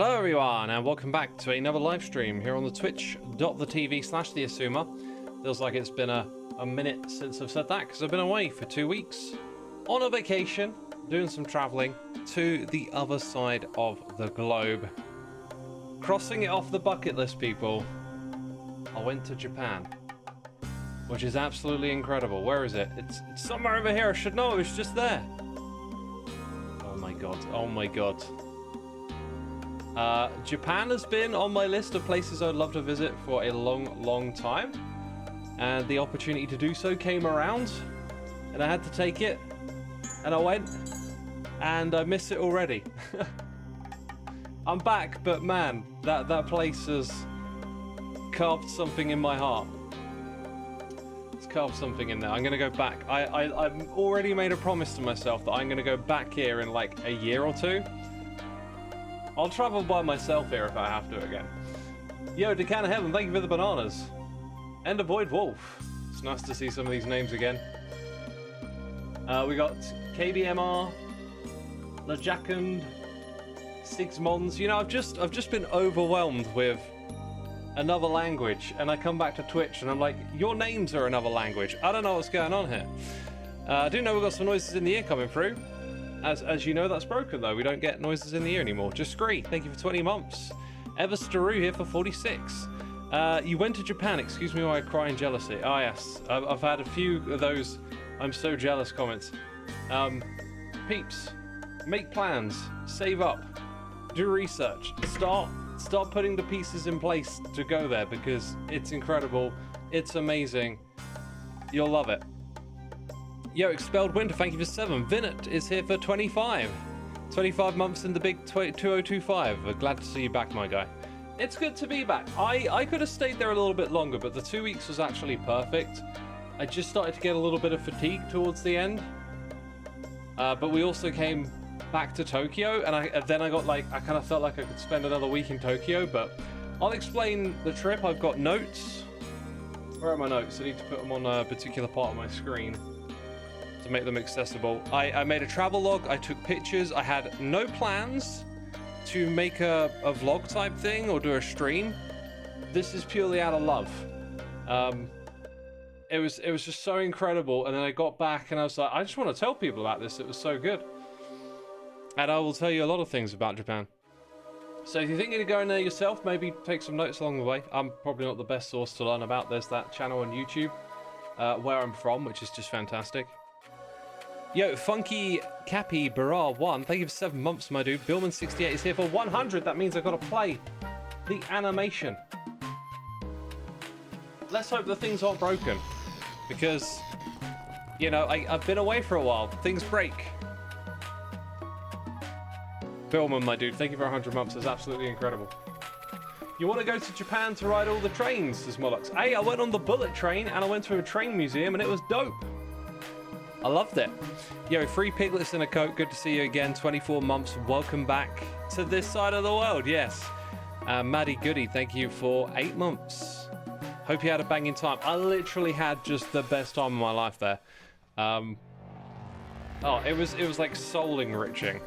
Hello everyone and welcome back to another live stream here on the twitch.tv/theXisuma. Feels like it's been a minute since I've said that because I've been away for 2 weeks on a vacation, doing some traveling to the other side of the globe. Crossing it off the bucket list, people. I went to Japan, which is absolutely incredible. Where is it? It's somewhere over here. I should know. It was just there. Oh my god. Oh my god. Japan has been on my list of places I'd love to visit for a long time, and the opportunity to do so came around and I had to take it, and I went and I miss it already. I'm back, but man, that place has carved something in my heart. It's carved something in there. I'm gonna go back. I've already made a promise to myself that I'm gonna go back here in like a year or two. I'll travel by myself here if I have to again. Yo, Decan of Heaven, thank you for the bananas. And Avoid Wolf. It's nice to see some of these names again. We got KBMR, Lajakund, Sigmons. You know, I've just been overwhelmed with another language, and I come back to Twitch and I'm like, your names are another language. I don't know what's going on here. I do know we've got some noises in the ear coming through. As you know, that's broken though. We don't get noises in the ear anymore. Just Scree, thank you for 20 months. Everstaru here for 46. You went to Japan, excuse me while I cry in jealousy. Oh yes, I've had a few of those I'm so jealous comments. Peeps, make plans, save up, do research, start putting the pieces in place to go there because it's incredible, it's amazing, you'll love it. Yo, Expelled Winter, thank you for 7. Vinnet is here for 25. 25 months in the big 2025. We're glad to see you back, my guy. It's good to be back. I could have stayed there a little bit longer, but the 2 weeks was actually perfect. I just started to get a little bit of fatigue towards the end. But we also came back to Tokyo, and then I got like, I kind of felt like I could spend another week in Tokyo, but I'll explain the trip. I've got notes. Where are my notes? I need to put them on a particular part of my screen to make them accessible. I made a travel log, I took pictures, I had no plans to make a vlog type thing or do a stream. This is purely out of love. It was just so incredible, and then I got back and I was like, I just want to tell people about this, it was so good. And I will tell you a lot of things about Japan. So if you're thinking of going there yourself, maybe take some notes along the way. I'm probably not the best source to learn about. There's that channel on YouTube, where I'm from, which is just fantastic. Yo, Funky Cappy Barra 1, thank you for 7 months, my dude. Billman68 is here for 100. That means I've got to play the animation. Let's hope the things aren't broken, because, you know, I've been away for a while. Things break. Billman, my dude, thank you for 100 months. That's absolutely incredible. You want to go to Japan to ride all the trains, says Mollux. Hey, I went on the bullet train and I went to a train museum and it was dope. I loved it. Yo, 3 piglets in a coat. Good to see you again. 24 months. Welcome back to this side of the world. Yes. Maddie Goody, thank you for 8 months. Hope you had a banging time. I literally had just the best time of my life there. Oh, it was like soul enriching.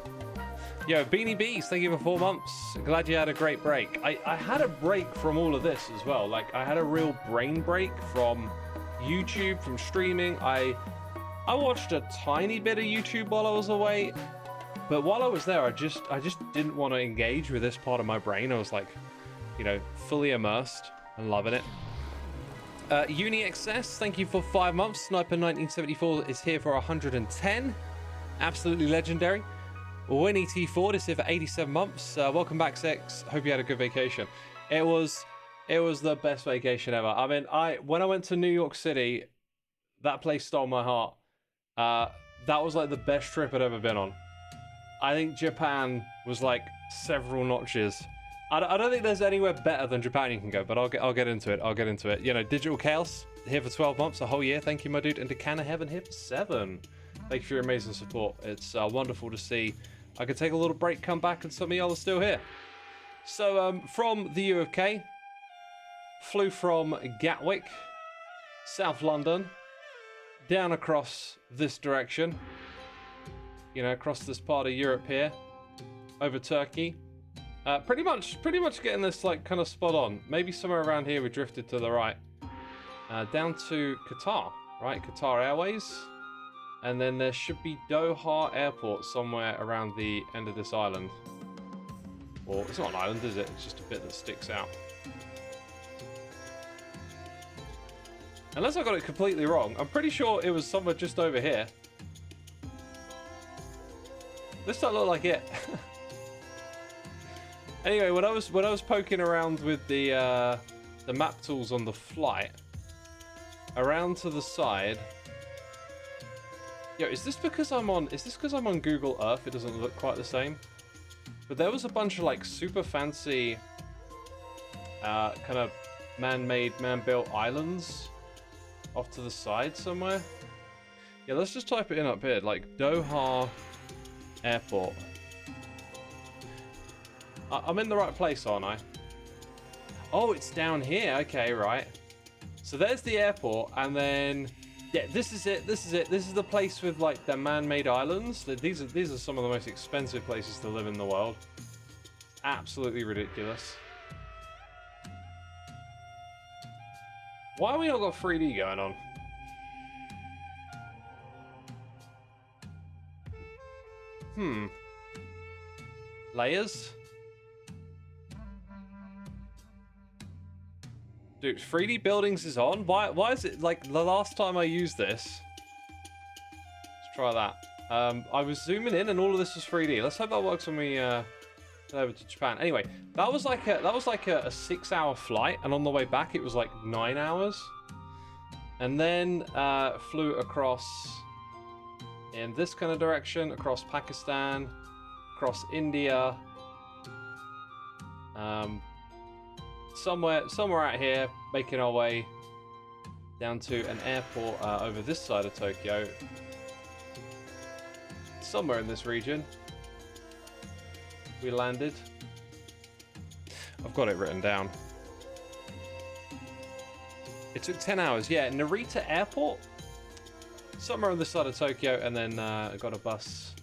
Yo, Beanie Bees, thank you for 4 months. Glad you had a great break. I had a break from all of this as well. Like, I had a real brain break from YouTube, from streaming. I watched a tiny bit of YouTube while I was away, but while I was there, I just didn't want to engage with this part of my brain. I was like, you know, fully immersed and loving it. UniXS, thank you for 5 months. Sniper 1974 is here for 110. Absolutely legendary. Winnie T Ford is here for 87 months. Welcome back, Sex. Hope you had a good vacation. It was the best vacation ever. I mean, when I went to New York City, that place stole my heart. That was like the best trip I'd ever been on. I think Japan was like several notches. I don't think there's anywhere better than Japan you can go, but I'll get into it. I'll get into it. You know, Digital Chaos here for 12 months, a whole year. Thank you, my dude. And Decan of Heaven here for 7. Thank you for your amazing support. It's wonderful to see. I could take a little break, come back, and some of y'all are still here. So from the UK, flew from Gatwick, South London, down across this direction, you know, across this part of Europe here, over Turkey, Pretty much getting this like kind of spot on. Maybe somewhere around here we drifted to the right. Down to Qatar, right? Qatar Airways. And then there should be Doha Airport somewhere around the end of this island. Or it's not an island, is it? It's just a bit that sticks out. Unless I got it completely wrong, I'm pretty sure it was somewhere just over here. This don't look like it. Anyway, when I was poking around with the map tools on the flight, around to the side. Yo, is this because I'm on Google Earth? It doesn't look quite the same. But there was a bunch of like super fancy, kind of man-made, man-built islands off to the side somewhere. Yeah, let's just type it in up here, like Doha Airport. I'm in the right place, aren't I? Oh, it's down here. Okay, right. So there's the airport, and then yeah, this is it. This is the place with like the man-made islands. These are some of the most expensive places to live in the world. Absolutely ridiculous. Why have we not got 3D going on? Layers? Dude, 3D buildings is on? Why is it like the last time I used this? Let's try that. I was zooming in and all of this was 3D. Let's hope that works when we head over to Japan. Anyway, that was like a 6-hour flight, and on the way back it was like 9 hours. And then flew across in this kind of direction, across Pakistan, across India, somewhere out here, making our way down to an airport over this side of Tokyo, somewhere in this region. We landed. I've got it written down. It took 10 hours. Yeah, Narita Airport, somewhere on this side of Tokyo, and then got a bus.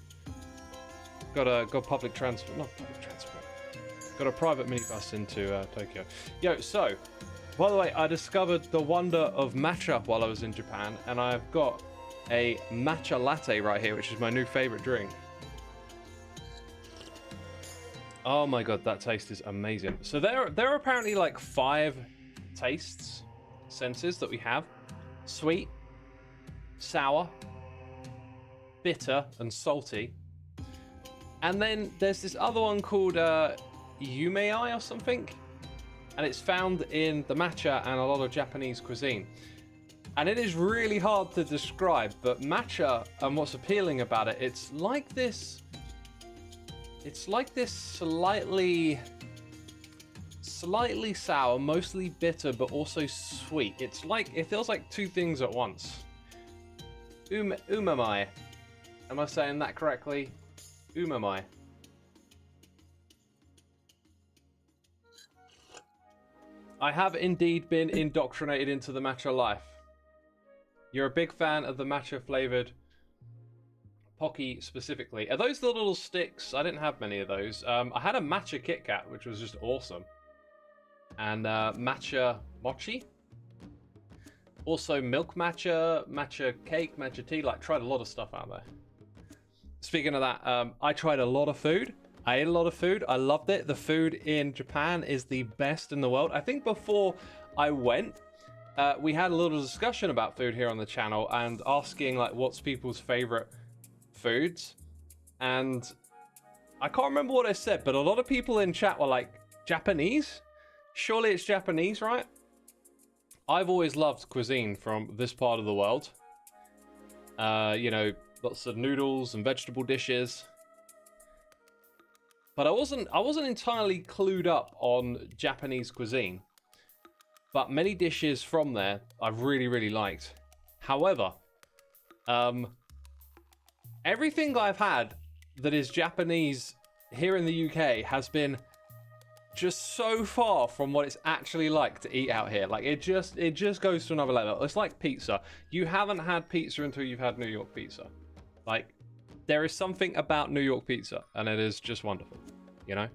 Got public transport. Not public transport. Got a private minibus into Tokyo. Yo, so, by the way, I discovered the wonder of matcha while I was in Japan, and I've got a matcha latte right here, which is my new favorite drink. Oh my god, that taste is amazing. So there are apparently like 5 senses that we have: sweet, sour, bitter, and salty. And then there's this other one called Yumei or something, and it's found in the matcha and a lot of Japanese cuisine. And it is really hard to describe, but matcha, and what's appealing about it, it's like this slightly sour, mostly bitter, but also sweet. It feels like 2 things at once. Umami. Am I saying that correctly? Umami. I have indeed been indoctrinated into the matcha life. You're a big fan of the matcha flavored Pocky specifically. Are those the little sticks? I didn't have many of those. I had a matcha Kit Kat, which was just awesome. And matcha mochi. Also milk matcha, matcha cake, matcha tea. Like, tried a lot of stuff out there. Speaking of that, I tried a lot of food. I ate a lot of food. I loved it. The food in Japan is the best in the world. I think before I went, we had a little discussion about food here on the channel and asking like what's people's favorite foods. And I can't remember what I said, but a lot of people in chat were like, Japanese? Surely it's Japanese, right? I've always loved cuisine from this part of the world. You know, lots of noodles and vegetable dishes. But I wasn't entirely clued up on Japanese cuisine. But many dishes from there I've really, really liked. However, everything I've had that is Japanese here in the UK has been just so far from what it's actually like to eat out here. Like, it just goes to another level. It's like pizza. You haven't had pizza until you've had New York pizza. Like, there is something about New York pizza, and it is just wonderful, you know?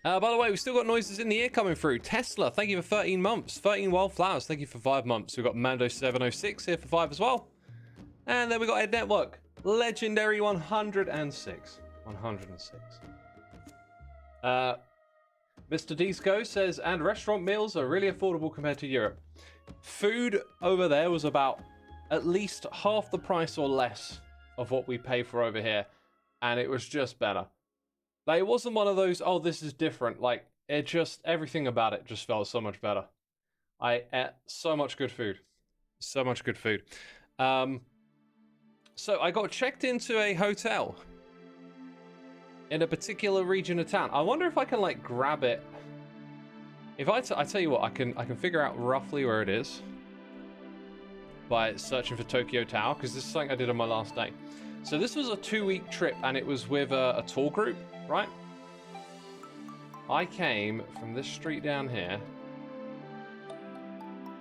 By the way, we've still got noises in the ear coming through. Tesla, thank you for 13 months. 13 Wildflowers, thank you for 5 months. We've got Mando706 here for 5 as well. And then we got Ed Network, legendary 106. 106. Mr. Disco says, and restaurant meals are really affordable compared to Europe. Food over there was about at least half the price or less of what we pay for over here. And it was just better. Like, it wasn't one of those, oh, this is different. Like, it just, everything about it just felt so much better. I ate so much good food. So much good food. So I got checked into a hotel in a particular region of town. I wonder if I can, like, grab it. If I tell you what, I can figure out roughly where it is by searching for Tokyo Tower, because this is something I did on my last day. So this was a 2-week trip, and it was with a tour group, right? I came from this street down here.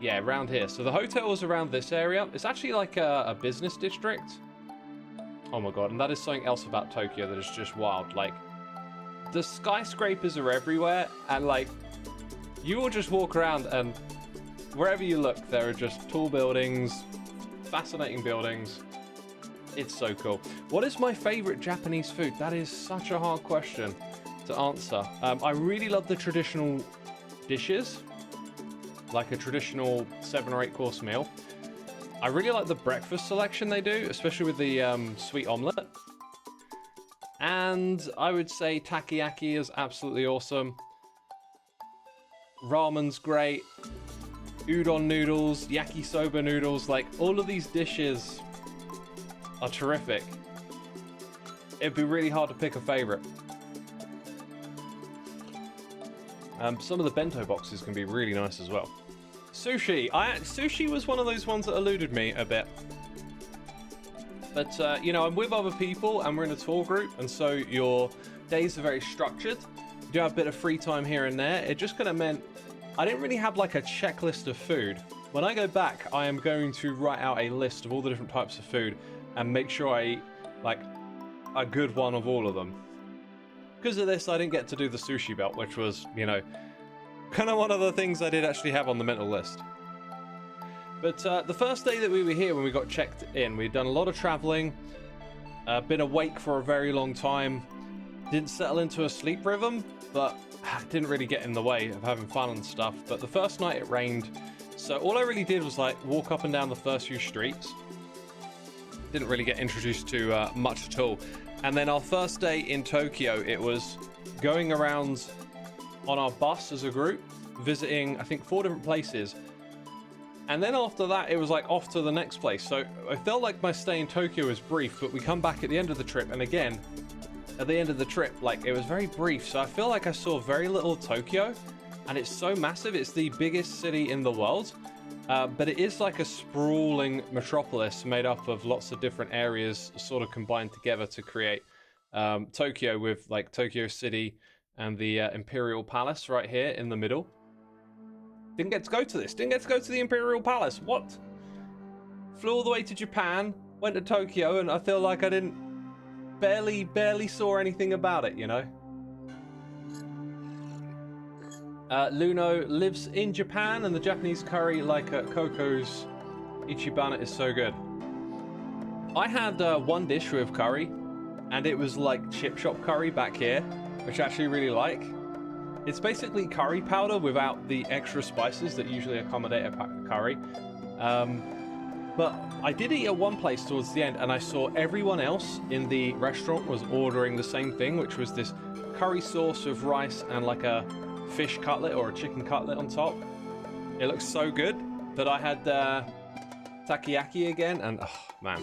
Yeah, around here. So the hotel was around this area. It's actually like a business district. Oh my god, and that is something else about Tokyo that is just wild. Like, the skyscrapers are everywhere, and like, you will just walk around and wherever you look, there are just tall buildings, fascinating buildings. It's so cool. What is my favorite Japanese food? That is such a hard question to answer. I really love the traditional dishes, like a traditional 7 or 8 course meal. I really like the breakfast selection they do, especially with the sweet omelette. And I would say takoyaki is absolutely awesome. Ramen's great. Udon noodles, yakisoba noodles, like all of these dishes are terrific. It'd be really hard to pick a favorite. Some of the bento boxes can be really nice as well. Sushi. Sushi was one of those ones that eluded me a bit. But, you know, I'm with other people and we're in a tour group, and so your days are very structured. You do have a bit of free time here and there. It just kind of meant I didn't really have like a checklist of food. When I go back, I am going to write out a list of all the different types of food and make sure I eat like a good one of all of them. Because of this, I didn't get to do the sushi belt, which was, you know, kind of one of the things I did actually have on the mental list. But the first day that we were here, when we got checked in, we'd done a lot of traveling, been awake for a very long time, didn't settle into a sleep rhythm, but didn't really get in the way of having fun and stuff. But the first night it rained, so all I really did was like walk up and down the first few streets. Didn't really get introduced to much at all. And then our first day in Tokyo, it was going around on our bus as a group, visiting I think 4 different places. And then after that, it was like off to the next place. So I felt like my stay in Tokyo was brief, but we come back at the end of the trip, and again, at the end of the trip, like, it was very brief. So I feel like I saw very little Tokyo, and it's so massive. It's the biggest city in the world, but it is like a sprawling metropolis made up of lots of different areas sort of combined together to create Tokyo, with like Tokyo City and the Imperial Palace right here in the middle. Didn't get to go to this. Didn't get to go to the Imperial Palace. What? Flew all the way to Japan, went to Tokyo, and I feel like I didn't barely saw anything about it, you know? Luno lives in Japan, and the Japanese curry, like Coco's Ichibana, is so good. I had one dish with curry, and it was like chip shop curry back here, which I actually really like. It's basically curry powder without the extra spices that usually accommodate a curry. But I did eat at one place towards the end, and I saw everyone else in the restaurant was ordering the same thing, which was this curry sauce with rice and like a fish cutlet or a chicken cutlet on top. It looks so good that I had takoyaki again, and oh man,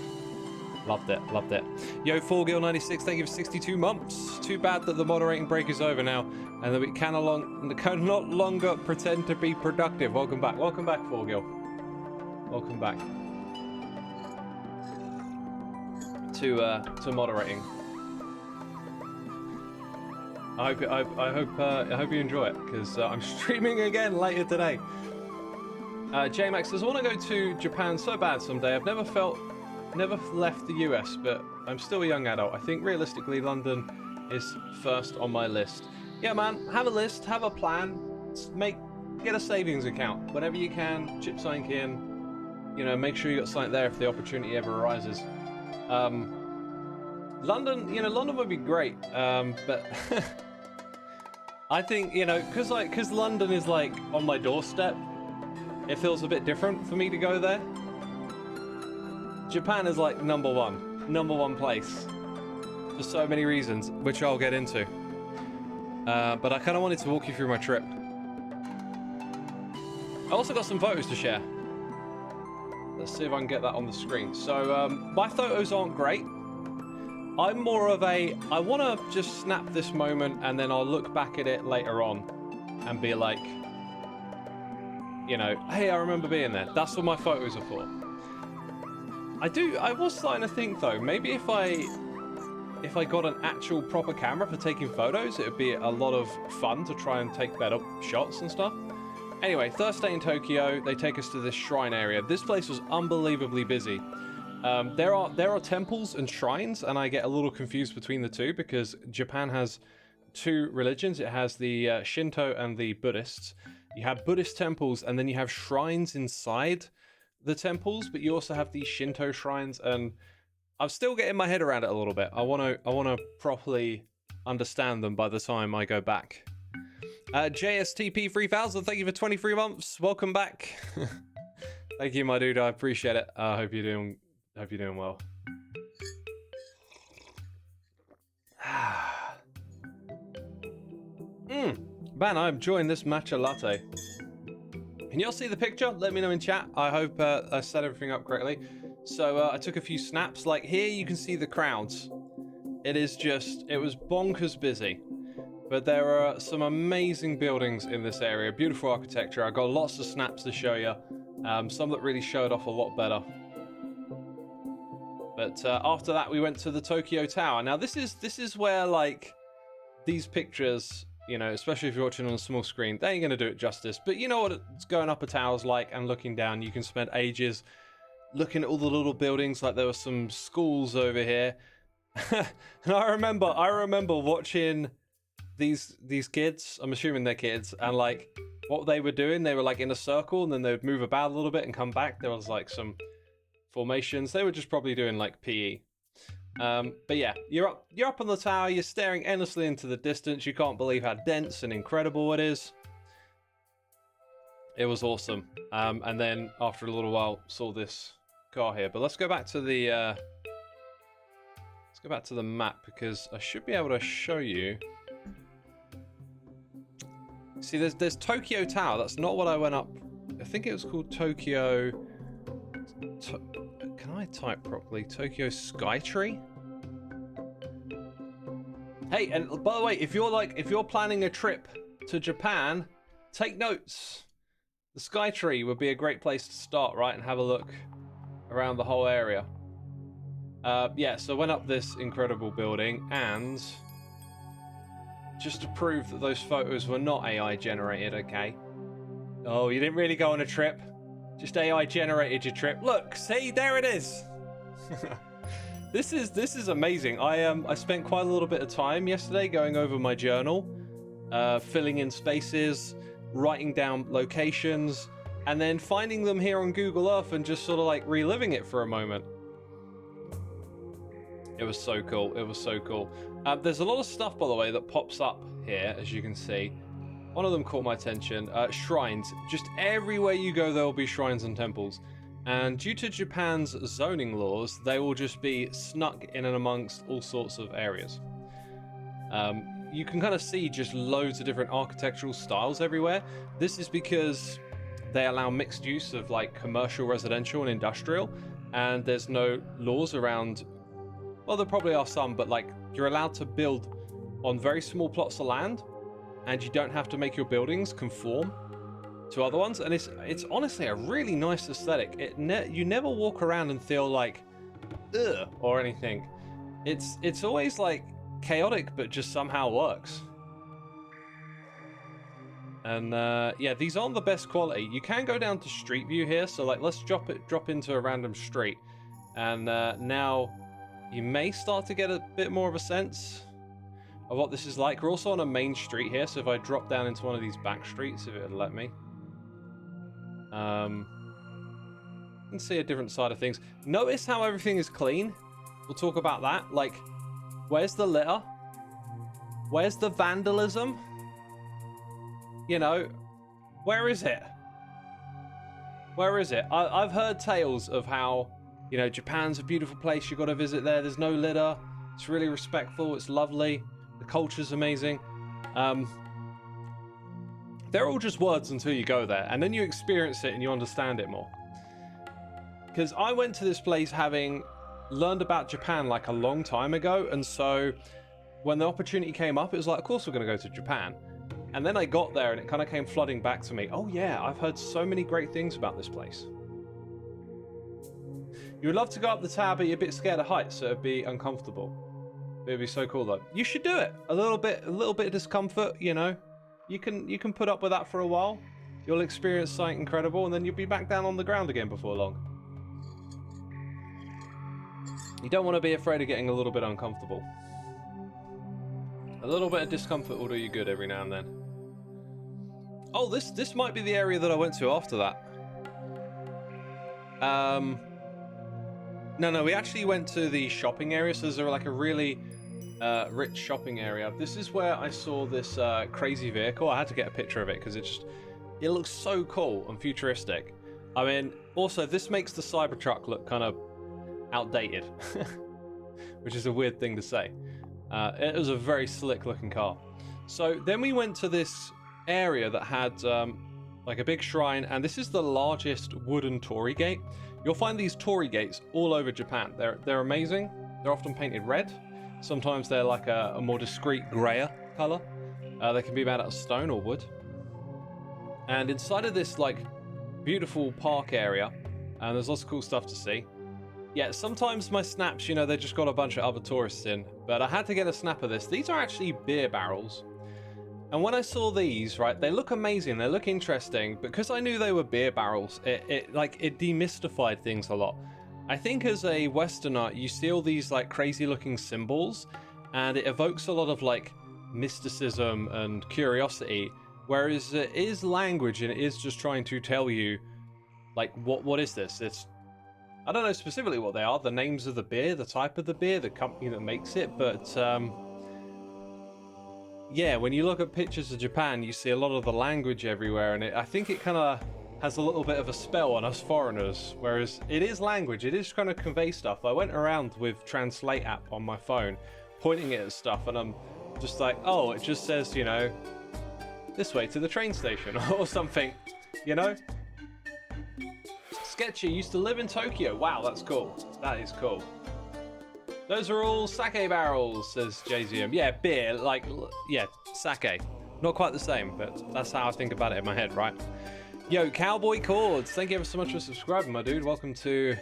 loved it, loved it. Yo, 4Gil96, thank you for 62 months. Too bad that the moderating break is over now, and that we can no longer pretend to be productive. Welcome back, 4Gil. Welcome back to moderating. I hope you enjoy it, because I'm streaming again later today. JMax says, I want to go to Japan so bad someday. I've never left the US, but I'm still a young adult. I think realistically London is first on my list. yeah, man, have a list, have a plan, get a savings account whenever you can. Chip something in, you know, make sure you got something there if the opportunity ever arises. London, you know, London would be great, but I think, you know, because London is like on my doorstep, it feels a bit different for me to go there. Japan is like number one place for so many reasons, which I'll get into. But I kind of wanted to walk you through my trip. I also got some photos to share. Let's see if I can get that on the screen. So my photos aren't great. I'm more of I want to just snap this moment and then I'll look back at it later on and be like, you know, hey, I remember being there. That's what my photos are for. I was starting to think though, maybe if I got an actual proper camera for taking photos, it would be a lot of fun to try and take better shots and stuff. Anyway, first day in Tokyo, they take us to this shrine area. This place was unbelievably busy. There are temples and shrines, and I get a little confused between the two because Japan has two religions. It has the Shinto and the Buddhists. You have Buddhist temples, and then you have shrines inside the temples, but you also have these Shinto shrines, and I'm still getting my head around it a little bit. I want to properly understand them by the time I go back. JSTP 3000, thank you for 23 months. Welcome back. Thank you, my dude. I appreciate it. I hope you're doing well. Man, I'm enjoying this matcha latte. Can y'all see the picture? Let me know in chat. I hope I set everything up correctly. So I took a few snaps. Like here, you can see the crowds. It was bonkers busy. But there are some amazing buildings in this area. Beautiful architecture. I got lots of snaps to show you. Some that really showed off a lot better. But after that, we went to the Tokyo Tower. Now, this is where, like, these pictures, you know, especially if you're watching on a small screen, they ain't going to do it justice. But you know what it's going up a tower's like and looking down. You can spend ages looking at all the little buildings. Like, there were some schools over here. And I remember watching these kids, I'm assuming they're kids, and like what they were doing, they were like in a circle and then they would move about a little bit and come back. There was like some formations. They were just probably doing like PE. But yeah, you're up on the tower, you're staring endlessly into the distance. You can't believe how dense and incredible it is. It was awesome. And then after a little while saw this car here. But let's go back to the map because I should be able to show you. See, there's Tokyo Tower. That's not what I went up. I think it was called Tokyo. Can I type properly? Tokyo Skytree. Hey, and by the way, if you're planning a trip to Japan, take notes. The Skytree would be a great place to start, right, and have a look around the whole area. Yeah, so I went up this incredible building and. Just to prove that those photos were not AI generated, okay? Oh, you didn't really go on a trip. Just AI generated your trip. Look, see, there it is. This is amazing. I spent quite a little bit of time yesterday going over my journal, filling in spaces, writing down locations, and then finding them here on Google Earth and just sort of like reliving it for a moment. It was so cool. It was so cool. There's a lot of stuff, by the way, that pops up here, as you can see. One of them caught my attention. Shrines. Just everywhere you go, there will be shrines and temples. And due to Japan's zoning laws, they will just be snuck in and amongst all sorts of areas. You can kind of see just loads of different architectural styles everywhere. This is because they allow mixed use of like commercial, residential, and industrial. And there's no laws around... Well, there probably are some, but like you're allowed to build on very small plots of land, and you don't have to make your buildings conform to other ones. And it's honestly a really nice aesthetic. You never walk around and feel like ugh or anything. It's always like chaotic, but just somehow works. And yeah, these aren't the best quality. You can go down to Street View here, so like let's drop into a random street, and now. You may start to get a bit more of a sense. of what this is like. We're also on a main street here, so if I drop down into one of these back streets, if it would let me, you can see a different side of things. Notice how everything is clean. We'll talk about that. Like, where's the litter? Where's the vandalism? You know, where is it? Where is it? I've heard tales of how, you know, Japan's a beautiful place. You got to visit there. There's no litter. It's really respectful. It's lovely. The culture's amazing. They're all just words until you go there, and then you experience it and you understand it more. Because I went to this place having learned about Japan like a long time ago, and so when the opportunity came up, it was like, of course we're going to go to Japan. And then I got there and it kind of came flooding back to me. Oh yeah, I've heard so many great things about this place. You would love to go up the tower, but you're a bit scared of heights, so it'd be uncomfortable. It'd be so cool though. You should do it. A little bit of discomfort, you know. You can put up with that for a while. You'll experience something incredible, and then you'll be back down on the ground again before long. You don't want to be afraid of getting a little bit uncomfortable. A little bit of discomfort will do you good every now and then. Oh, this might be the area that I went to after that. No, we actually went to the shopping area, so there's like a really rich shopping area. This is where I saw this crazy vehicle. I had to get a picture of it because it looks so cool and futuristic. I mean, also this makes the Cybertruck look kind of outdated, which is a weird thing to say. It was a very slick looking car. So then we went to this area that had like a big shrine, and this is the largest wooden torii gate. You'll find these torii gates all over Japan. They're amazing. They're often painted red. Sometimes they're like a more discreet grayer color. They can be made out of stone or wood. And inside of this like beautiful park area, and there's lots of cool stuff to see. Yeah, sometimes my snaps, you know, they just got a bunch of other tourists in, but I had to get a snap of this. These are actually beer barrels. And when I saw these, right, they look amazing, they look interesting. Because I knew they were beer barrels, it demystified things a lot. I think as a Westerner, you see all these like crazy looking symbols, and it evokes a lot of like mysticism and curiosity, whereas it is language and it is just trying to tell you like what is this? It's, I don't know specifically what they are, the names of the beer, the type of the beer, the company that makes it, but yeah, when you look at pictures of Japan, you see a lot of the language everywhere, and I think it kind of has a little bit of a spell on us foreigners, whereas it is language, it is trying to convey stuff. I went around with Translate app on my phone, pointing it at stuff, and I'm just like, oh, it just says, you know, this way to the train station, or something, you know? Sketchy used to live in Tokyo. Wow, that's cool. That is cool. Those are all sake barrels, says JZM. Yeah, beer, like, yeah, sake. Not quite the same, but that's how I think about it in my head, right? Yo, Cowboy Chords, thank you ever so much for subscribing, my dude. Welcome to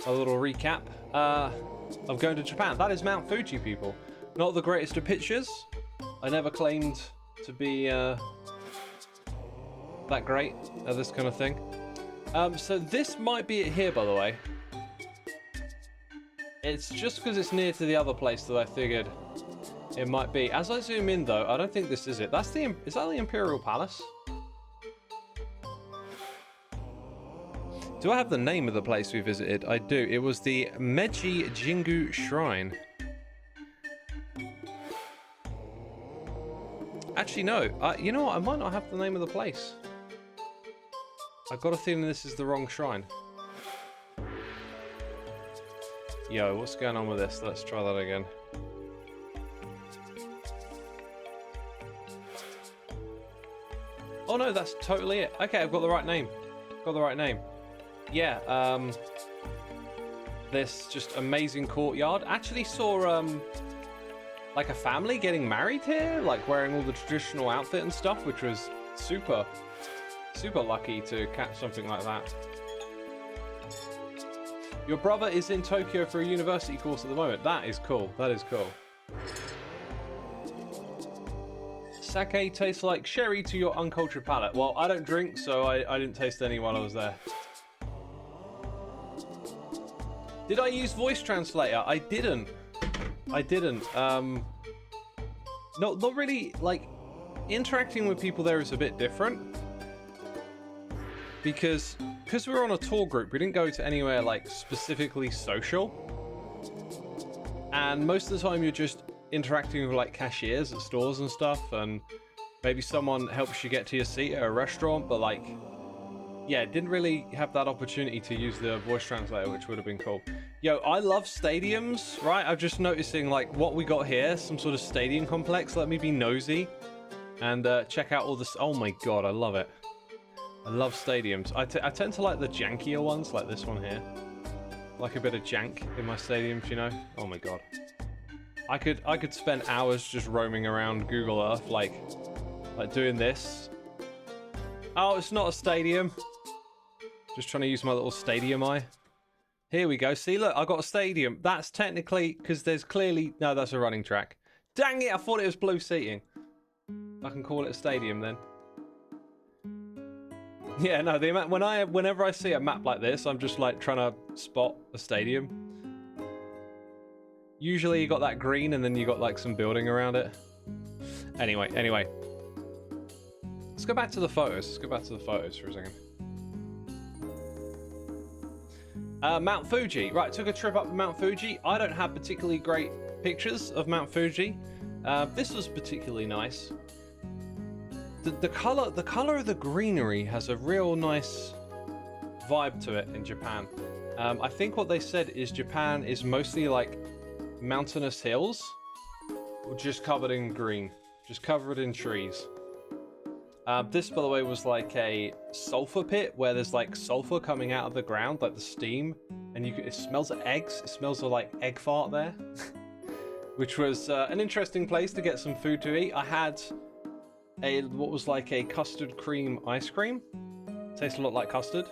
a little recap of going to Japan. That is Mount Fuji, people. Not the greatest of pictures. I never claimed to be that great at this kind of thing. So this might be it here, by the way. It's just because it's near to the other place that I figured it might be. As I zoom in, though, I don't think this is it. Is that the Imperial Palace? Do I have the name of the place we visited? I do. It was the Meiji Jingu Shrine. Actually, no. You know what? I might not have the name of the place. I've got a feeling this is the wrong shrine. Yo, what's going on with this? Let's try that again. Oh no, that's totally it. Okay, I've got the right name. Got the right name. Yeah, this just amazing courtyard. Actually saw like a family getting married here, like wearing all the traditional outfit and stuff, which was super lucky to catch something like that. Your brother is in Tokyo for a university course at the moment. That is cool. That is cool. Sake tastes like sherry to your uncultured palate. Well, I don't drink, so I didn't taste any while I was there. Did I use voice translator? I didn't. not really, like, interacting with people there is a bit different. Because we were on a tour group, we didn't go to anywhere, like, specifically social. And most of the time you're just interacting with, like, cashiers at stores and stuff, and maybe someone helps you get to your seat at a restaurant, but, like, yeah, didn't really have that opportunity to use the voice translator, which would have been cool. Yo, I love stadiums, right? I'm just noticing, like, what we got here, some sort of stadium complex. Let me be nosy and check out all this. Oh my god, I love it. I love stadiums. I tend to like the jankier ones, like this one here. Like a bit of jank in my stadiums, you know? Oh my god. I could spend hours just roaming around Google Earth, like doing this. Oh, it's not a stadium. Just trying to use my little stadium eye. Here we go. See, look, I got a stadium. That's technically, because there's clearly... No, that's a running track. Dang it, I thought it was blue seating. I can call it a stadium then. Yeah, no, whenever I see a map like this, I'm just like trying to spot a stadium. Usually you got that green and then you got like some building around it. Anyway. Let's go back to the photos. Let's go back to the photos for a second. Mount Fuji. Right, took a trip up to Mount Fuji. I don't have particularly great pictures of Mount Fuji. This was particularly nice. The color of the greenery has a real nice vibe to it in Japan. I think what they said is Japan is mostly like mountainous hills, just covered in green, just covered in trees. This, by the way, was like a sulfur pit where there's like sulfur coming out of the ground, like the steam, and it smells of eggs. It smells of like egg fart there, which was an interesting place to get some food to eat. I had what was like a custard cream ice cream. Tastes a lot like custard.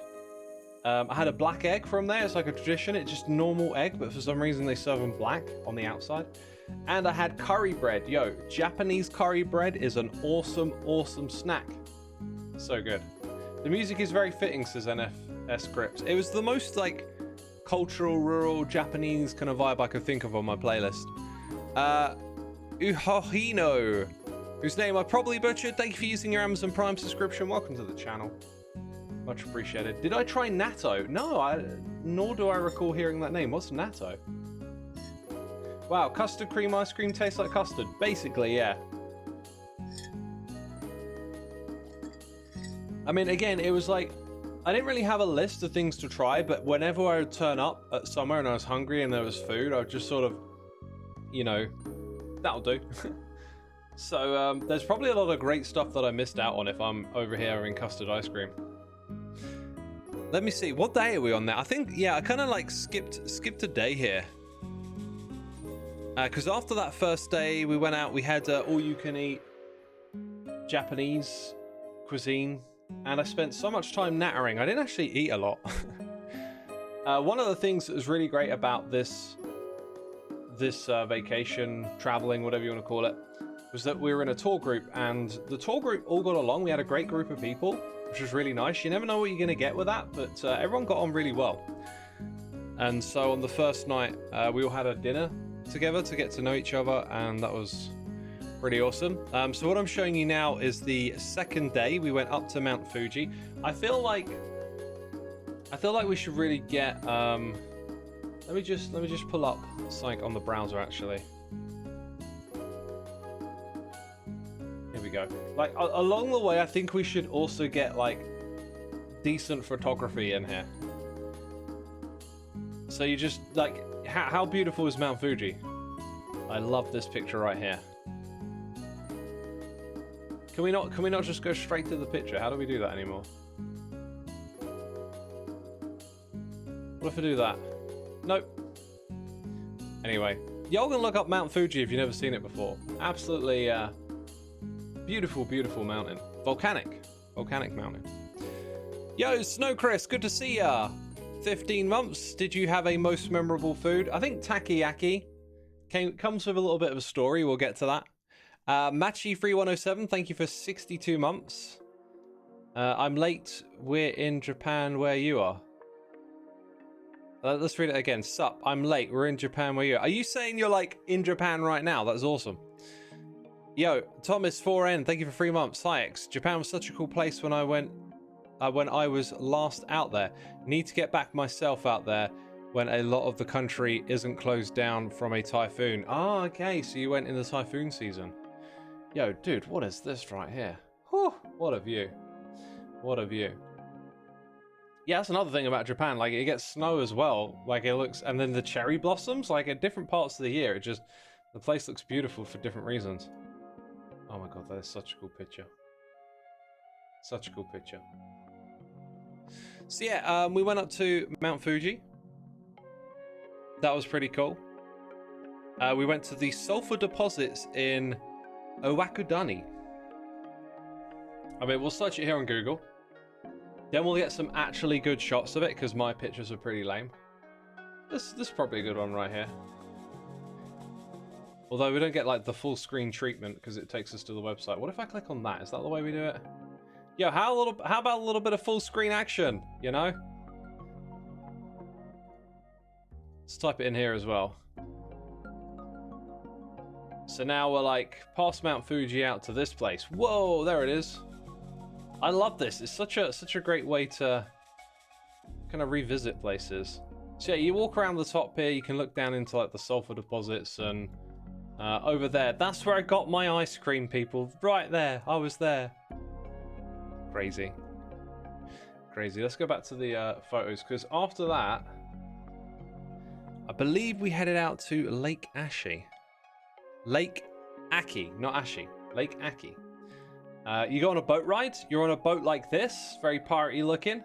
I had a black egg from there. It's like a tradition. It's just normal egg, but for some reason they serve them black on the outside. And I had curry bread. Yo, Japanese curry bread is an awesome, awesome snack. So good. The music is very fitting, says NFS Scripts. It was the most like cultural, rural, Japanese kind of vibe I could think of on my playlist. Uhohino, whose name I probably butchered. Thank you for using your Amazon Prime subscription. Welcome to the channel. Much appreciated. Did I try natto? No, nor do I recall hearing that name. What's natto? Wow, custard cream ice cream tastes like custard. Basically, yeah. I mean, again, it was like, I didn't really have a list of things to try, but whenever I would turn up at somewhere and I was hungry and there was food, I would just sort of, you know, that'll do. So, there's probably a lot of great stuff that I missed out on if I'm over here having custard ice cream. Let me see, what day are we on now? I think, yeah, I kind of like skipped a day here. Because after that first day, we went out, we had all-you-can-eat Japanese cuisine, and I spent so much time nattering. I didn't actually eat a lot. One of the things that was really great about this vacation, traveling, whatever you want to call it, was that we were in a tour group, and the tour group all got along. We had a great group of people, which was really nice. You never know what you're going to get with that, but everyone got on really well. And so on the first night, we all had a dinner together to get to know each other, and that was pretty awesome. So what I'm showing you now is the second day. We went up to Mount Fuji. I feel like we should really get let me just pull up something on the browser actually. Here we go. Like along the way, I think we should also get like decent photography in here. So you just like, how beautiful is Mount Fuji? I love this picture right here. Can we not just go straight to the picture? How do we do that anymore? What if I do that? Nope. Anyway, y'all can look up Mount Fuji if you've never seen it before. Absolutely beautiful, beautiful mountain. Volcanic mountain. Yo, Snow Chris, good to see ya. 15 months. Did you have a most memorable food? I think takoyaki comes with a little bit of a story. We'll get to that. Machi3107, thank you for 62 months. I'm late. We're in Japan where you are. Let's read it again. Sup, I'm late. We're in Japan where you are. Are you saying you're like in Japan right now? That's awesome. Yo, Thomas 4N, thank you for 3 months. Sykes, Japan was such a cool place when I was last out there. Need to get back myself out there when a lot of the country isn't closed down from a typhoon. Ah, okay, so you went in the typhoon season. Yo, dude, what is this right here? Whew, what a view. What a view. Yeah, that's another thing about Japan. Like, it gets snow as well. Like, it looks... And then the cherry blossoms, like, at different parts of the year, it just... The place looks beautiful for different reasons. Oh my god, that is such a cool picture. Such a cool picture. So yeah, we went up to Mount Fuji. That was pretty cool. We went to the sulfur deposits in Owakudani. I mean, we'll search it here on Google. Then we'll get some actually good shots of it, because my pictures are pretty lame. This is probably a good one right here. Although we don't get like the full screen treatment because it takes us to the website. What if I click on that? Is that the way we do it? Yo, how about a little bit of full screen action, you know? Let's type it in here as well. So now we're like past Mount Fuji out to this place. Whoa, there it is. I love this. It's such a great way to kind of revisit places. So yeah, you walk around the top here, you can look down into like the sulfur deposits and over there. That's where I got my ice cream, people. Right there. I was there. Crazy. Crazy. Let's go back to the photos, because after that, I believe we headed out to Lake Ashi. Lake Aki, not Ashi. Lake Aki. You go on a boat ride. You're on a boat like this, very piratey looking.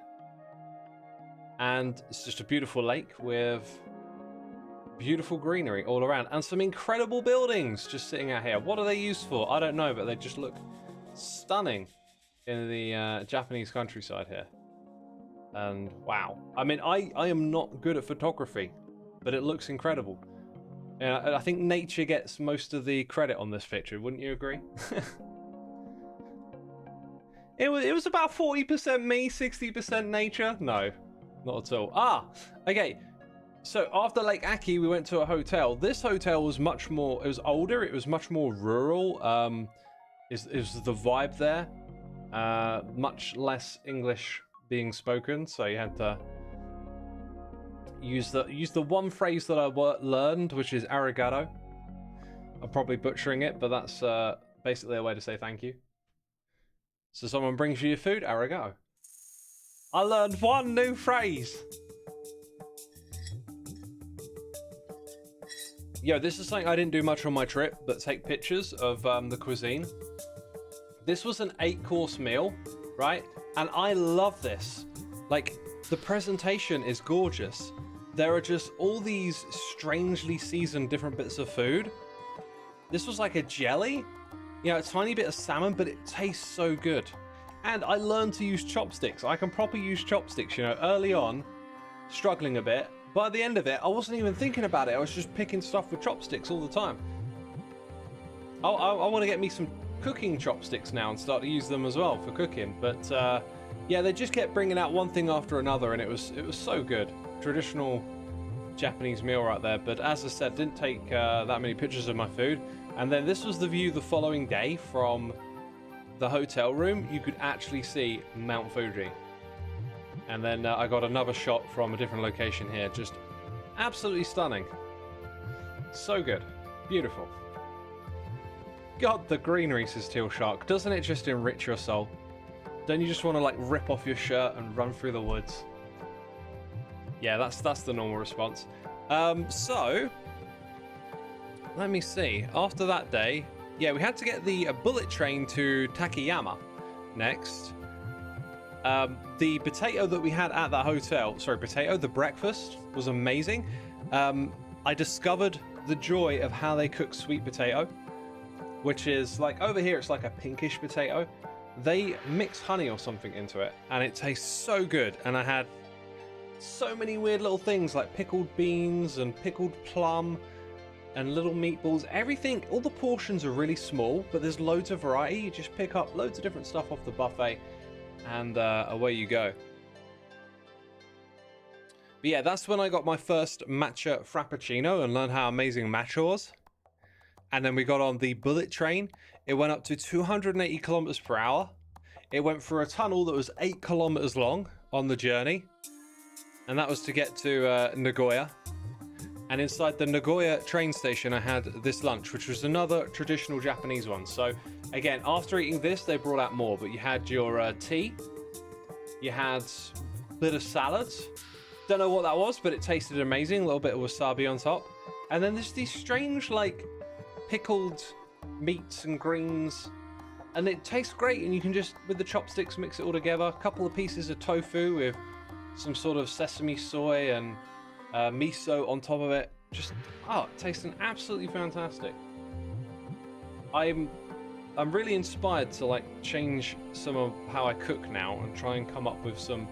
And it's just a beautiful lake with beautiful greenery all around. And some incredible buildings just sitting out here. What are they used for? I don't know, but they just look stunning in the Japanese countryside here. And wow. I mean, I am not good at photography, but it looks incredible. And I think nature gets most of the credit on this picture. Wouldn't you agree? It was about 40% me, 60% nature. No, not at all. Ah, okay. So after Lake Aki, we went to a hotel. This hotel was much more, it was older. It was much more rural. Is the vibe there. Much less English being spoken. So you had to use the one phrase that I learned, which is arigato. I'm probably butchering it, but that's basically a way to say thank you. So someone brings you your food, arigato. I learned one new phrase. Yo, this is something I didn't do much on my trip, but take pictures of the cuisine. This was an 8-course meal, right? And I love this. Like, the presentation is gorgeous. There are just all these strangely seasoned different bits of food. This was like a jelly. You know, a tiny bit of salmon, but it tastes so good. And I learned to use chopsticks. I can properly use chopsticks, you know, early on, struggling a bit. But at the end of it, I wasn't even thinking about it. I was just picking stuff with chopsticks all the time. I want to get me some cooking chopsticks now and start to use them as well for cooking. But yeah, they just kept bringing out one thing after another, and it was so good. Traditional Japanese meal right there. But as I said, didn't take that many pictures of my food. And then this was the view the following day from the hotel room. You could actually see Mount Fuji. And then I got another shot from a different location here. Just absolutely stunning. So good. Beautiful. God, the greenery, says Teal Shark. Doesn't it just enrich your soul? Don't you just want to like rip off your shirt and run through the woods? Yeah, that's the normal response. So let me see. After that day, yeah, we had to get the bullet train to Takayama next. The potato that we had at that hotel, the breakfast was amazing. I discovered the joy of how they cook sweet potato, which is like over here, it's like a pinkish potato. They mix honey or something into it, and it tastes so good. And I had so many weird little things like pickled beans and pickled plum and little meatballs. Everything, all the portions are really small, but there's loads of variety. You just pick up loads of different stuff off the buffet, and away you go. But yeah, that's when I got my first matcha frappuccino and learned how amazing matcha was. and then we got on the bullet train. It went up to 280 kilometers per hour. It went through a tunnel that was 8 kilometers long on the journey, and that was to get to Nagoya. And inside the Nagoya train station, I had this lunch, which was another traditional Japanese one. So again, after eating this, they brought out more, but you had your tea, you had a bit of salads. Don't know what that was, but it tasted amazing. A little bit of wasabi on top. And then there's these strange, like, pickled meats and greens. And it tastes great, and you can just, with the chopsticks, mix it all together. A couple of pieces of tofu with some sort of sesame soy and miso on top of it. Just, it tasting absolutely fantastic. I'm really inspired to, like, change some of how I cook now and try and come up with some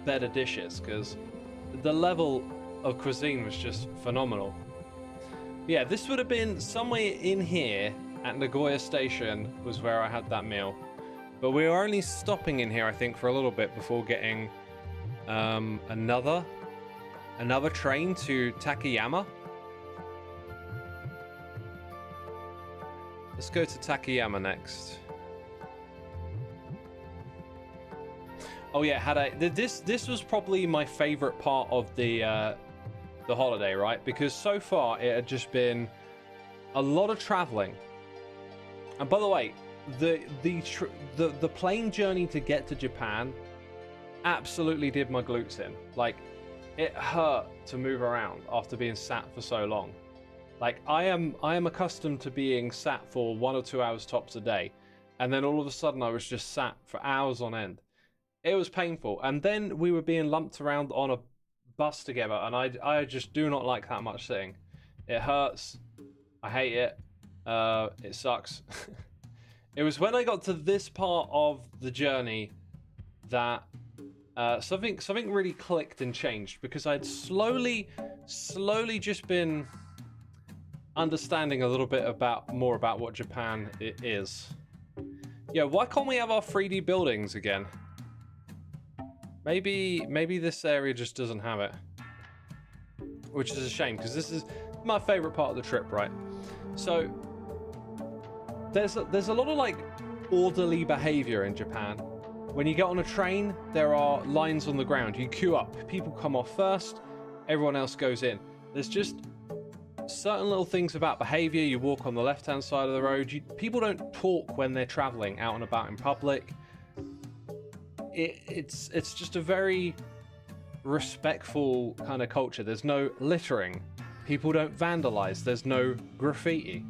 better dishes, because the level of cuisine was just phenomenal. Yeah, this would have been somewhere in here at Nagoya Station was where I had that meal. But we were only stopping in here, I think, for a little bit before getting another train to Takayama. Let's go to Takayama next. Oh yeah, this was probably my favorite part of the holiday, right? Because so far it had just been a lot of traveling. And by the way, the plane journey to get to Japan absolutely did my glutes in. Like, it hurt to move around after being sat for so long. Like, I am accustomed to being sat for 1 or 2 hours tops a day, and then all of a sudden I was just sat for hours on end. It was painful. And then we were being lumped around on a bus together, and I just do not like that much sitting. It hurts. I hate it. It sucks. It was when I got to this part of the journey that something really clicked and changed, because I'd slowly just been understanding a little bit more about what Japan is. Yeah, why can't we have our 3D buildings again? Maybe this area just doesn't have it, which is a shame, because this is my favorite part of the trip, right? So there's a lot of, like, orderly behavior in Japan. When you get on a train, there are lines on the ground. You queue up. People come off first. Everyone else goes in. There's just certain little things about behavior. You walk on the left-hand side of the road. People don't talk when they're traveling out and about in public. It's just a very respectful kind of culture. There's no littering. People don't vandalize. There's no graffiti.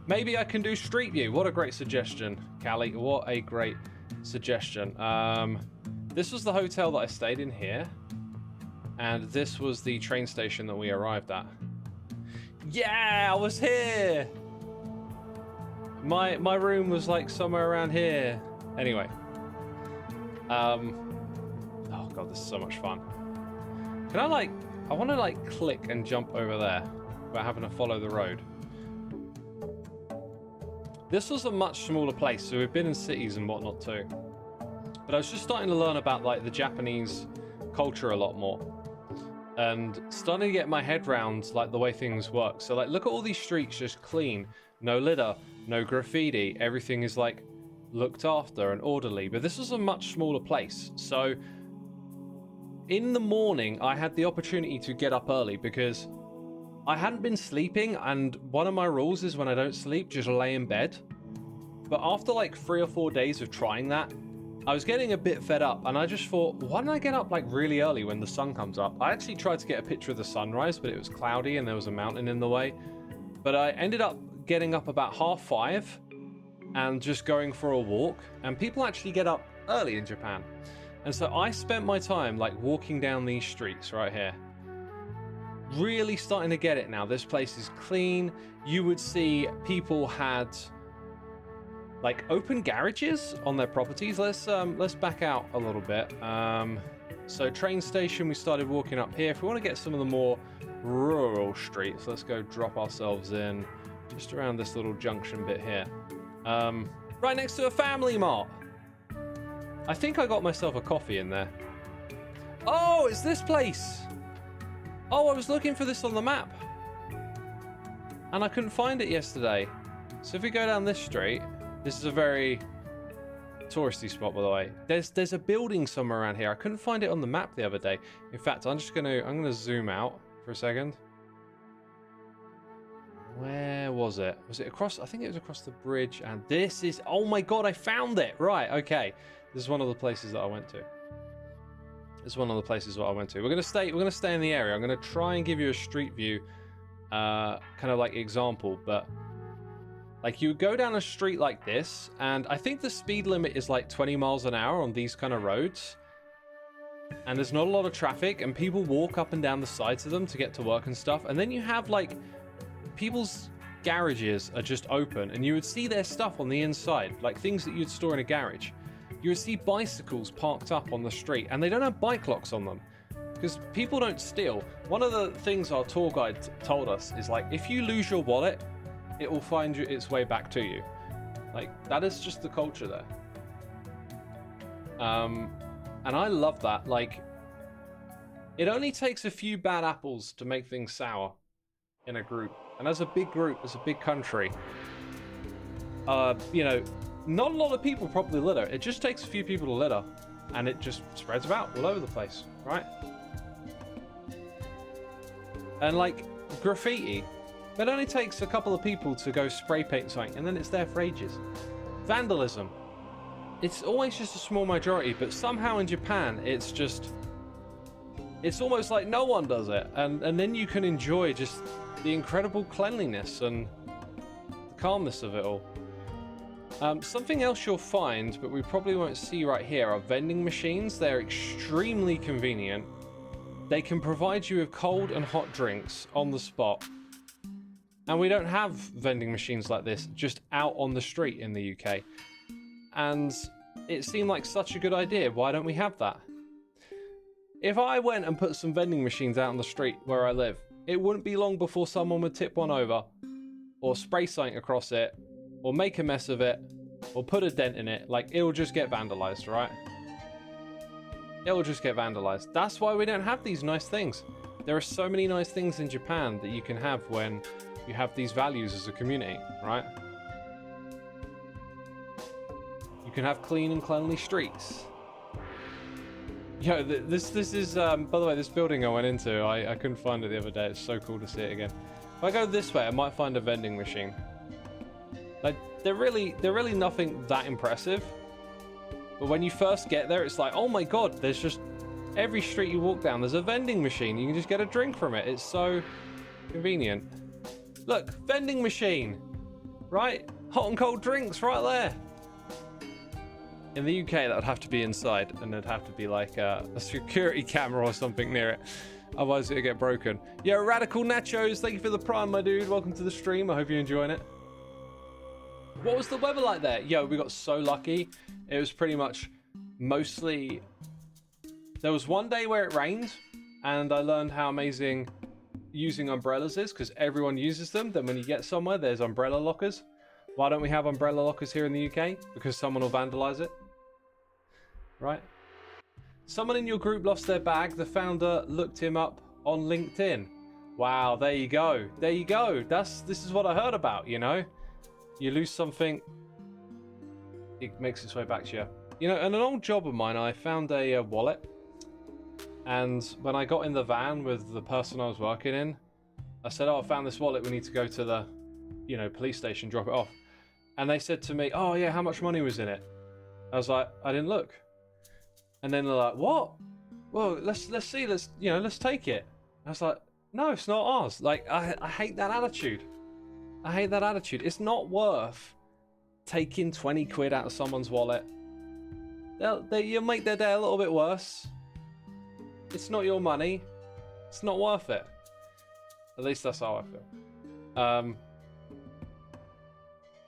Maybe I can do Street View. What a great suggestion, Callie. What a great suggestion. This was the hotel that I stayed in here, and this was the train station that we arrived at. Yeah, I was here. My room was like somewhere around here. Anyway. Oh god, this is so much fun. Can I want to like click and jump over there without having to follow the road. This was a much smaller place, so we've been in cities and whatnot too. But I was just starting to learn about, like, the Japanese culture a lot more, and starting to get my head round, like, the way things work. So, like, look at all these streets just clean, no litter, no graffiti. Everything is, like, looked after and orderly. But this was a much smaller place, so in the morning I had the opportunity to get up early because I hadn't been sleeping, and one of my rules is when I don't sleep, just lay in bed. But after like 3 or 4 days of trying that, I was getting a bit fed up, and I just thought, why don't I get up like really early when the sun comes up? I actually tried to get a picture of the sunrise, but it was cloudy and there was a mountain in the way. But I ended up getting up about 5:30 and just going for a walk. And people actually get up early in Japan. And so I spent my time like walking down these streets right here. Really starting to get it now. This place is clean. You would see people had like open garages on their properties. Let's back out a little bit. So train station, we started walking up here. If we want to get some of the more rural streets, let's go drop ourselves in just around this little junction bit here. Right next to a family mart. I think I got myself a coffee in there. Oh, it's this place. Oh, I was looking for this on the map. and I couldn't find it yesterday. So if we go down this street, this is a very touristy spot, by the way. There's a building somewhere around here. I couldn't find it on the map the other day. In fact, I'm gonna zoom out for a second. Where was it? Was it across? I think it was across the bridge. And this is, oh my god, I found it. Right, okay. This is one of the places that I went to. This is one of the places that I went to. We're gonna stay in the area. I'm gonna try and give you a street view, kind of like example, but like you go down a street like this, and I think the speed limit is like 20 miles an hour on these kind of roads. And there's not a lot of traffic, and people walk up and down the sides of them to get to work and stuff. And then you have like people's garages are just open, and you would see their stuff on the inside, like things that you'd store in a garage. You would see bicycles parked up on the street, and they don't have bike locks on them because people don't steal. One of the things our tour guide told us is like, if you lose your wallet, it will find its way back to you. Like, that is just the culture there. And I love that. Like, it only takes a few bad apples to make things sour in a group. And as a big group, as a big country, you know, not a lot of people probably litter. It just takes a few people to litter, and it just spreads about all over the place, right? And like graffiti, it only takes a couple of people to go spray paint something, and then it's there for ages. Vandalism, it's always just a small majority, but somehow in Japan, it's almost like no one does it, and then you can enjoy just the incredible cleanliness and the calmness of it all. Something else you'll find, but we probably won't see right here, are vending machines. They're extremely convenient. They can provide you with cold and hot drinks on the spot. And we don't have vending machines like this just out on the street in the UK. And it seemed like such a good idea. Why don't we have that? If I went and put some vending machines out on the street where I live, it wouldn't be long before someone would tip one over, or spray something across it, or make a mess of it, or put a dent in it. Like, it'll just get vandalized, right? It'll just get vandalized. That's why we don't have these nice things. There are so many nice things in Japan that you can have when you have these values as a community, right? You can have clean and cleanly streets. Yo, this is, by the way, this building I went into, I couldn't find it the other day. It's so cool to see it again. If I go this way, I might find a vending machine. Like, they're really nothing that impressive. But when you first get there, it's like, oh my god, there's just, every street you walk down, there's a vending machine. You can just get a drink from it. It's so convenient. Look, vending machine, right? Hot and cold drinks right there. In the UK, that would have to be inside, and there'd have to be like a security camera or something near it. Otherwise, it'd get broken. Yo, Radical Nachos, thank you for the prime, my dude. Welcome to the stream. I hope you're enjoying it. What was the weather like there? Yo, we got so lucky. It was pretty much mostly... There was one day where it rained, and I learned how amazing using umbrellas is, because everyone uses them. Then when you get somewhere, there's umbrella lockers. Why don't we have umbrella lockers here in the UK? Because someone will vandalize it. Right? Someone in your group lost their bag. The founder looked him up on LinkedIn. Wow, there you go. There you go. This is what I heard about, you know? You lose something, it makes its way back to you. You know, in an old job of mine, I found a wallet. And when I got in the van with the person I was working in, I said, oh, I found this wallet. We need to go to the, you know, police station, drop it off. And they said to me, oh yeah, how much money was in it? I was like, I didn't look. And then they're like, what? Well, let's see, let's take it. I was like, no, it's not ours. Like, I hate that attitude. I hate that attitude. It's not worth taking 20 quid out of someone's wallet. You'll make their day a little bit worse. It's not your money. It's not worth it. At least that's how I feel.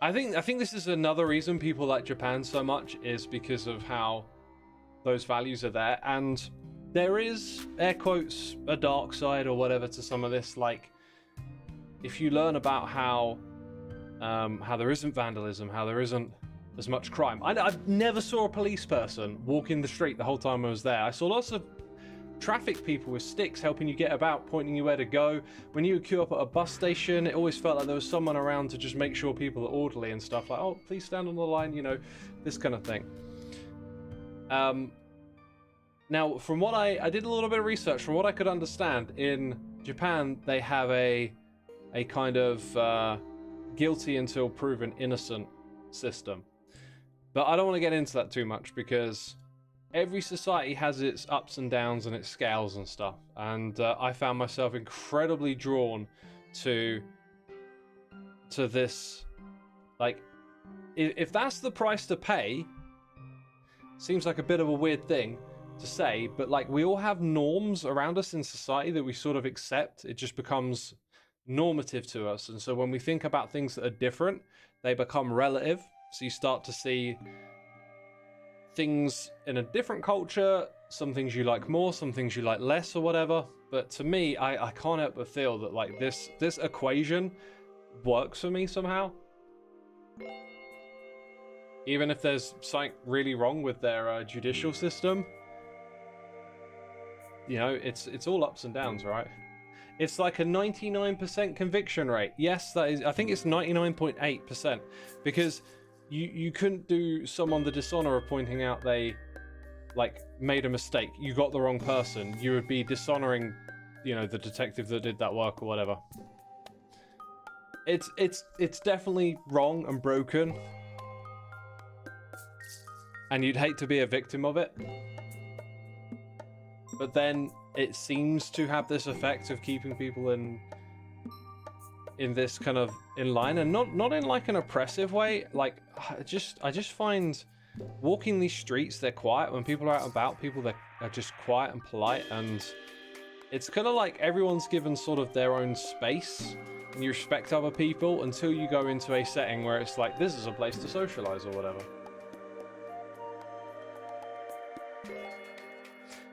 I think this is another reason people like Japan so much, is because of how those values are there. And there is, air quotes, a dark side or whatever to some of this. Like, if you learn about how there isn't vandalism, how there isn't as much crime. I never saw a police person walk in the street the whole time I was there. I saw lots of traffic people with sticks helping you get about, pointing you where to go. When you would queue up at a bus station, it always felt like there was someone around to just make sure people are orderly and stuff, like, oh, please stand on the line, you know, this kind of thing. Now, from what I did a little bit of research, from what I could understand, in Japan, they have a kind of guilty until proven innocent system. But I don't want to get into that too much, because every society has its ups and downs and its scales and stuff. And I found myself incredibly drawn to this. Like, if that's the price to pay, seems like a bit of a weird thing to say, but like, we all have norms around us in society that we sort of accept. It just becomes normative to us. And so when we think about things that are different, they become relative. So you start to see things in a different culture, some things you like more, some things you like less, or whatever. But to me, I can't help but feel that like this equation works for me somehow. Even if there's something really wrong with their judicial system, you know, it's all ups and downs, right? It's like a 99% conviction rate. Yes, that is. I think it's 99.8%, because you couldn't do someone the dishonor of pointing out they like made a mistake. You got the wrong person. You would be dishonoring, you know, the detective that did that work or whatever. It's definitely wrong and broken, and you'd hate to be a victim of it. But then it seems to have this effect of keeping people in this kind of in line, and not in like an oppressive way. Like, I just find walking these streets, they're quiet. When people are out and about, people are just quiet and polite, and it's kind of like everyone's given sort of their own space, and you respect other people until you go into a setting where it's like, this is a place to socialize or whatever.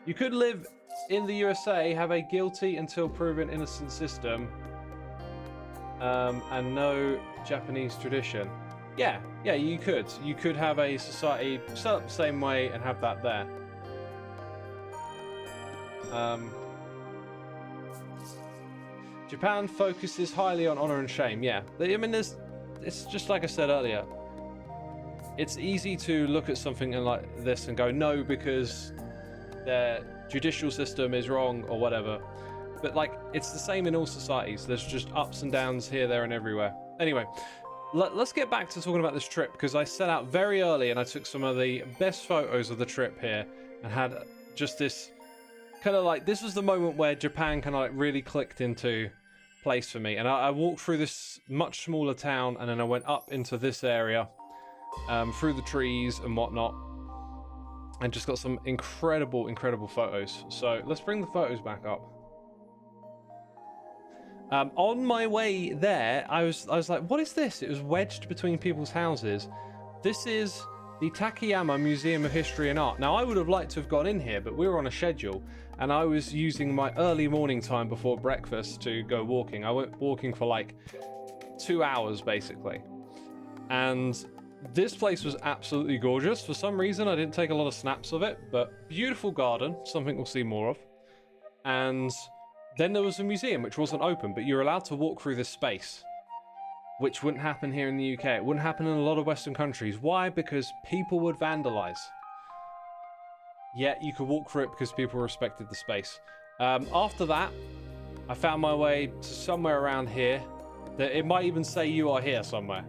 You could live in the USA, have a guilty until proven innocent system, and no Japanese tradition. Yeah, you could. You could have a society set up the same way and have that there. Japan focuses highly on honor and shame. Yeah, I mean, it's just like I said earlier. It's easy to look at something like this and go, no, because their judicial system is wrong or whatever. But like, it's the same in all societies. There's just ups and downs here, there, and everywhere. Anyway, let's get back to talking about this trip, because I set out very early and I took some of the best photos of the trip here and had just this kind of like, this was the moment where Japan kind of like really clicked into place for me. And I walked through this much smaller town, and then I went up into this area, through the trees and whatnot, and just got some incredible photos. So let's bring the photos back up. On my way there, I was like, what is this? It was wedged between people's houses. This is the Takayama Museum of History and Art. Now, I would have liked to have gone in here, but we were on a schedule, and I was using my early morning time before breakfast to go walking. I went walking for like 2 hours, basically. And this place was absolutely gorgeous. For some reason, I didn't take a lot of snaps of it, but beautiful garden, something we'll see more of. And then there was a museum, which wasn't open, but you're allowed to walk through this space, which wouldn't happen here in the UK. It wouldn't happen in a lot of Western countries. Why? Because people would vandalize. Yet you could walk through it because people respected the space. After that, I found my way to somewhere around here. It might even say you are here somewhere.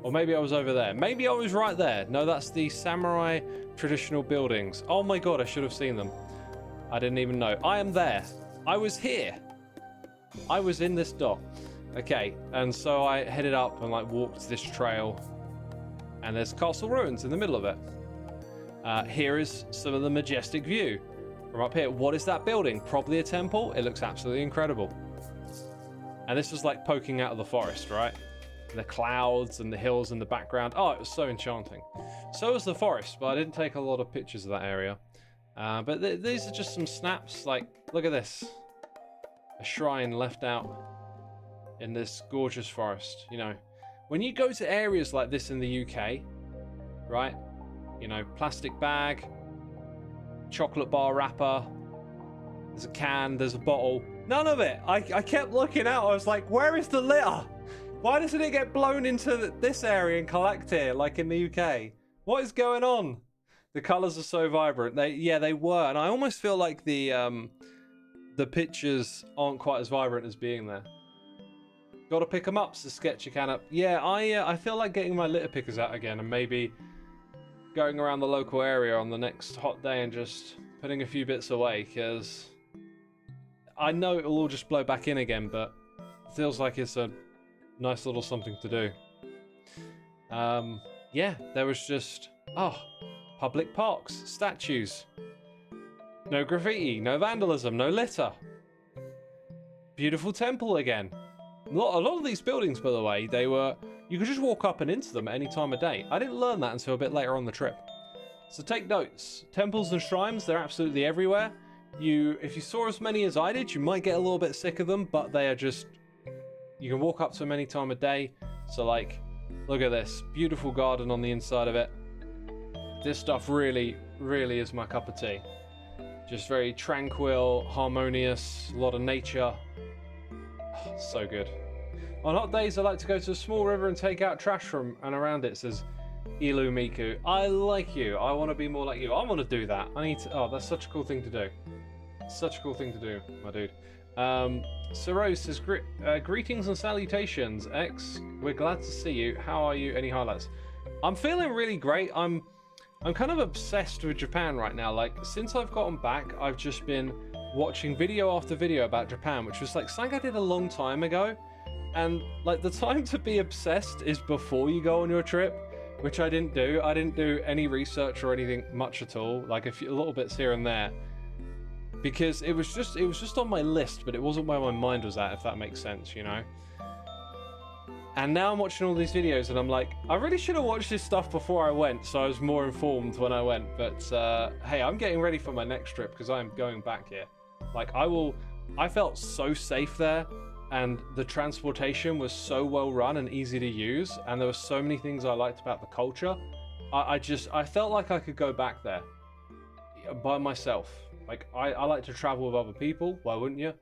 Or maybe I was over there. Maybe I was right there. No, that's the samurai traditional buildings. Oh my god, I should have seen them. I didn't even know. I am there. I was here. I was in this dock. Okay, and so I headed up and like walked this trail, and there's castle ruins in the middle of it. Here is some of the majestic view from up here. What is that building? Probably a temple. It looks absolutely incredible. And this was like poking out of the forest, right? The clouds and the hills in the background. Oh, it was so enchanting. So was the forest, but I didn't take a lot of pictures of that area. But these are just some snaps. Like, look at this. A shrine left out in this gorgeous forest. You know, when you go to areas like this in the UK, right? You know, plastic bag, chocolate bar wrapper, There's a can, there's a bottle. None of it. I kept looking out. I was like, where is the litter? Why doesn't it get blown into this area and collect here, like in the UK? What is going on? The colors are so vibrant. They were, and I almost feel like the pictures aren't quite as vibrant as being there. Got to pick them up, so sketch your can up. Yeah, I feel like getting my litter pickers out again and maybe going around the local area on the next hot day and just putting a few bits away, because I know it'll all just blow back in again, but it feels like it's a nice little something to do. Yeah, there was just, public parks, statues. No graffiti, no vandalism, no litter. Beautiful temple again. A lot of these buildings, by the way, you could just walk up and into them at any time of day. I didn't learn that until a bit later on the trip. So take notes. Temples and shrines, they're absolutely everywhere. If you saw as many as I did, you might get a little bit sick of them, but they are just, you can walk up to them any time of day. So like, look at this, beautiful garden on the inside of it. This stuff really, really is my cup of tea. Just very tranquil, harmonious, a lot of nature. So good. On hot days, I like to go to a small river and take out trash from and around it, says Ilu Miku. I like you. I want to be more like you. I want to do that. I need to. Oh, that's such a cool thing to do. Such a cool thing to do, my dude. Rose says, greetings and salutations, X. We're glad to see you. How are you? Any highlights? I'm feeling really great. I'm kind of obsessed with Japan right now. Like, since I've gotten back, I've just been watching video after video about Japan, which was like something I did a long time ago. And like, the time to be obsessed is before you go on your trip, which I didn't do. I didn't do any research or anything much at all, like a little bits here and there, because it was just on my list, but it wasn't where my mind was at, if that makes sense, you know. And now I'm watching all these videos and I'm like, I really should have watched this stuff before I went, so I was more informed when I went. But hey, I'm getting ready for my next trip because I'm going back here. Like, I felt so safe there, and the transportation was so well run and easy to use, and there were so many things I liked about the culture. I felt like I could go back there by myself. Like, I like to travel with other people. Why wouldn't you?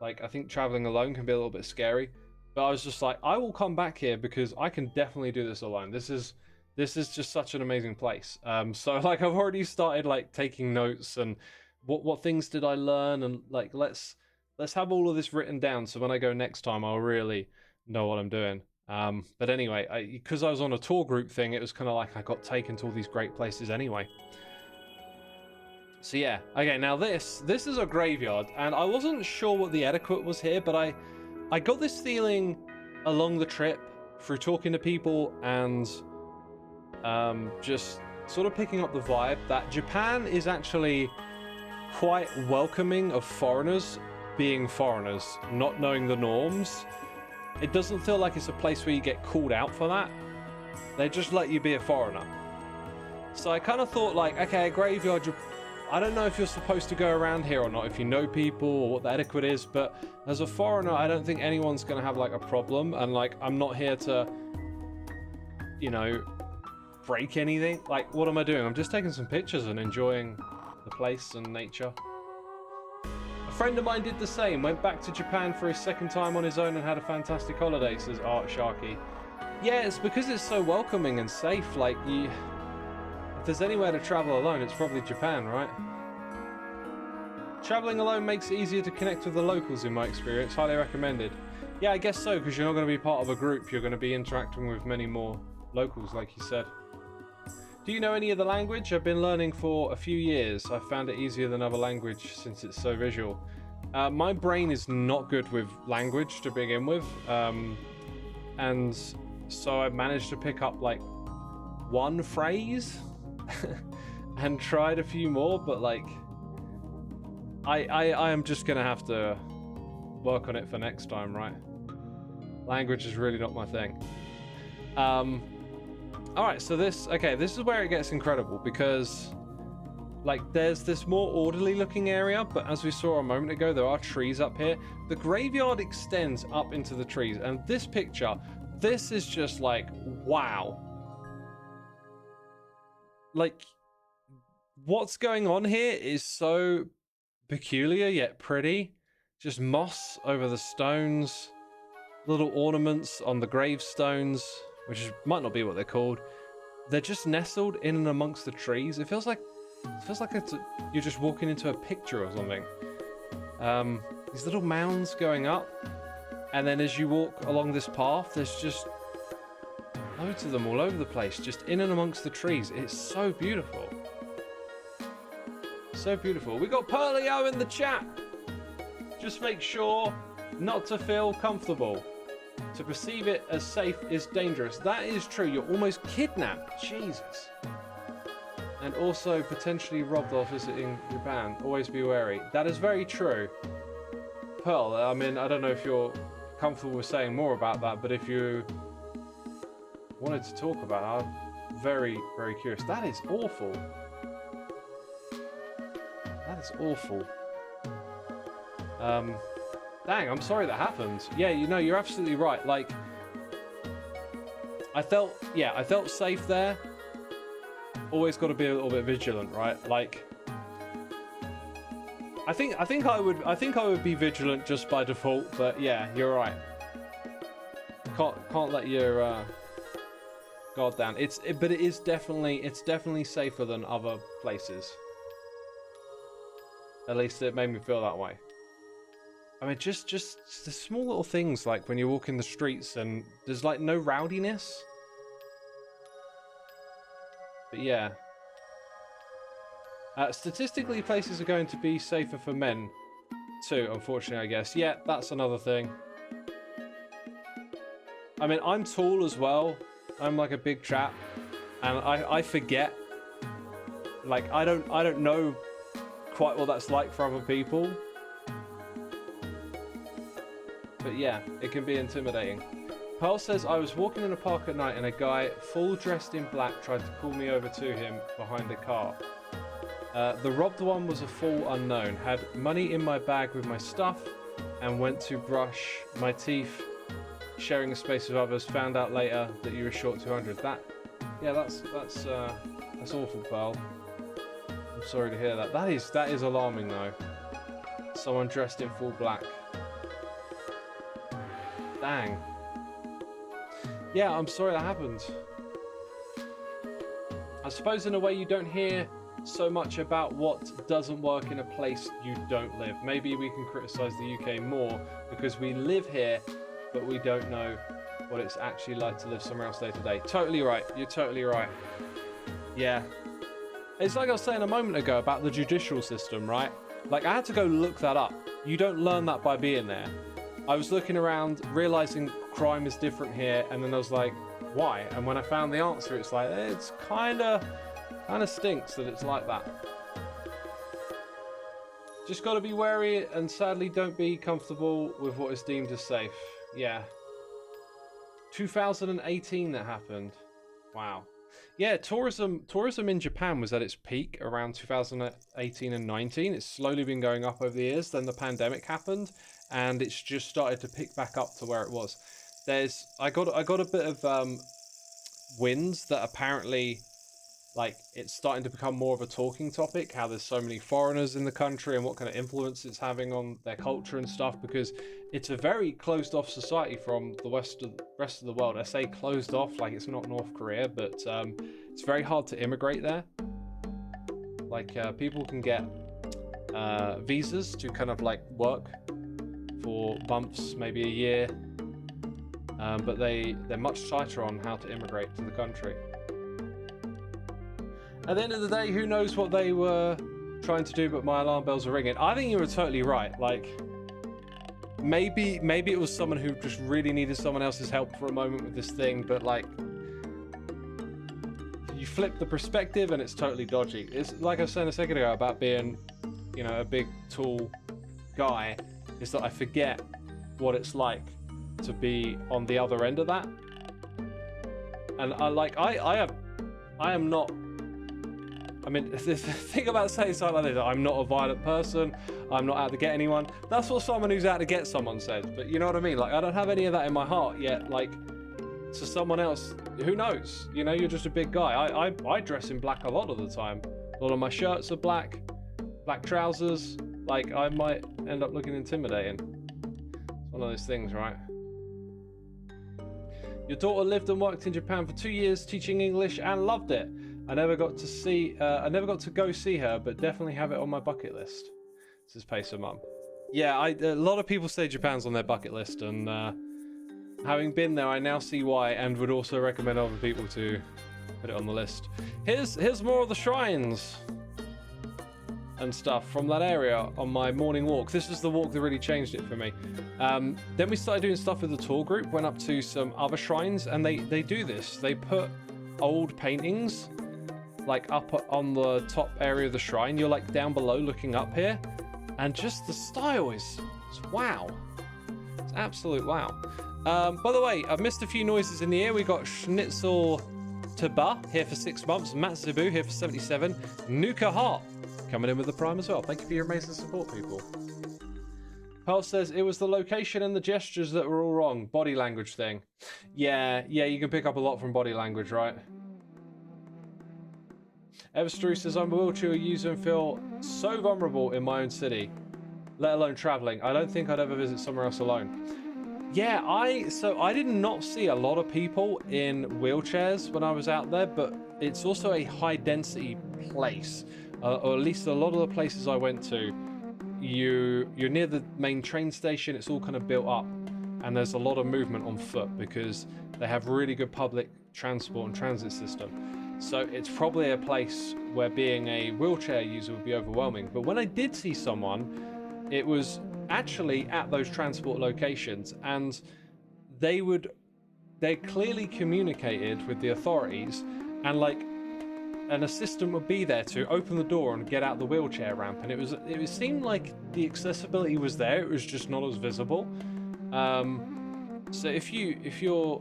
Like, I think traveling alone can be a little bit scary. But I was just like, I will come back here because I can definitely do this alone. This is just such an amazing place. So like, I've already started like taking notes and what things did I learn, and like, let's have all of this written down, so when I go next time, I'll really know what I'm doing. But anyway, because I was on a tour group thing, it was kind of like I got taken to all these great places anyway. So yeah, okay, now this is a graveyard, and I wasn't sure what the etiquette was here, but I got this feeling along the trip through talking to people and just sort of picking up the vibe that Japan is actually quite welcoming of foreigners being foreigners, not knowing the norms. It doesn't feel like it's a place where you get called out for that. They just let you be a foreigner. So I kind of thought like, okay, a graveyard, I don't know if you're supposed to go around here or not, if you know people or what the etiquette is, but as a foreigner, I don't think anyone's going to have like a problem. And like, I'm not here to, you know, break anything. Like, what am I doing? I'm just taking some pictures and enjoying the place and nature. A friend of mine did the same, went back to Japan for his second time on his own and had a fantastic holiday, says Art Sharky. Yeah, it's because it's so welcoming and safe. Like, if there's anywhere to travel alone, it's probably Japan, right? Traveling alone makes it easier to connect with the locals, in my experience. Highly recommended. Yeah, I guess so, because you're not going to be part of a group. You're going to be interacting with many more locals, like you said. Do you know any of the language? I've been learning for a few years. I found it easier than other language since it's so visual. My brain is not good with language to begin with. And so I managed to pick up like one phrase and tried a few more, but like I am just gonna have to work on it for next time, right? Language is really not my thing. Alright, so this is where it gets incredible, because like there's this more orderly looking area, but as we saw a moment ago, there are trees up here. The graveyard extends up into the trees, and this picture, this is just like, wow. Like, what's going on here is so peculiar yet pretty. Just moss over the stones, little ornaments on the gravestones, which might not be what they're called. They're just nestled in and amongst the trees. It feels like you're just walking into a picture or something. These little mounds going up, and then as you walk along this path, there's just loads of them all over the place, just in and amongst the trees. It's so beautiful. So beautiful. We got Pearlio in the chat. Just make sure not to feel comfortable. To perceive it as safe is dangerous. That is true. You're almost kidnapped. Jesus. And also potentially robbed while visiting your band. Always be wary. That is very true. Pearl, I mean, I don't know if you're comfortable with saying more about that, but if you wanted to talk about it, I'm very, very curious. That is awful. That is awful. Dang, I'm sorry that happened. Yeah, you know, you're absolutely right. Like, I felt safe there. Always got to be a little bit vigilant, right? Like, I think I would be vigilant just by default, but yeah, you're right. Can't let your guard down. But it's definitely safer than other places. At least it made me feel that way. I mean, just the small little things, like when you walk in the streets and there's like no rowdiness. But yeah. Statistically, places are going to be safer for men too, unfortunately, I guess. Yeah, that's another thing. I mean, I'm tall as well. I'm like a big chap, and I forget. Like, I don't know quite what that's like for other people. But yeah, it can be intimidating. Pearl says, I was walking in a park at night and a guy full dressed in black tried to call me over to him behind a car. The robbed one was a full unknown. Had money in my bag with my stuff and went to brush my teeth, sharing a space with others. Found out later that you were short 200. That's awful, Pearl. I'm sorry to hear that. That is alarming though. Someone dressed in full black. Dang. Yeah, I'm sorry that happened. I suppose in a way you don't hear so much about what doesn't work in a place you don't live. Maybe we can criticize the UK more because we live here, but we don't know what it's actually like to live somewhere else day to day. Totally right. You're totally right. Yeah. It's like I was saying a moment ago about the judicial system, right? Like, I had to go look that up. You don't learn that by being there. I was looking around, realizing crime is different here, and then I was like, why? And when I found the answer, it's like, it's kind of stinks that it's like that. Just got to be wary, and sadly don't be comfortable with what is deemed as safe. Yeah. 2018 that happened. Wow. Yeah, tourism in Japan was at its peak around 2018 and 19. It's slowly been going up over the years. Then the pandemic happened, and it's just started to pick back up to where it was. I got a bit of winds that apparently, like, it's starting to become more of a talking topic, how there's so many foreigners in the country and what kind of influence it's having on their culture and stuff, because it's a very closed off society from the rest of the world. I say closed off like it's not North Korea, but it's very hard to immigrate there. Like, people can get visas to kind of like work for months, maybe a year, but they're much tighter on how to immigrate to the country. At the end of the day, who knows what they were trying to do, but my alarm bells are ringing. I think you were totally right. Like, maybe it was someone who just really needed someone else's help for a moment with this thing, but like, you flip the perspective and it's totally dodgy. It's like I was saying a second ago about being, you know, a big, tall guy, is that I forget what it's like to be on the other end of that. And I am not, I mean, the thing about saying something like this, I'm not a violent person, I'm not out to get anyone. That's what someone who's out to get someone says, but you know what I mean? Like, I don't have any of that in my heart yet. Like, to someone else, who knows? You know, you're just a big guy. I dress in black a lot of the time. A lot of my shirts are black trousers. Like, I might end up looking intimidating. It's one of those things, right? Your daughter lived and worked in Japan for 2 years teaching English and loved it. I never got to go see her, but definitely have it on my bucket list. This is Pacer Mum. Yeah, a lot of people say Japan's on their bucket list, and having been there, I now see why, and would also recommend other people to put it on the list. Here's more of the shrines and stuff from that area on my morning walk. This is the walk that really changed it for me. Then we started doing stuff with the tour group, went up to some other shrines, and they do this. They put old paintings like up on the top area of the shrine. You're like down below looking up here, and just the style is wow. It's absolute wow. By the way, I've missed a few noises in the air. We got Schnitzel Taba here for 6 months, Matsubu here for 77, Nuka Hart coming in with the Prime as well. Thank you for your amazing support, people. Pearl says, it was the location and the gestures that were all wrong. Body language thing. Yeah, you can pick up a lot from body language, right? Everstrew says, I'm a wheelchair user and feel so vulnerable in my own city, let alone traveling. I don't think I'd ever visit somewhere else alone. Yeah, I did not see a lot of people in wheelchairs when I was out there, but it's also a high density place. Or at least a lot of the places I went to, you're near the main train station. It's all kind of built up, and there's a lot of movement on foot because they have really good public transport and transit system. So it's probably a place where being a wheelchair user would be overwhelming. But when I did see someone, it was actually at those transport locations, and they clearly communicated with the authorities, and like an assistant would be there to open the door and get out the wheelchair ramp, and it seemed like the accessibility was there. It was just not as visible. So if you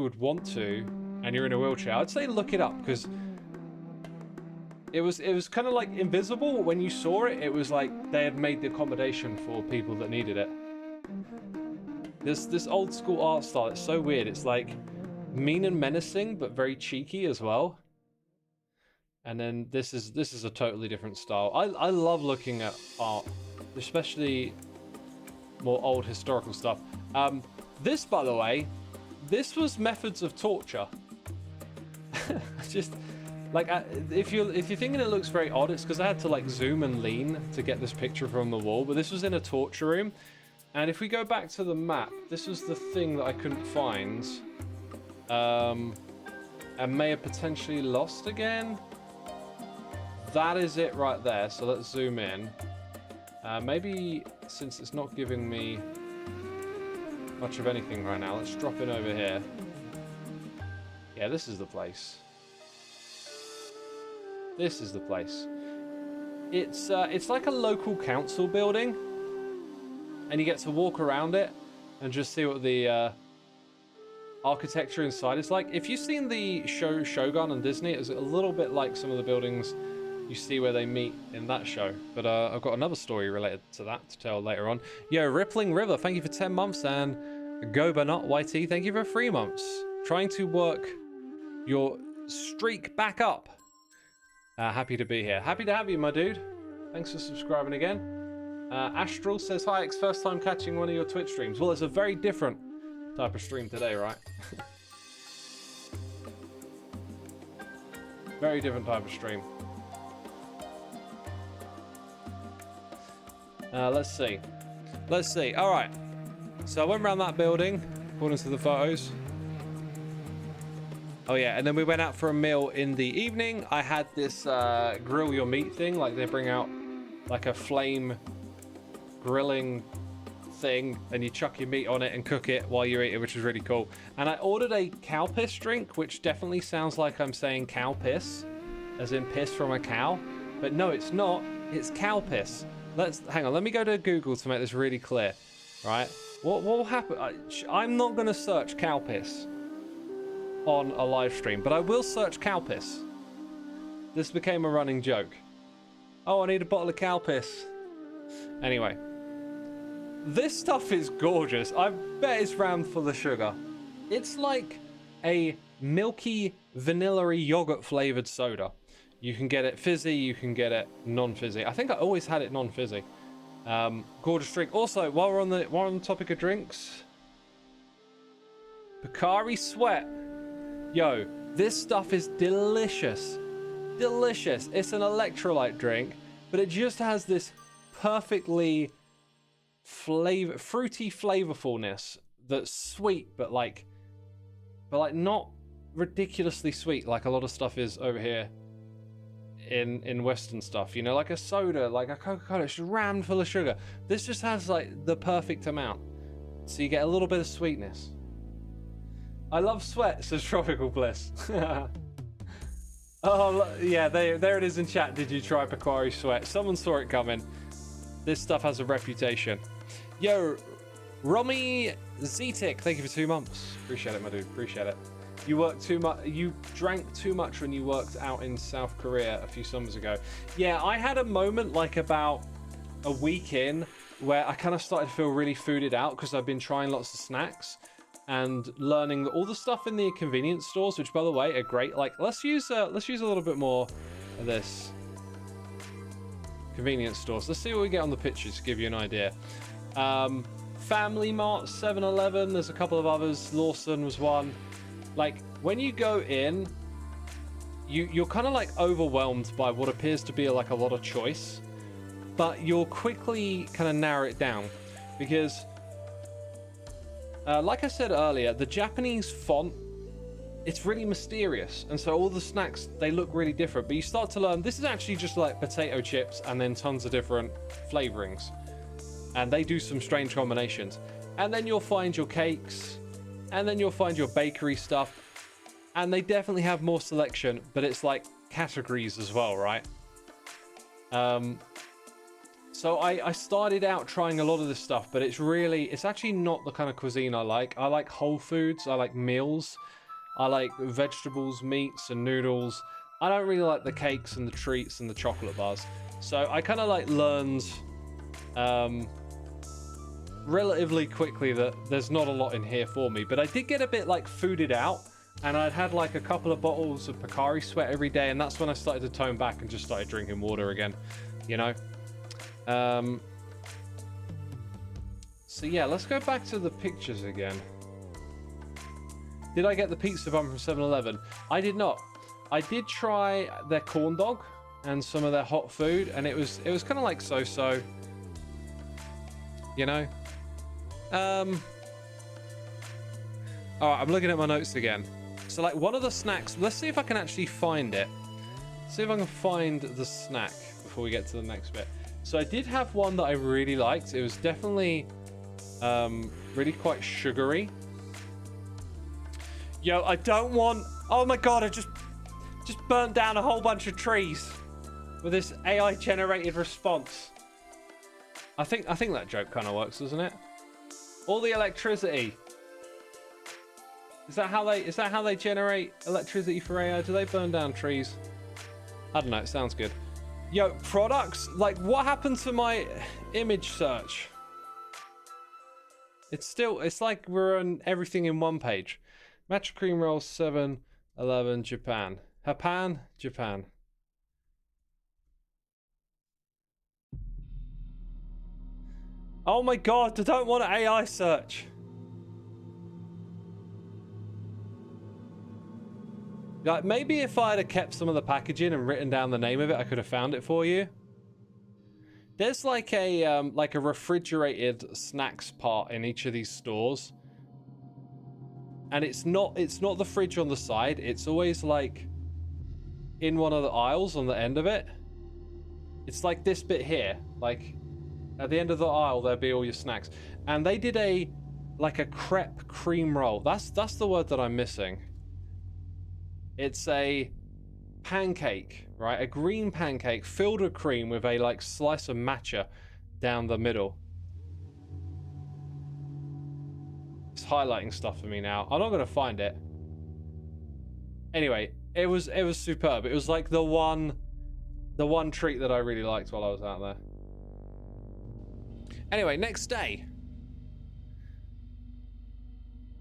would want to and you're in a wheelchair, I'd say look it up, because it was kind of like invisible. When you saw it, it was like they had made the accommodation for people that needed it. This old school art style, it's so weird. It's like mean and menacing, but very cheeky as well. And then this is a totally different style. I love looking at art, especially more old historical stuff. This, by the way, this was methods of torture. Just like if you're thinking it looks very odd, it's because I had to like zoom and lean to get this picture from the wall. But this was in a torture room, and if we go back to the map, this was the thing that I couldn't find, and may have potentially lost again. That is it right there. So let's zoom in. Maybe since it's not giving me much of anything right now, let's drop in over here. Yeah, this is the place. This is the place. It's like a local council building, and you get to walk around it and just see what the architecture inside is like. If you've seen the show Shogun on Disney, it's a little bit like some of the buildings you see where they meet in that show. But I've got another story related to that to tell later on. Yo, Rippling River, thank you for 10 months, and Gobanot YT, thank you for 3 months. Trying to work your streak back up. Happy to be here. Happy to have you, my dude. Thanks for subscribing again. Astral says, hi, X, first time catching one of your Twitch streams. Well, it's a very different type of stream today, right? Very different type of stream. Let's see. All right. So I went around that building, according to the photos. Oh yeah, and then we went out for a meal in the evening. I had this grill your meat thing, like they bring out like a flame grilling thing, and you chuck your meat on it and cook it while you eat it, which is really cool. And I ordered a cow piss drink, which definitely sounds like I'm saying cow piss, as in piss from a cow. But no, it's not. It's cow piss. Hang on, let me go to Google to make this really clear, right? What will happen? I'm not going to search cow piss on a live stream, but I will search cow piss. This became a running joke. Oh, I need a bottle of cow piss. Anyway, this stuff is gorgeous. I bet it's rammed full of sugar. It's like a milky, vanilla-y, yogurt-flavored soda. You can get it fizzy, you can get it non-fizzy. I think I always had it non-fizzy. Gorgeous drink. Also, while we're on the topic of drinks, Pocari Sweat. Yo, this stuff is delicious. Delicious. It's an electrolyte drink, but it just has this perfectly fruity flavorfulness that's sweet, but like not ridiculously sweet like a lot of stuff is over here in Western stuff, you know, like a soda, like a Coca-Cola, it's just rammed full of sugar. This just has like the perfect amount, so you get a little bit of sweetness. I love sweat, says Tropical Bliss. Oh yeah, there it is in chat. Did you try Pocari Sweat? Someone saw it coming. This stuff has a reputation. Yo, Romy Zetic, thank you for 2 months. Appreciate it, my dude. Appreciate it. You worked too much. You drank too much when you worked out in South Korea a few summers ago. Yeah, I had a moment like about a week in where I kind of started to feel really fooded out because I've been trying lots of snacks and learning all the stuff in the convenience stores, which by the way are great. Like let's use a little bit more of this. Convenience stores. Let's see what we get on the pictures to give you an idea. Family Mart, 7-Eleven, there's a couple of others. Lawson was one. Like when you go in, you're kind of like overwhelmed by what appears to be like a lot of choice, but you'll quickly kind of narrow it down because like I said earlier, the Japanese font, it's really mysterious, and so all the snacks, they look really different, but you start to learn this is actually just like potato chips and then tons of different flavorings, and they do some strange combinations. And then you'll find your cakes, and then you'll find your bakery stuff, and they definitely have more selection, but it's like categories as well, right? So I started out trying a lot of this stuff, but it's actually not the kind of cuisine I like. I like whole foods, I like meals, I like vegetables, meats, and noodles. I don't really like the cakes and the treats and the chocolate bars. So I kind of like learned relatively quickly that there's not a lot in here for me. But I did get a bit like fooded out, and I'd had like a couple of bottles of Pocari Sweat every day, and that's when I started to tone back and just started drinking water again, you know? So yeah, let's go back to the pictures again. Did I get the pizza bun from 7-Eleven? I did not. I did try their corn dog and some of their hot food, and it was kind of like so-so, you know? All right, I'm looking at my notes again. So like one of the snacks, let's see if I can actually find it. See if I can find the snack before we get to the next bit. So I did have one that I really liked. It was definitely really quite sugary. Yo, I don't want... Oh my god, I just burnt down a whole bunch of trees with this AI generated response. I think that joke kind of works, doesn't it? All the electricity. Is that how they generate electricity for AI? Do they burn down trees? I don't know, it sounds good. Yo, products? Like, what happened to my image search? It's like we're on everything in one page. Matcha cream rolls, 7-Eleven, Japan. Japan, Japan. Oh my god, I don't want an AI search. Like, maybe if I had kept some of the packaging and written down the name of it, I could have found it for you. There's like a refrigerated snacks part in each of these stores. And it's not the fridge on the side. It's always like in one of the aisles on the end of it. It's like this bit here. Like at the end of the aisle, there'll be all your snacks. And they did a crepe cream roll. That's the word that I'm missing. It's a pancake, right? A green pancake filled with cream with a like slice of matcha down the middle. It's highlighting stuff for me now. I'm not gonna find it. Anyway, it was superb. It was like the one treat that I really liked while I was out there. Anyway, next day.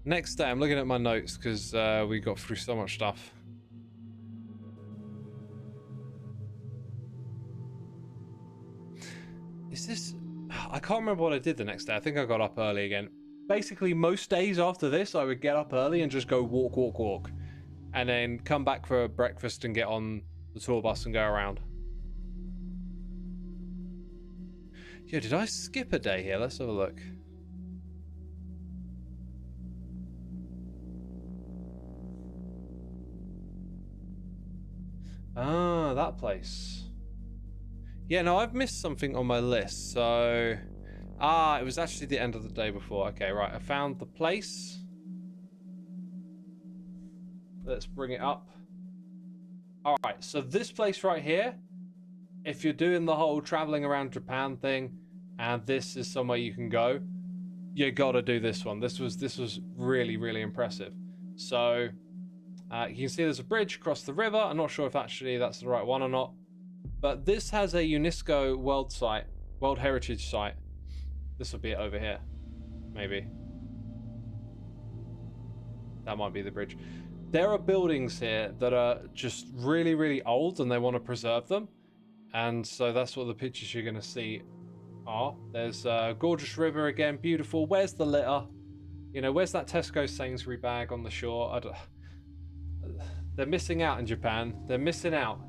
I'm looking at my notes because we got through so much stuff. Is this... I can't remember what I did the next day. I think I got up early again. Basically, most days after this, I would get up early and just go walk, walk, walk. And then come back for breakfast and get on the tour bus and go around. Yeah, did I skip a day here? Let's have a look. Ah, that place. Yeah, no, I've missed something on my list, so... Ah, it was actually the end of the day before. Okay, right, I found the place. Let's bring it up. Alright, so this place right here, if you're doing the whole traveling around Japan thing, and this is somewhere you can go, you gotta do this one. This was really, really impressive. So, you can see there's a bridge across the river. I'm not sure if actually that's the right one or not. But this has a UNESCO World Heritage Site. This will be it over here. Maybe. That might be the bridge. There are buildings here that are just really, really old and they want to preserve them. And so that's what the pictures you're going to see are. There's a gorgeous river again, beautiful. Where's the litter? You know, where's that Tesco Sainsbury bag on the shore? They're missing out in Japan. They're missing out.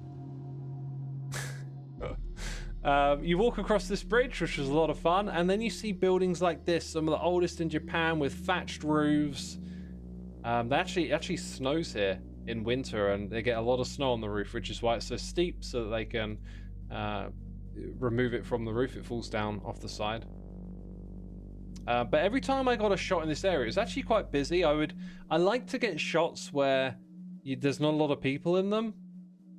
You walk across this bridge, which was a lot of fun, and then you see buildings like this, some of the oldest in Japan with thatched roofs. They actually snows here in winter, and they get a lot of snow on the roof, which is why it's so steep, so that they can remove it from the roof. It falls down off the side. But every time I got a shot in this area, it was actually quite busy. I like to get shots where there's not a lot of people in them.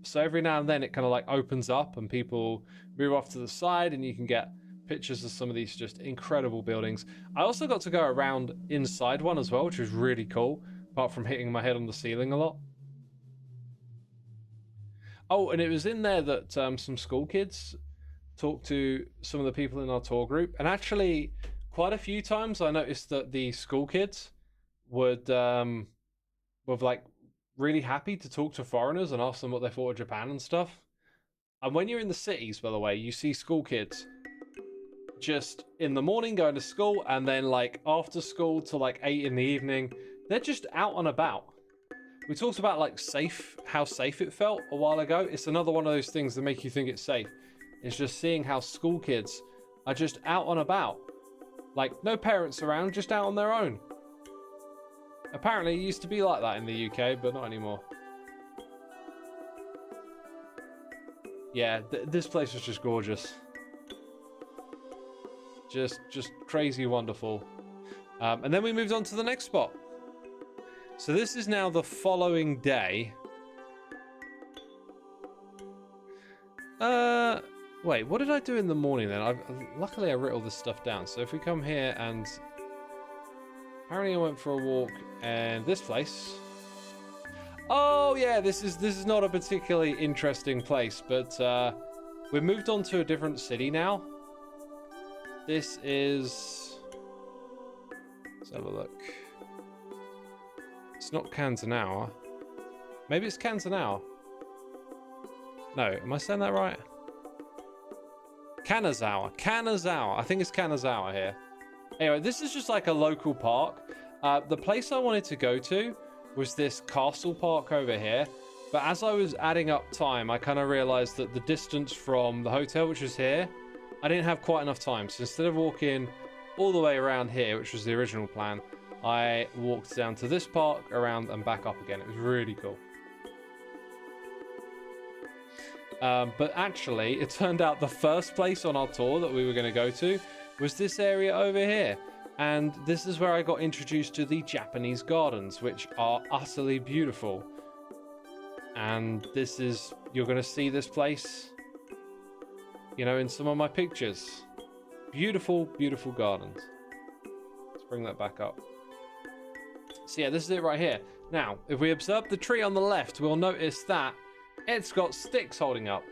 So every now and then it kind of like opens up and people move off to the side and you can get pictures of some of these just incredible buildings. I also got to go around inside one as well, which was really cool, apart from hitting my head on the ceiling a lot. Oh, and it was in there that some school kids talked to some of the people in our tour group. And actually, quite a few times I noticed that the school kids would were like really happy to talk to foreigners and ask them what they thought of Japan and stuff. And when you're in the cities, by the way, you see school kids just in the morning going to school, and then like after school till like 8 in the evening, they're just out and about. We talked about like how safe it felt a while ago. It's another one of those things that make you think it's safe. It's just seeing how school kids are just out and about. Like no parents around, just out on their own. Apparently it used to be like that in the UK, but not anymore. Yeah, this place was just gorgeous. Just crazy wonderful. And then we moved on to the next spot. So this is now the following day. Wait, what did I do in the morning then? Luckily I wrote all this stuff down. So if we come here and... Apparently I went for a walk and this place. Oh yeah, this is not a particularly interesting place, but we've moved on to a different city now. This is... Let's have a look. It's not Kanzanawa. Maybe it's Kanzanawa. No, am I saying that right? Kanazawa. Kanazawa. I think it's Kanazawa here. Anyway, this is just like a local park. The place I wanted to go to was this castle park over here. But as I was adding up time, I kind of realized that the distance from the hotel, which was here, I didn't have quite enough time. So instead of walking all the way around here, which was the original plan, I walked down to this park, around and back up again. It was really cool. But actually, it turned out the first place on our tour that we were going to go to was this area over here. And this is where I got introduced to the Japanese gardens, which are utterly beautiful. And this is, you're going to see this place, you know, in some of my pictures. Beautiful, beautiful gardens. Let's bring that back up. So yeah, this is it right here. Now, if we observe the tree on the left, we'll notice that it's got sticks holding up.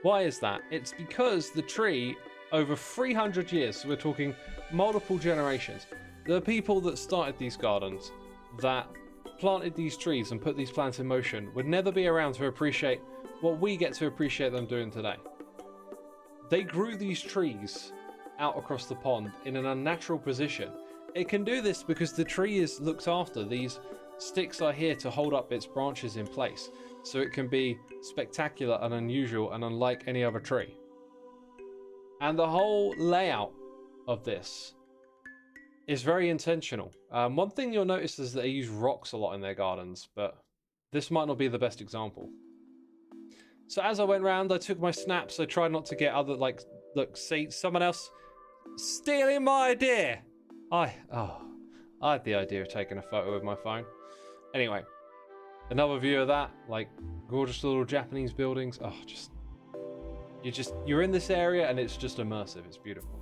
Why is that? It's because the tree, over 300 years, so we're talking multiple generations, the people that started these gardens, that planted these trees and put these plants in motion, would never be around to appreciate what we get to appreciate them doing today. they grew these trees out across the pond in an unnatural position. It can do this because the tree is looked after. These sticks are here to hold up its branches in place, so it can be spectacular and unusual and unlike any other tree. And the whole layout of this is very intentional. One thing you'll notice is that they use rocks a lot in their gardens, but this might not be the best example. So as I went around, I took my snaps. I tried not to get other, like, look, see, someone else stealing my idea. I had the idea of taking a photo with my phone. Anyway, another view of that, like, gorgeous little Japanese buildings. Oh, you're in this area and it's just immersive. It's beautiful.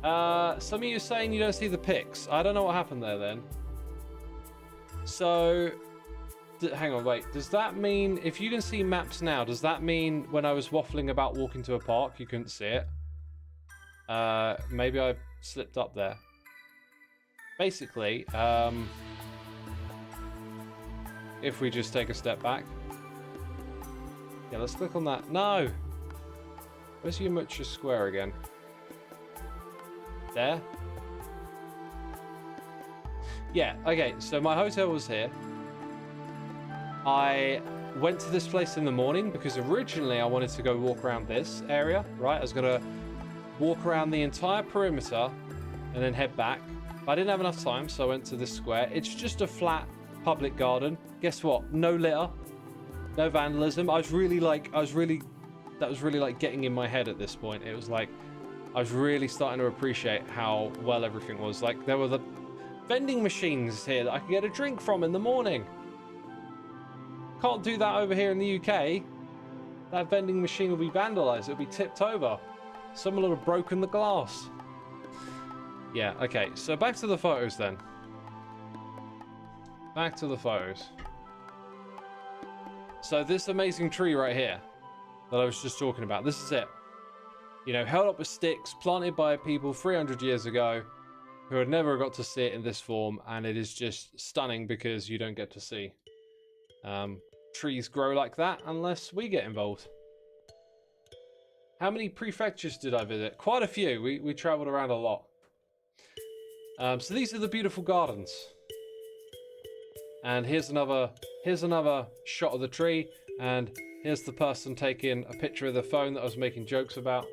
Some of you saying you don't see the pics. I don't know what happened there then. So, hang on, wait. Does that mean, if you can see maps now, does that mean when I was waffling about walking to a park, you couldn't see it? Maybe I slipped up there. Basically, if we just take a step back. Yeah, let's click on that. No! Where's Yamucha Square again? There? Yeah, okay, so my hotel was here. I went to this place in the morning because originally I wanted to go walk around this area, right? I was going to walk around the entire perimeter and then head back. But I didn't have enough time, so I went to this square. It's just a flat public garden. Guess what? No litter, no vandalism. That was really like getting in my head at this point. It was like, I was really starting to appreciate how well everything was. Like, there were the vending machines here that I could get a drink from in the morning. Can't do that over here in the UK. That vending machine will be vandalized. It'll be tipped over. Someone will have broken the glass. Yeah, okay. So back to the photos then. Back to the photos. So this amazing tree right here that I was just talking about, this is it. You know, held up with sticks, planted by people 300 years ago who had never got to see it in this form, and it is just stunning because you don't get to see trees grow like that unless we get involved. How many prefectures did I visit? Quite a few. We traveled around a lot. So these are the beautiful gardens. And here's another shot of the tree, and here's the person taking a picture of their phone that I was making jokes about.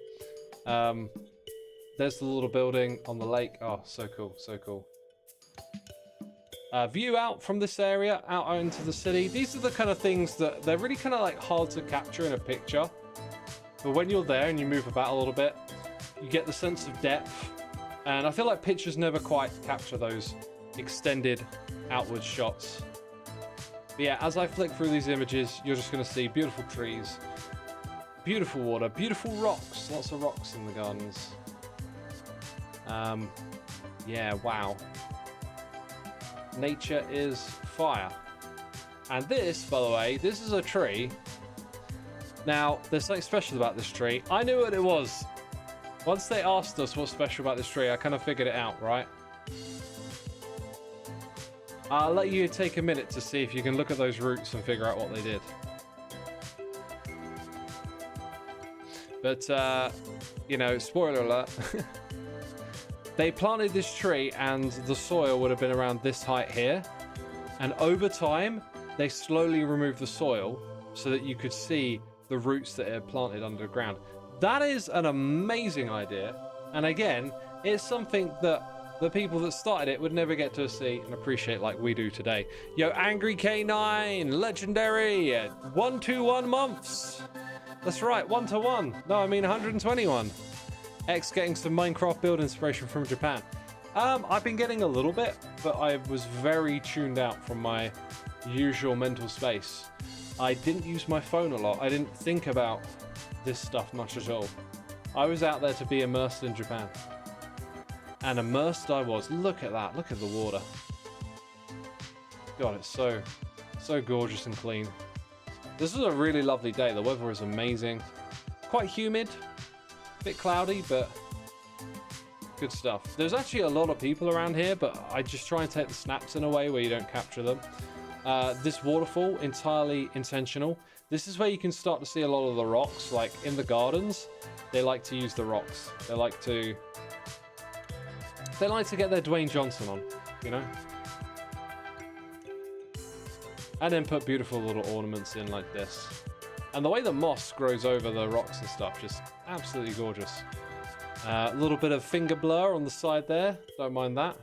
There's the little building on the lake. Oh, so cool, so cool. View out from this area, out into the city. These are the kind of things that they're really kind of like hard to capture in a picture. But when you're there and you move about a little bit, you get the sense of depth. And I feel like pictures never quite capture those extended outward shots. But yeah, as I flick through these images, you're just going to see beautiful trees, beautiful water, beautiful rocks. Lots of rocks in the gardens. Yeah, wow. Nature is fire. And this, by the way, this is a tree. Now, there's something special about this tree. I knew what it was. Once they asked us what's special about this tree, I kind of figured it out, right? I'll let you take a minute to see if you can look at those roots and figure out what they did. But, you know, spoiler alert. They planted this tree and the soil would have been around this height here. And over time, they slowly removed the soil so that you could see the roots that it had planted underground. That is an amazing idea. And again, it's something that the people that started it would never get to see and appreciate like we do today. Yo, Angry K9, legendary, 121 months. That's right, 1 to 1. No, I mean 121. X getting some Minecraft build inspiration from Japan. I've been getting a little bit, but I was very tuned out from my usual mental space. I didn't use my phone a lot. I didn't think about this stuff much at all. I was out there to be immersed in Japan. And immersed I was. Look at that. Look at the water. God, it's so gorgeous and clean. This was a really lovely day. The weather was amazing. Quite humid. A bit cloudy, but good stuff. There's actually a lot of people around here, but I just try and take the snaps in a way where you don't capture them. This waterfall, entirely intentional. This is where you can start to see a lot of the rocks, like in the gardens. They like to use the rocks. They like to get their Dwayne Johnson on, you know? And then put beautiful little ornaments in like this. And the way the moss grows over the rocks and stuff, just absolutely gorgeous. A little bit of finger blur on the side there. Don't mind that.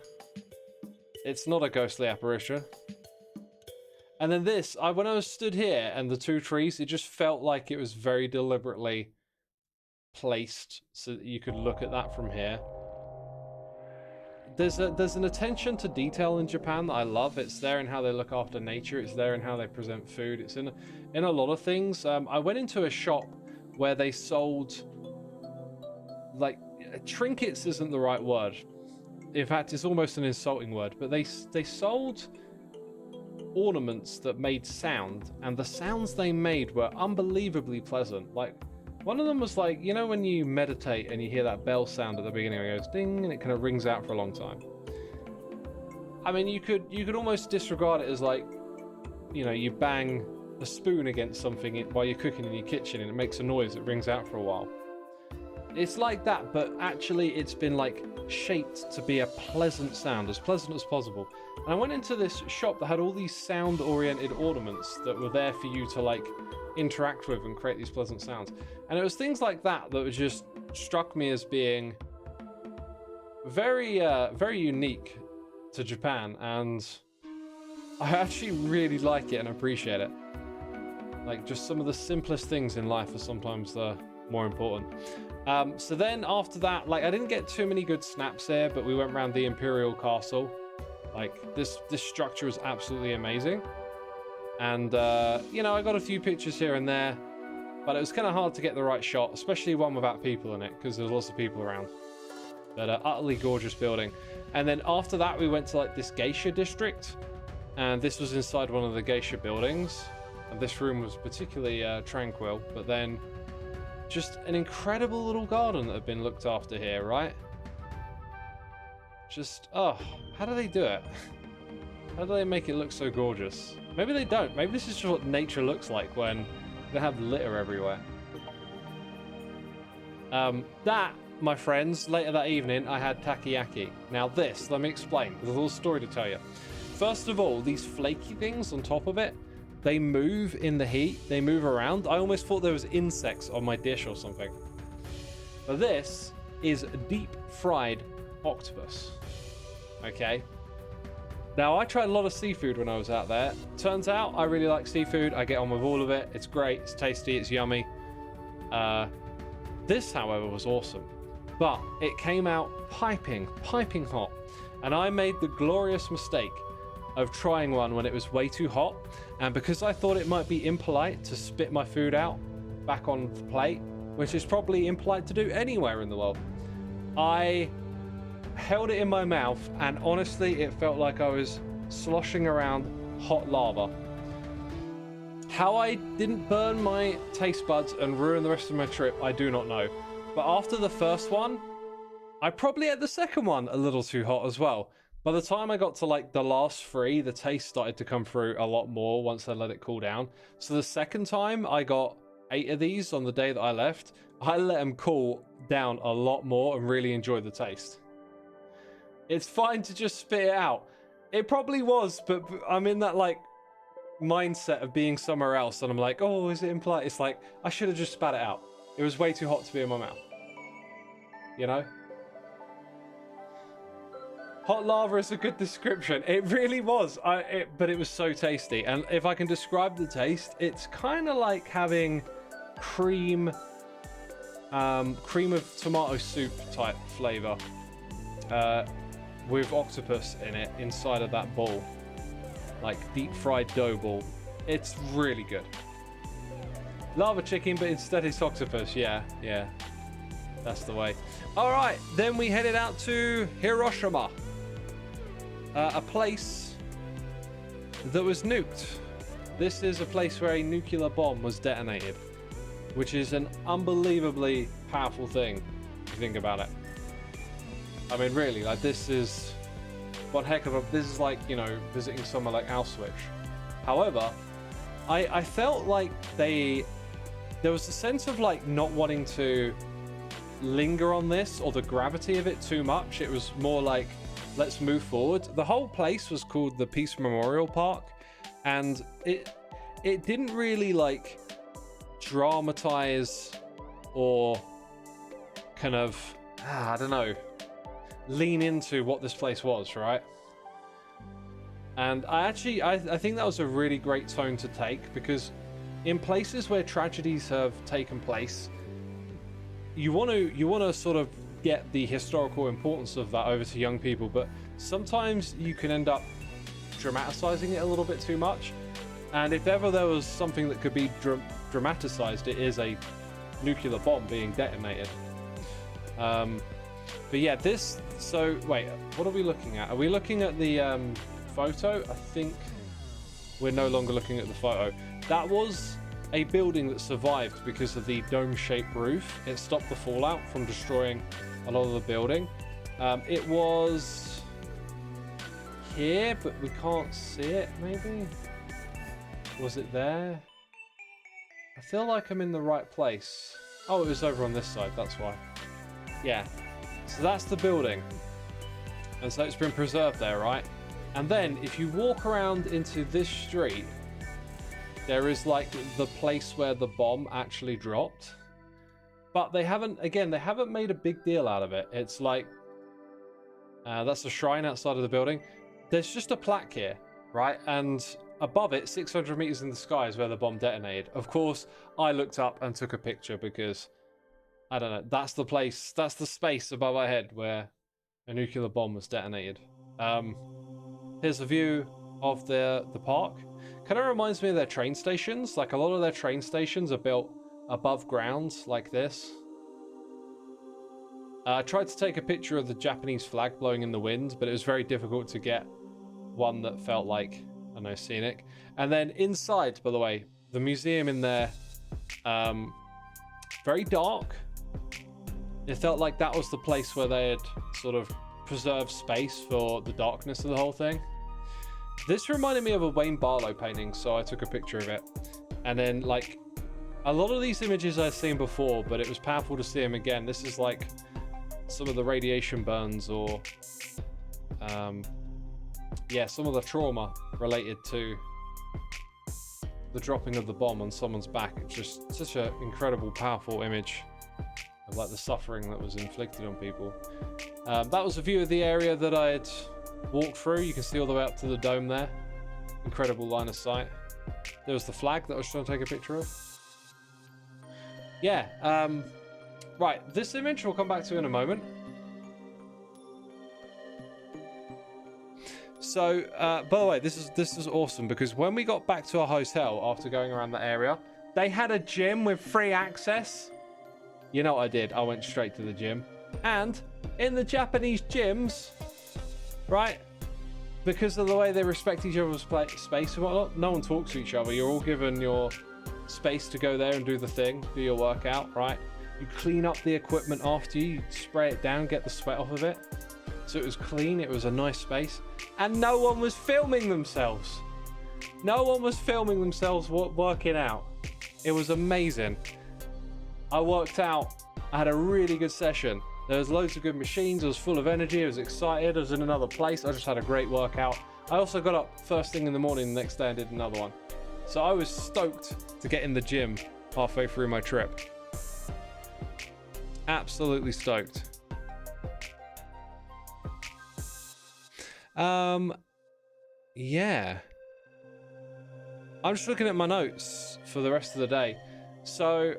It's not a ghostly apparition. And then this, when I was stood here and the two trees, it just felt like it was very deliberately placed so that you could look at that from here. There's an attention to detail in Japan that I love. It's there in how they look after nature. It's there in how they present food. It's in a lot of things. I went into a shop where they sold, like, trinkets isn't the right word. In fact, it's almost an insulting word. But they sold ornaments that made sound, and the sounds they made were unbelievably pleasant. Like, one of them was like, you know when you meditate and you hear that bell sound at the beginning where it goes ding and it kind of rings out for a long time. I mean, you could almost disregard it as like, you know, you bang a spoon against something while you're cooking in your kitchen and it makes a noise that rings out for a while. It's like that, but actually it's been like shaped to be a pleasant sound, as pleasant as possible. And I went into this shop that had all these sound-oriented ornaments that were there for you to like interact with and create these pleasant sounds. And it was things like that that just struck me as being very, very unique to Japan, and I actually really like it and appreciate it. Like, just some of the simplest things in life are sometimes the more important. So then after that, like, I didn't get too many good snaps here, but we went around the Imperial Castle. Like, this structure is absolutely amazing. And, you know, I got a few pictures here and there, but it was kind of hard to get the right shot, especially one without people in it, because there's lots of people around. But utterly gorgeous building. And then after that, we went to, like, this geisha district, and this was inside one of the geisha buildings. And this room was particularly tranquil, but then just an incredible little garden that had been looked after here, right? Just, oh, how do they do it? How do they make it look so gorgeous? Maybe they don't. Maybe this is just what nature looks like when they have litter everywhere. That, my friends, later that evening, I had takoyaki. Now this, let me explain. There's a little story to tell you. First of all, these flaky things on top of it, they move in the heat. They move around. I almost thought there was insects on my dish or something. But this is deep fried octopus. Okay. Now, I tried a lot of seafood when I was out there. Turns out I really like seafood. I get on with all of it. It's great. It's tasty. It's yummy. This, however, was awesome. But it came out piping hot. And I made the glorious mistake of trying one when it was way too hot. And because I thought it might be impolite to spit my food out back on the plate, which is probably impolite to do anywhere in the world, I held it in my mouth, and honestly, it felt like I was sloshing around hot lava. How I didn't burn my taste buds and ruin the rest of my trip, I do not know. But after the first one, I probably had the second one a little too hot as well. By the time I got to like the last three, the taste started to come through a lot more once I let it cool down. So the second time I got 8 of these on the day that I left, I let them cool down a lot more and really enjoyed the taste. It's fine to just spit it out. It probably was, but I'm in that like mindset of being somewhere else, and I'm like, oh, is it impolite? It's like, I should have just spat it out. It was way too hot to be in my mouth. You know? Hot lava is a good description. It really was, but it was so tasty. And if I can describe the taste, it's kind of like having cream of tomato soup type flavor with octopus in it inside of that ball, like deep fried dough ball. It's really good. Lava chicken, but instead it's octopus. Yeah, that's the way. All right, then we headed out to Hiroshima. A place that was nuked. This is a place where a nuclear bomb was detonated, which is an unbelievably powerful thing if you think about it. I mean, really, like, this is one heck of a... This is like, you know, visiting somewhere like Auschwitz. However, I felt like there was a sense of like not wanting to linger on this or the gravity of it too much. It was more like, let's move forward. The whole place was called the Peace Memorial Park, and it didn't really like dramatize or kind of I don't know, lean into what this place was, right? And I think that was a really great tone to take, because in places where tragedies have taken place, you want to sort of get the historical importance of that over to young people, but sometimes you can end up dramatizing it a little bit too much. And if ever there was something that could be dramatized, it is a nuclear bomb being detonated. But yeah, so wait, what are we looking at? Are we looking at the photo? I think we're no longer looking at the photo. That was a building that survived because of the dome-shaped roof. It stopped the fallout from destroying a lot of the building. It was here, but we can't see it, maybe? Was it there? I feel like I'm in the right place. Oh, it was over on this side, that's why. Yeah, so that's the building. And so it's been preserved there, right? And then if you walk around into this street, there is like the place where the bomb actually dropped. But they haven't made a big deal out of it. It's like, that's a shrine outside of the building. There's just a plaque here, right? And above it, 600 meters in the sky, is where the bomb detonated. Of course, I looked up and took a picture because, I don't know, that's the place, that's the space above our head where a nuclear bomb was detonated. Here's a view of the park. Kind of reminds me of their train stations. Like, a lot of their train stations are built above ground like this. I tried to take a picture of the Japanese flag blowing in the wind, but it was very difficult to get one that felt like, I don't know, scenic. And then inside, by the way, the museum in there, very dark. It felt like that was the place where they had sort of preserved space for the darkness of the whole thing. This reminded me of a Wayne Barlow painting, so I took a picture of it. And then, like, a lot of these images I've seen before, but it was powerful to see them again. This is like some of the radiation burns, or yeah, some of the trauma related to the dropping of the bomb on someone's back. It's just such an incredible, powerful image of like the suffering that was inflicted on people. That was a view of the area that I had walked through. You can see all the way up to the dome there. Incredible line of sight. There was the flag that I was trying to take a picture of. Yeah, right, this image we'll come back to in a moment. So, by the way, this is awesome, because when we got back to our hotel after going around the area, they had a gym with free access. You know what I did? I went straight to the gym. And in the Japanese gyms, right, because of the way they respect each other's space and whatnot, no one talks to each other. You're all given your space to go there and do the thing, do your workout, right? You clean up the equipment after you spray it down, get the sweat off of it. So it was clean, it was a nice space. And no one was filming themselves. No one was filming themselves working out. It was amazing. I worked out, I had a really good session. There was loads of good machines, I was full of energy, I was excited, I was in another place, I just had a great workout. I also got up first thing in the morning the next day and did another one. So I was stoked to get in the gym halfway through my trip. Absolutely stoked. Yeah. I'm just looking at my notes for the rest of the day. So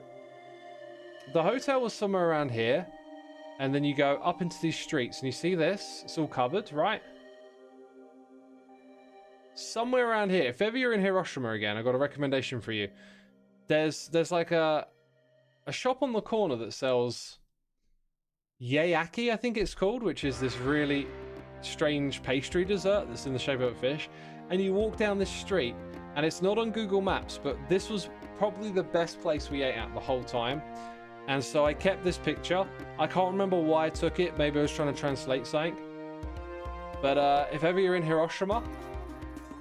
the hotel was somewhere around here, and then you go up into these streets and you see this, it's all covered, right? Somewhere around here, if ever you're in Hiroshima again, I've got a recommendation for you. There's like a shop on the corner that sells Yaeki, I think it's called, which is this really strange pastry dessert that's in the shape of a fish. And you walk down this street, and it's not on Google Maps, but this was probably the best place we ate at the whole time. And so I kept this picture. I can't remember why I took it. Maybe I was trying to translate something. But if ever you're in Hiroshima,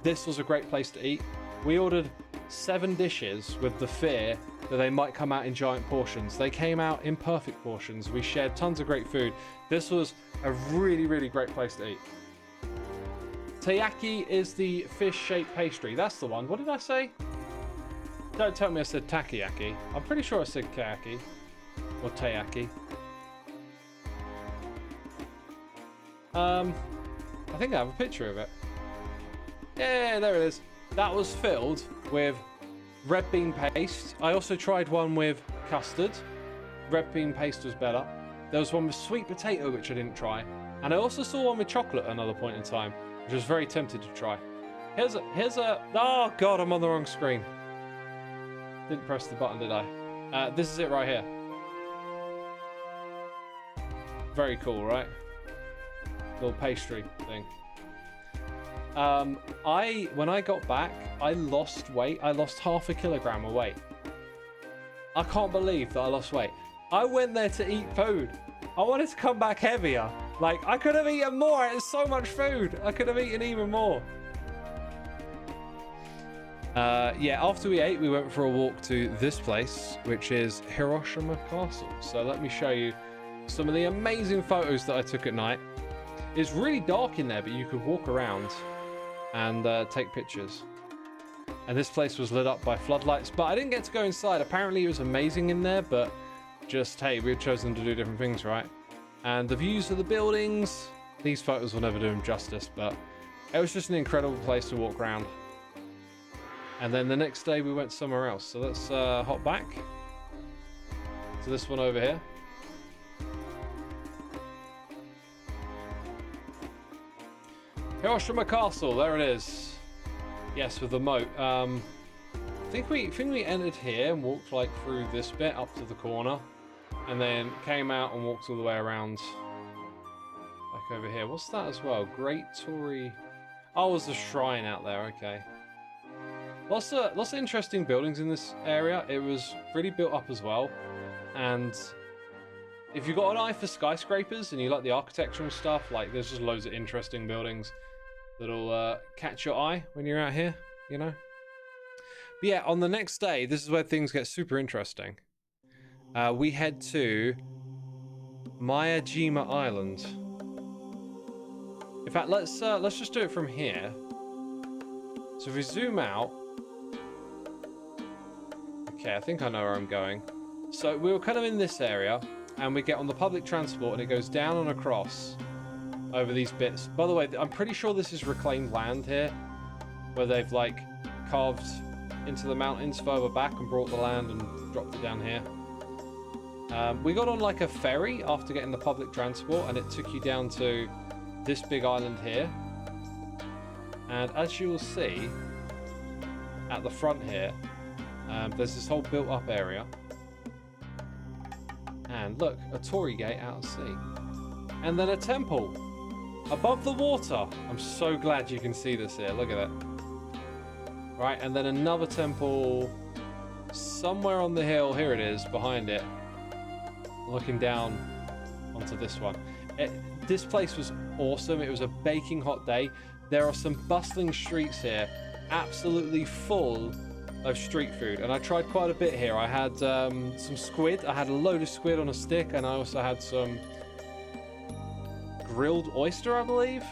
this was a great place to eat. We ordered 7 dishes with the fear that they might come out in giant portions. They came out in perfect portions. We shared tons of great food. This was a really, really great place to eat. Taiyaki is the fish-shaped pastry. That's the one. What did I say? Don't tell me I said takoyaki. I'm pretty sure I said kayaki. Or taiyaki. I think I have a picture of it. Yeah, there it is. That was filled with red bean paste. I also tried one with custard. Red bean paste was better. There was one with sweet potato, which I didn't try. And I also saw one with chocolate at another point in time, which I was very tempted to try. Here's a, oh God, I'm on the wrong screen. Didn't press the button, did I? This is it right here. Very cool, right? Little pastry thing. When I got back, I lost weight. I lost ½ kilogram of weight. I can't believe that I lost weight. I went there to eat food. I wanted to come back heavier. Like, I could have eaten more. It's so much food. I could have eaten even more. Yeah, after we ate, we went for a walk to this place, which is Hiroshima Castle. So let me show you some of the amazing photos that I took at night. It's really dark in there, but you could walk around and take pictures. And this place was lit up by floodlights, but I didn't get to go inside. Apparently it was amazing in there, but just, hey, we've chosen to do different things, right? And the views of the buildings, these photos will never do them justice, but it was just an incredible place to walk around. And then the next day we went somewhere else. So let's hop back to this one over here. Hiroshima Castle, there it is. Yes, with the moat. I think we entered here and walked like through this bit up to the corner, and then came out and walked all the way around back over here. What's that as well? Great Torii. Oh, there's a shrine out there. Okay. Lots of interesting buildings in this area. It was really built up as well, and if you've got an eye for skyscrapers and you like the architecture and stuff, like there's just loads of interesting buildings that'll catch your eye when you're out here, you know? But yeah, on the next day, this is where things get super interesting. We head to Miyajima Island. In fact, let's just do it from here. So if we zoom out, okay, I think I know where I'm going. So we were kind of in this area, and we get on the public transport, and it goes down and across over these bits. By the way, I'm pretty sure this is reclaimed land here, where they've like carved into the mountains further back and brought the land and dropped it down here. We got on like a ferry after getting the public transport, and it took you down to this big island here. And as you will see at the front here, there's this whole built up area. And look, a torii gate out at sea. And then a temple above the water. I'm so glad you can see this here. Look at it. Right, and then another temple somewhere on the hill. Here it is, behind it. Looking down onto this one. This place was awesome. It was a baking hot day. There are some bustling streets here, absolutely full of street food, and I tried quite a bit here. I had some squid. I had a load of squid on a stick, and I also had some grilled oyster, I believe.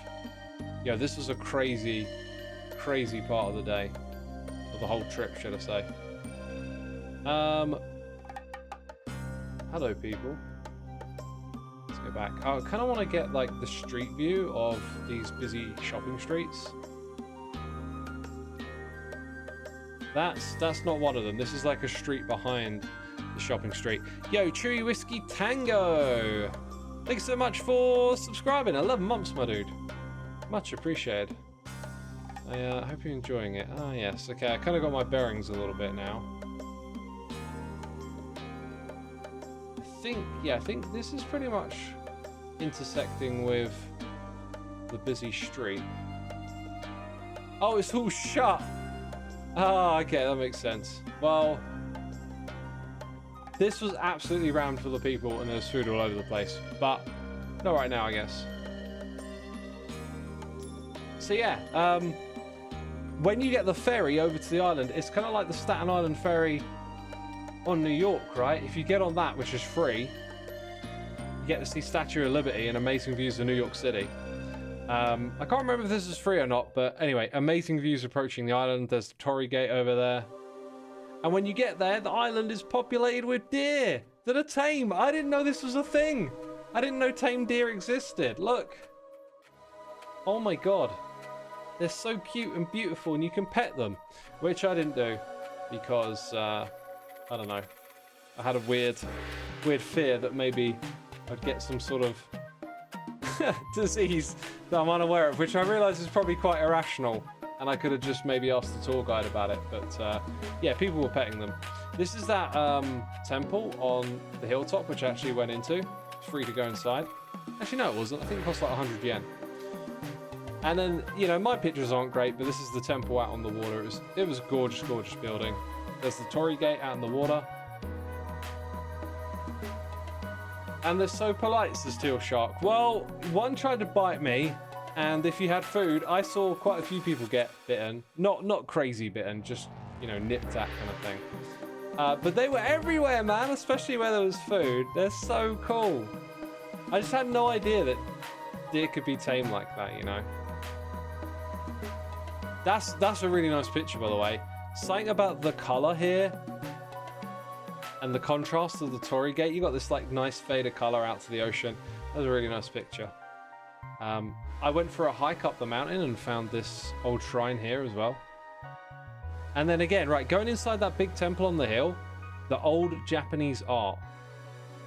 Yeah, this was a crazy part of the day, or the whole trip, should I say. Hello, people. Let's go back. I kind of want to get like the street view of these busy shopping streets. That's not one of them. This is like a street behind the shopping street. Yo, Chewy Whiskey Tango! Thanks so much for subscribing. 11 months, my dude. Much appreciated. I hope you're enjoying it. Ah, yes. Okay, I kind of got my bearings a little bit now. I think this is pretty much intersecting with the busy street. Oh, it's all shut! Oh, okay, that makes sense. Well, this was absolutely rammed full of people and there's food all over the place. But, not right now, I guess. So yeah, when you get the ferry over to the island, it's kind of like the Staten Island ferry on New York, right? If you get on that, which is free, you get to see Statue of Liberty and amazing views of New York City. I can't remember if this is free or not, but anyway, amazing views approaching the island. There's the Torii Gate over there. And when you get there, the island is populated with deer that are tame. I didn't know this was a thing. I didn't know tame deer existed. Look. Oh my god. They're so cute and beautiful, and you can pet them, which I didn't do because, I don't know. I had a weird fear that maybe I'd get some sort of disease that I'm unaware of, which I realise is probably quite irrational, and I could have just maybe asked the tour guide about it, but yeah, people were petting them. This is that temple on the hilltop, which I actually went into. It's free to go inside. Actually, no, it wasn't. I think it cost like 100 yen. And then, you know, my pictures aren't great, but this is the temple out on the water. It was a gorgeous, gorgeous building. There's the Torii Gate out in the water. And they're so polite, says Steel Shark. Well, one tried to bite me, and if you had food, I saw quite a few people get bitten. Not crazy bitten, just, you know, nipped at kind of thing. But they were everywhere, man, especially where there was food. They're so cool. I just had no idea that deer could be tame like that, you know. That's a really nice picture, by the way. Something about the color here and the contrast of the Torii Gate. You got this like nice faded color out to the ocean. That was a really nice picture. I went for a hike up the mountain and found this old shrine here as well. And then again, right, going inside that big temple on the hill, the old Japanese art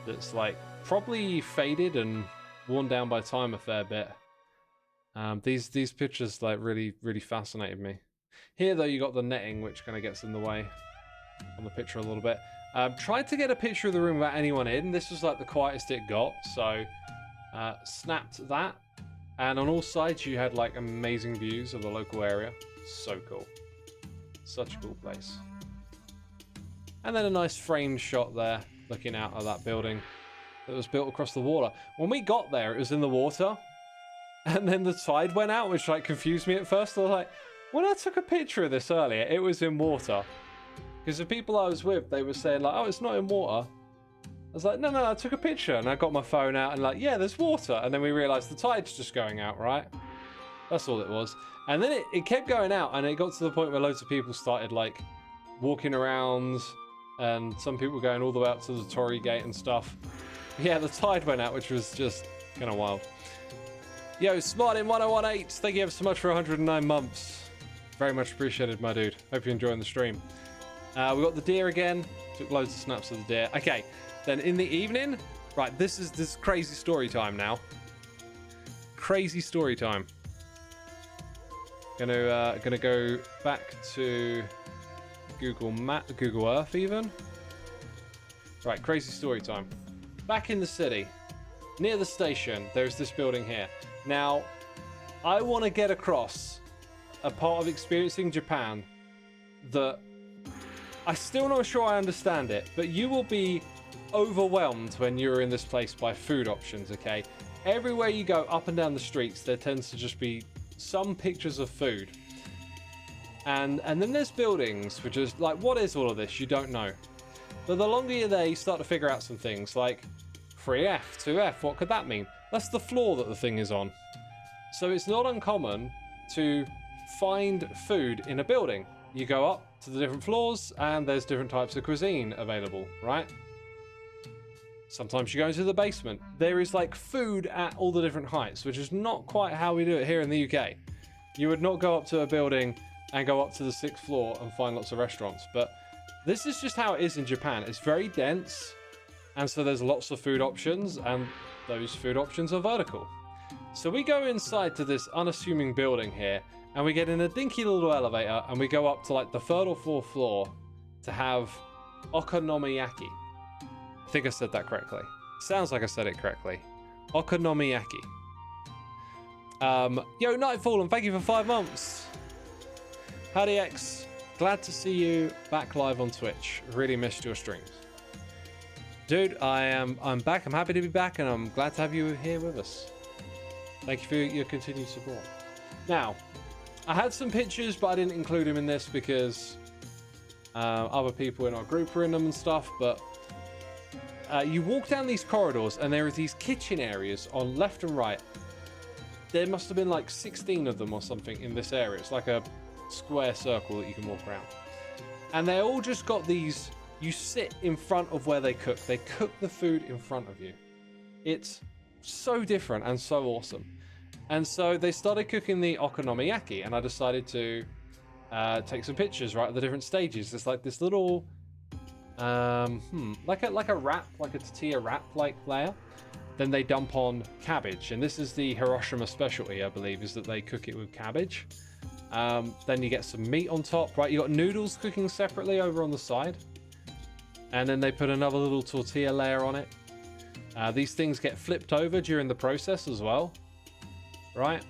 that's like probably faded and worn down by time a fair bit. These pictures like really fascinated me. Here though, you got the netting, which kind of gets in the way on the picture a little bit. Tried to get a picture of the room without anyone in. This was like the quietest it got, so snapped that. And on all sides, you had like amazing views of the local area. So cool. Such a cool place. And then a nice framed shot there, looking out of that building that was built across the water. When we got there, it was in the water. And then the tide went out, which like confused me at first. I was like, when I took a picture of this earlier, it was in water. Because the people I was with, they were saying like, oh, it's not in water. I was like, no, I took a picture. And I got my phone out and like, yeah, there's water. And then we realized the tide's just going out, right? That's all it was. And then it kept going out, and it got to the point where loads of people started like walking around, and some people were going all the way up to the Torii Gate and stuff. Yeah, the tide went out, which was just kind of wild. Yo, Smartin1018, thank you ever so much for 109 months. Very much appreciated, my dude. Hope you're enjoying the stream. We got the deer again. Took loads of snaps of the deer. Okay, then in the evening, right, this is crazy story time now. Crazy story time. Gonna go back to Google Earth even. Right, crazy story time. Back in the city, near the station, there's this building here. Now, I want to get across a part of experiencing Japan that I'm still not sure I understand it, but you will be overwhelmed when you're in this place by food options, okay? Everywhere you go up and down the streets, there tends to just be some pictures of food. And then there's buildings, which is like, what is all of this? You don't know. But the longer you're there, you start to figure out some things like 3F, 2F, what could that mean? That's the floor that the thing is on. So it's not uncommon to find food in a building. You go up to the different floors and there's different types of cuisine available, right? Sometimes you go into the basement. There is like food at all the different heights, which is not quite how we do it here in the UK. You would not go up to a building and go up to the 6th floor and find lots of restaurants. But this is just how it is in Japan. It's very dense. And so there's lots of food options, and those food options are vertical. So we go inside to this unassuming building here, and we get in a dinky little elevator, and we go up to like the 3rd or 4th floor to have okonomiyaki. I think I said that correctly. Sounds like I said it correctly. Okonomiyaki. Yo, Nightfall, and thank you for 5 months. Howdy X, glad to see you back live on Twitch. Really missed your streams. Dude, I'm back. I'm happy to be back, and I'm glad to have you here with us. Thank you for your continued support. Now, I had some pictures, but I didn't include them in this because other people in our group are in them and stuff. But you walk down these corridors and there are these kitchen areas on left and right. There must have been like 16 of them or something in this area. It's like a square circle that you can walk around. And they all just got these, you sit in front of where they cook. They cook the food in front of you. It's so different and so awesome. And so they started cooking the okonomiyaki, and I decided to take some pictures, right, of the different stages. It's like this little, like a wrap, like a tortilla wrap like layer. Then they dump on cabbage, and this is the Hiroshima specialty, I believe, is that they cook it with cabbage. Then you get some meat on top, right? You got noodles cooking separately over on the side, and then they put another little tortilla layer on it. These things get flipped over during the process as well, right?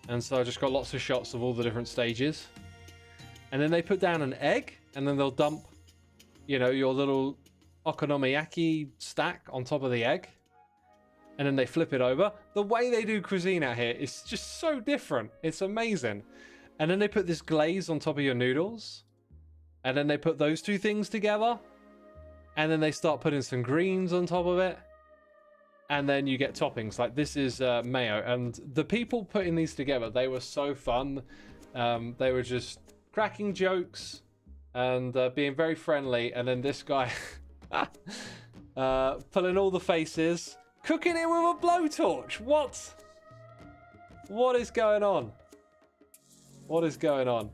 And so I just got lots of shots of all the different stages. And then they put down an egg, and then they'll dump, you know, your little okonomiyaki stack on top of the egg. And then they flip it over. The way they do cuisine out here is just so different. It's amazing. And then they put this glaze on top of your noodles. And then they put those two things together. And then they start putting some greens on top of it. And then you get toppings. Like this is mayo. And the people putting these together, they were so fun. They were just cracking jokes and being very friendly. And then this guy pulling all the faces. Cooking it with a blowtorch. What? What is going on? What is going on?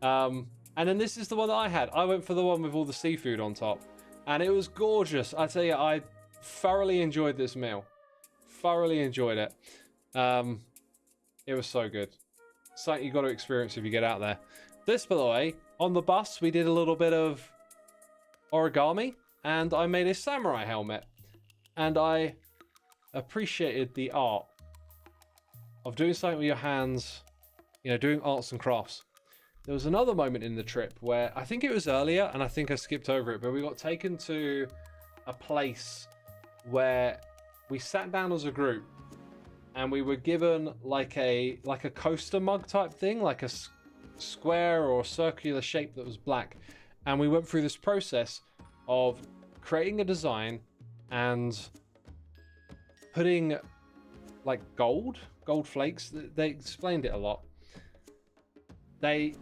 And then this is the one that I had. I went for the one with all the seafood on top. And it was gorgeous. I tell you, I thoroughly enjoyed this meal. Thoroughly enjoyed it. It was so good. Something you got to experience if you get out there. This, by the way, on the bus, we did a little bit of origami. And I made a samurai helmet. And I appreciated the art of doing something with your hands, you know, doing arts and crafts. There was another moment in the trip where I think it was earlier, and I think I skipped over it, but we got taken to a place where we sat down as a group and we were given like a coaster mug type thing, like a square or circular shape that was black, and we went through this process of creating a design and putting like gold flakes. They explained it a lot. They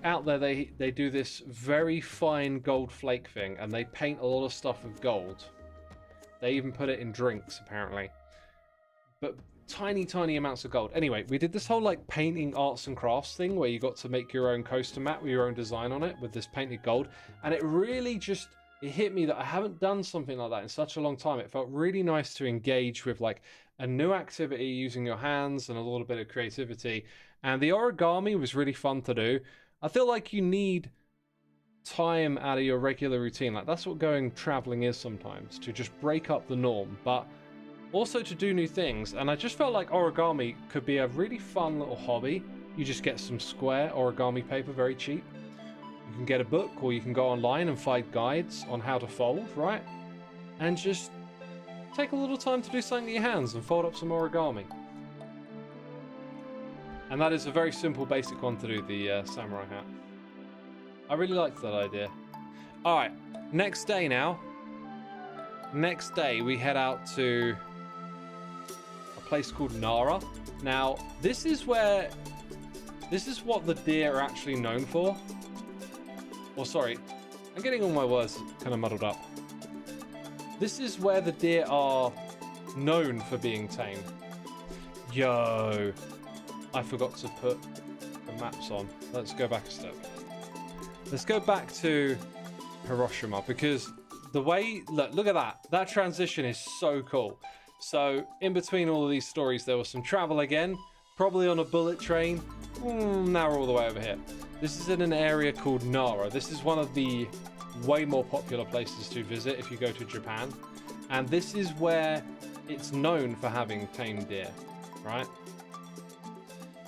do this very fine gold flake thing, and they paint a lot of stuff with gold. They even put it in drinks apparently, but tiny amounts of gold. Anyway, we did this whole like painting arts and crafts thing where you got to make your own coaster mat with your own design on it with this painted gold, and it really just, it hit me that I haven't done something like that in such a long time. It felt really nice to engage with like a new activity using your hands and a little bit of creativity. And the origami was really fun to do. I feel like you need time out of your regular routine. Like that's what going traveling is sometimes, to just break up the norm, but also to do new things. And I just felt like origami could be a really fun little hobby. You just get some square origami paper, very cheap. You can get a book, or you can go online and find guides on how to fold, right? And just take a little time to do something with your hands and fold up some origami. And that is a very simple, basic one to do, the samurai hat. I really liked that idea. Alright, next day now. Next day we head out to a place called Nara. Now, this is what the deer are actually known for. Or sorry, I'm getting all my words kind of muddled up. This is where the deer are known for being tamed. Yo, I forgot to put the maps on. Let's go back a step. Let's go back to Hiroshima, because the way, look at that. That transition is so cool. So in between all of these stories, there was some travel again, probably on a bullet train. Now we're all the way over here. This is in an area called Nara. This is one of the way more popular places to visit if you go to Japan. And this is where it's known for having tamed deer, right?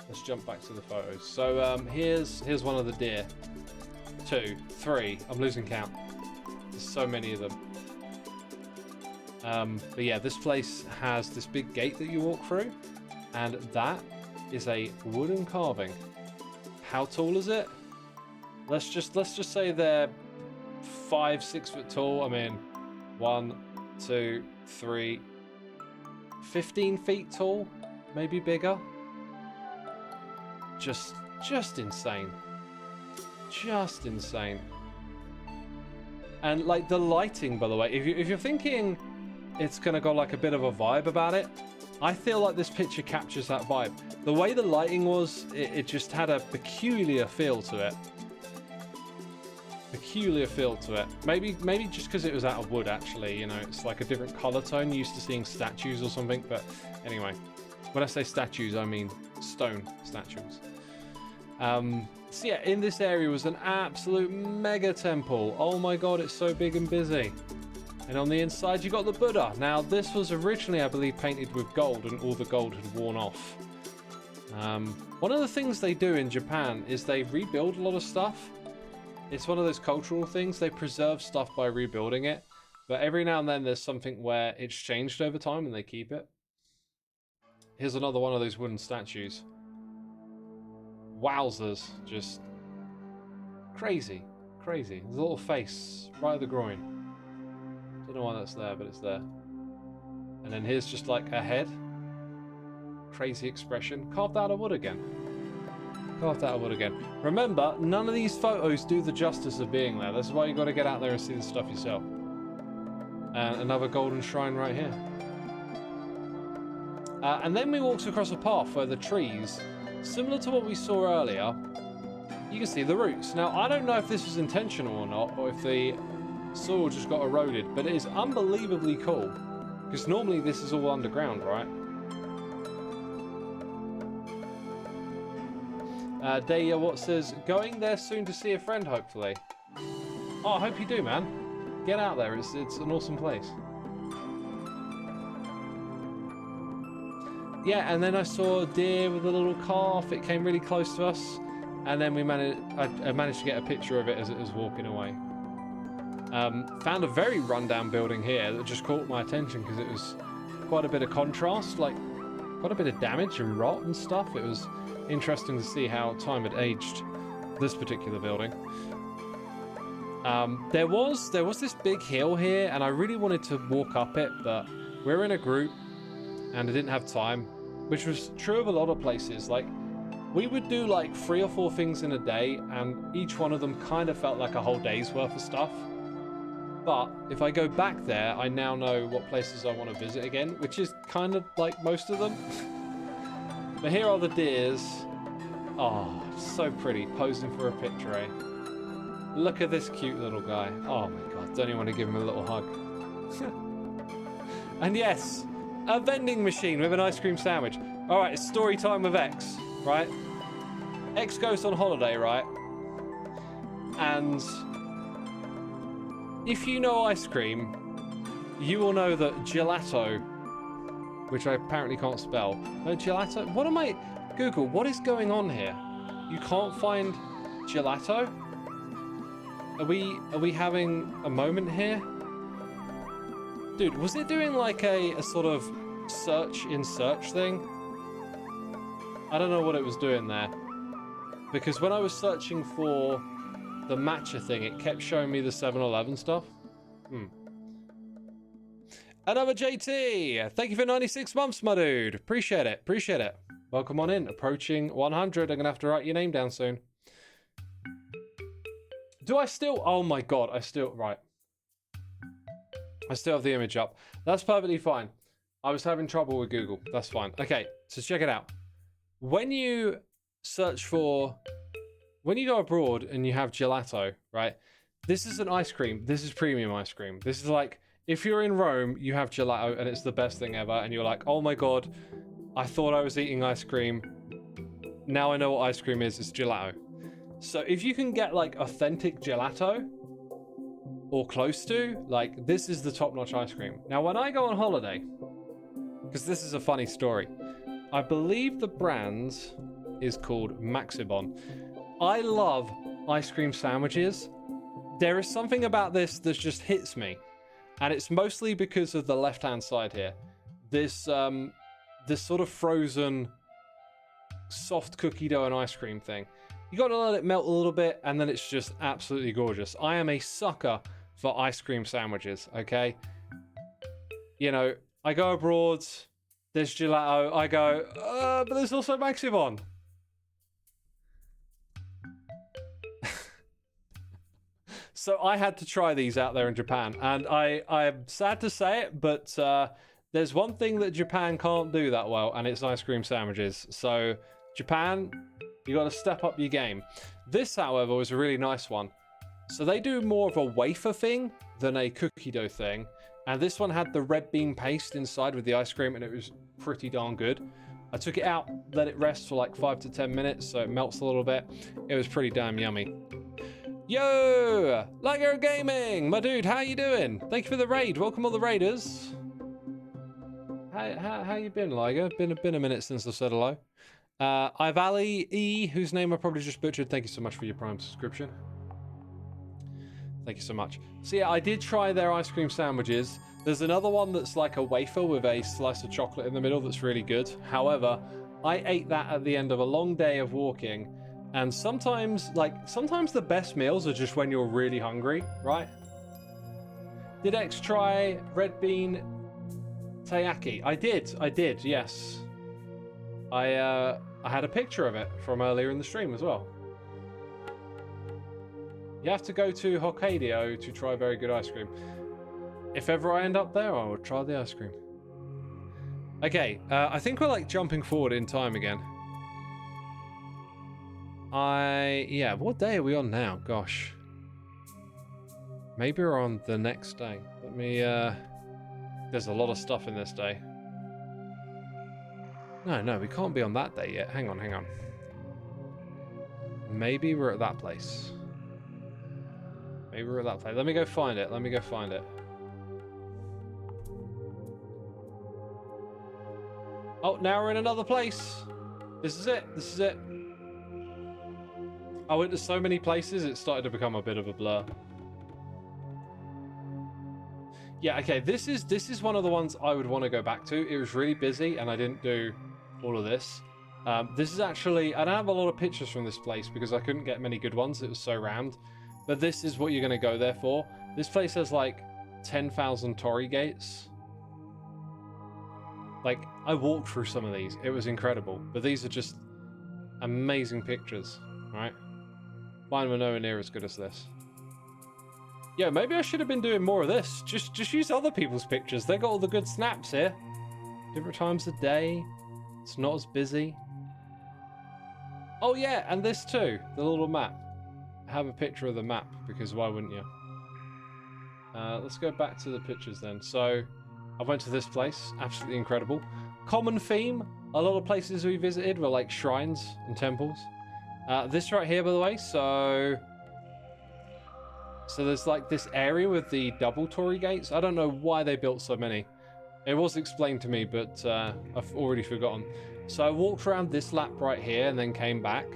Let's jump back to the photos. So here's one of the deer. 2, 3, I'm losing count. There's so many of them. But yeah, this place has this big gate that you walk through, and that is a wooden carving how tall is it? Let's just say they're 5-6 foot tall. I mean, 1, 2, 3, 15 feet tall, maybe bigger. Just insane. Just insane. And like the lighting, by the way, if you're thinking it's gonna go like a bit of a vibe about it, I feel like this picture captures that vibe. The way the lighting was, it just had a peculiar feel to it. Peculiar feel to it. Maybe just because it was out of wood, actually. You know, it's like a different color tone. Used to seeing statues or something, but anyway, when I say statues, I mean stone statues. So yeah, in this area was an absolute mega temple. Oh my god, it's so big and busy. And on the inside, you got the Buddha. Now, this was originally, I believe, painted with gold, and all the gold had worn off. One of the things they do in Japan is they rebuild a lot of stuff. It's one of those cultural things. They preserve stuff by rebuilding it. But every now and then, there's something where it's changed over time, and they keep it. Here's another one of those wooden statues. Wowzers. Just crazy. Crazy. There's a little face right at the groin. Don't know why that's there, but it's there. And then here's just like a head. Crazy expression. Carved out of wood again. Carved out of wood again. Remember, none of these photos do the justice of being there. That's why you got to get out there and see the stuff yourself. And another golden shrine right here. And then we walked across a path where the trees, similar to what we saw earlier, you can see the roots. Now, I don't know if this was intentional or not, or if the soil just got eroded, but it is unbelievably cool. Because normally this is all underground, right? Daya What says, going there soon to see a friend, hopefully. Oh, I hope you do, man. Get out there, it's an awesome place. Yeah, and then I saw a deer with a little calf. It came really close to us, and then I managed to get a picture of it as it was walking away. Found a very rundown building here that just caught my attention because it was quite a bit of contrast, like quite a bit of damage and rot and stuff. It was interesting to see how time had aged this particular building. There was this big hill here, and I really wanted to walk up it, but we're in a group and I didn't have time, which was true of a lot of places. Like, we would do like 3 or 4 things in a day, and each one of them kind of felt like a whole day's worth of stuff. But if I go back there, I now know what places I want to visit again, which is kind of like most of them. But here are the deers. Oh, so pretty, posing for a picture, eh? Look at this cute little guy. Oh my god, don't you want to give him a little hug? And yes, a vending machine with an ice cream sandwich. Alright, it's story time with X, right? X goes on holiday, right? And if you know ice cream, you will know that gelato, which I apparently can't spell. No, gelato? What am I... Google, what is going on here? You can't find gelato? Are we having a moment here? Dude, was it doing like a sort of search in search thing? I don't know what it was doing there. Because when I was searching for the matcha thing, it kept showing me the 7-Eleven stuff. Another JT! Thank you for 96 months, my dude. Appreciate it. Appreciate it. Welcome on in. Approaching 100. I'm going to have to write your name down soon. Do I still... Oh my god, I still... Right. I still have the image up. That's perfectly fine. I was having trouble with Google. That's fine. Okay, so check it out. When you search for... When you go abroad and you have gelato, right? This is an ice cream. This is premium ice cream. This is like... If you're in Rome, you have gelato and it's the best thing ever. And you're like, oh my god, I thought I was eating ice cream. Now I know what ice cream is. It's gelato. So if you can get like authentic gelato or close to, like, this is the top-notch ice cream. Now, when I go on holiday, because this is a funny story, I believe the brand is called Maxibon. I love ice cream sandwiches. There is something about this that just hits me. And it's mostly because of the left-hand side here. This sort of frozen soft cookie dough and ice cream thing. You got to let it melt a little bit, and then it's just absolutely gorgeous. I am a sucker for ice cream sandwiches, okay? You know, I go abroad, there's gelato, I go, but there's also Maximon. So I had to try these out there in Japan, and I'm sad to say it, but there's one thing that Japan can't do that well, and it's ice cream sandwiches. So Japan, you got to step up your game. This, however, was a really nice one. So they do more of a wafer thing than a cookie dough thing, and this one had the red bean paste inside with the ice cream, and it was pretty darn good. I took it out, let it rest for like 5 to 10 minutes so it melts a little bit. It was pretty damn yummy. Yo, Liger Gaming, my dude, how you doing? Thank you for the raid. Welcome all the raiders. How you been, Liger? Been a minute since I said hello. Ivali E, whose name I probably just butchered. Thank you so much for your Prime subscription. Thank you so much. So yeah, I did try their ice cream sandwiches. There's another one that's like a wafer with a slice of chocolate in the middle that's really good. However, I ate that at the end of a long day of walking. And sometimes the best meals are just when you're really hungry, right? Did X try red bean taiyaki? I did, yes. I had a picture of it from earlier in the stream as well. You have to go to Hokkaido to try very good ice cream. If ever I end up there, I will try the ice cream. Okay, I think we're like jumping forward in time again. Yeah, what day are we on now? Gosh. Maybe we're on the next day. Let me, there's a lot of stuff in this day. No, we can't be on that day yet. Hang on. Maybe we're at that place. Let me go find it. Oh, now we're in another place. This is it. I went to so many places, it started to become a bit of a blur. Yeah, okay, this is one of the ones I would want to go back to. It was really busy, and I didn't do all of this. This is actually... I don't have a lot of pictures from this place, because I couldn't get many good ones. It was so rammed. But this is what you're going to go there for. This place has, like, 10,000 torii gates. Like, I walked through some of these. It was incredible. But these are just amazing pictures, right? Mine were nowhere near as good as this. Yeah, maybe I should have been doing more of this. Just use other people's pictures. They got all the good snaps here. Different times of day. It's not as busy. Oh yeah, and this too. The little map. Have a picture of the map, because why wouldn't you? Let's go back to the pictures then. So, I went to this place. Absolutely incredible. Common theme. A lot of places we visited were like shrines and temples. This right here, by the way, so there's like this area with the double torii gates. I don't know why they built so many. It was explained to me, but I've already forgotten. So I walked around this lap right here and then came back.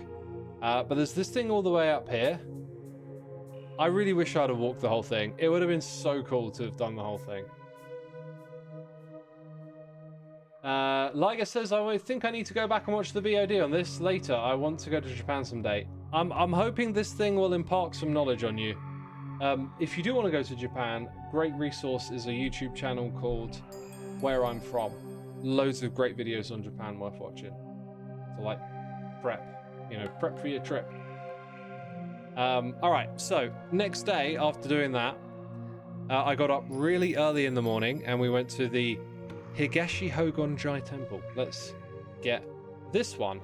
But there's this thing all the way up here. I really wish I'd have walked the whole thing. It would have been so cool to have done the whole thing. Liger says, I think I need to go back and watch the VOD on this later. I want to go to Japan someday. I'm hoping this thing will impart some knowledge on you. If you do want to go to Japan, great resource is a YouTube channel called Where I'm From. Loads of great videos on Japan worth watching. So like, prep for your trip. Alright, so next day after doing that, I got up really early in the morning and we went to the Higashi Hogonjai Temple. Let's get this one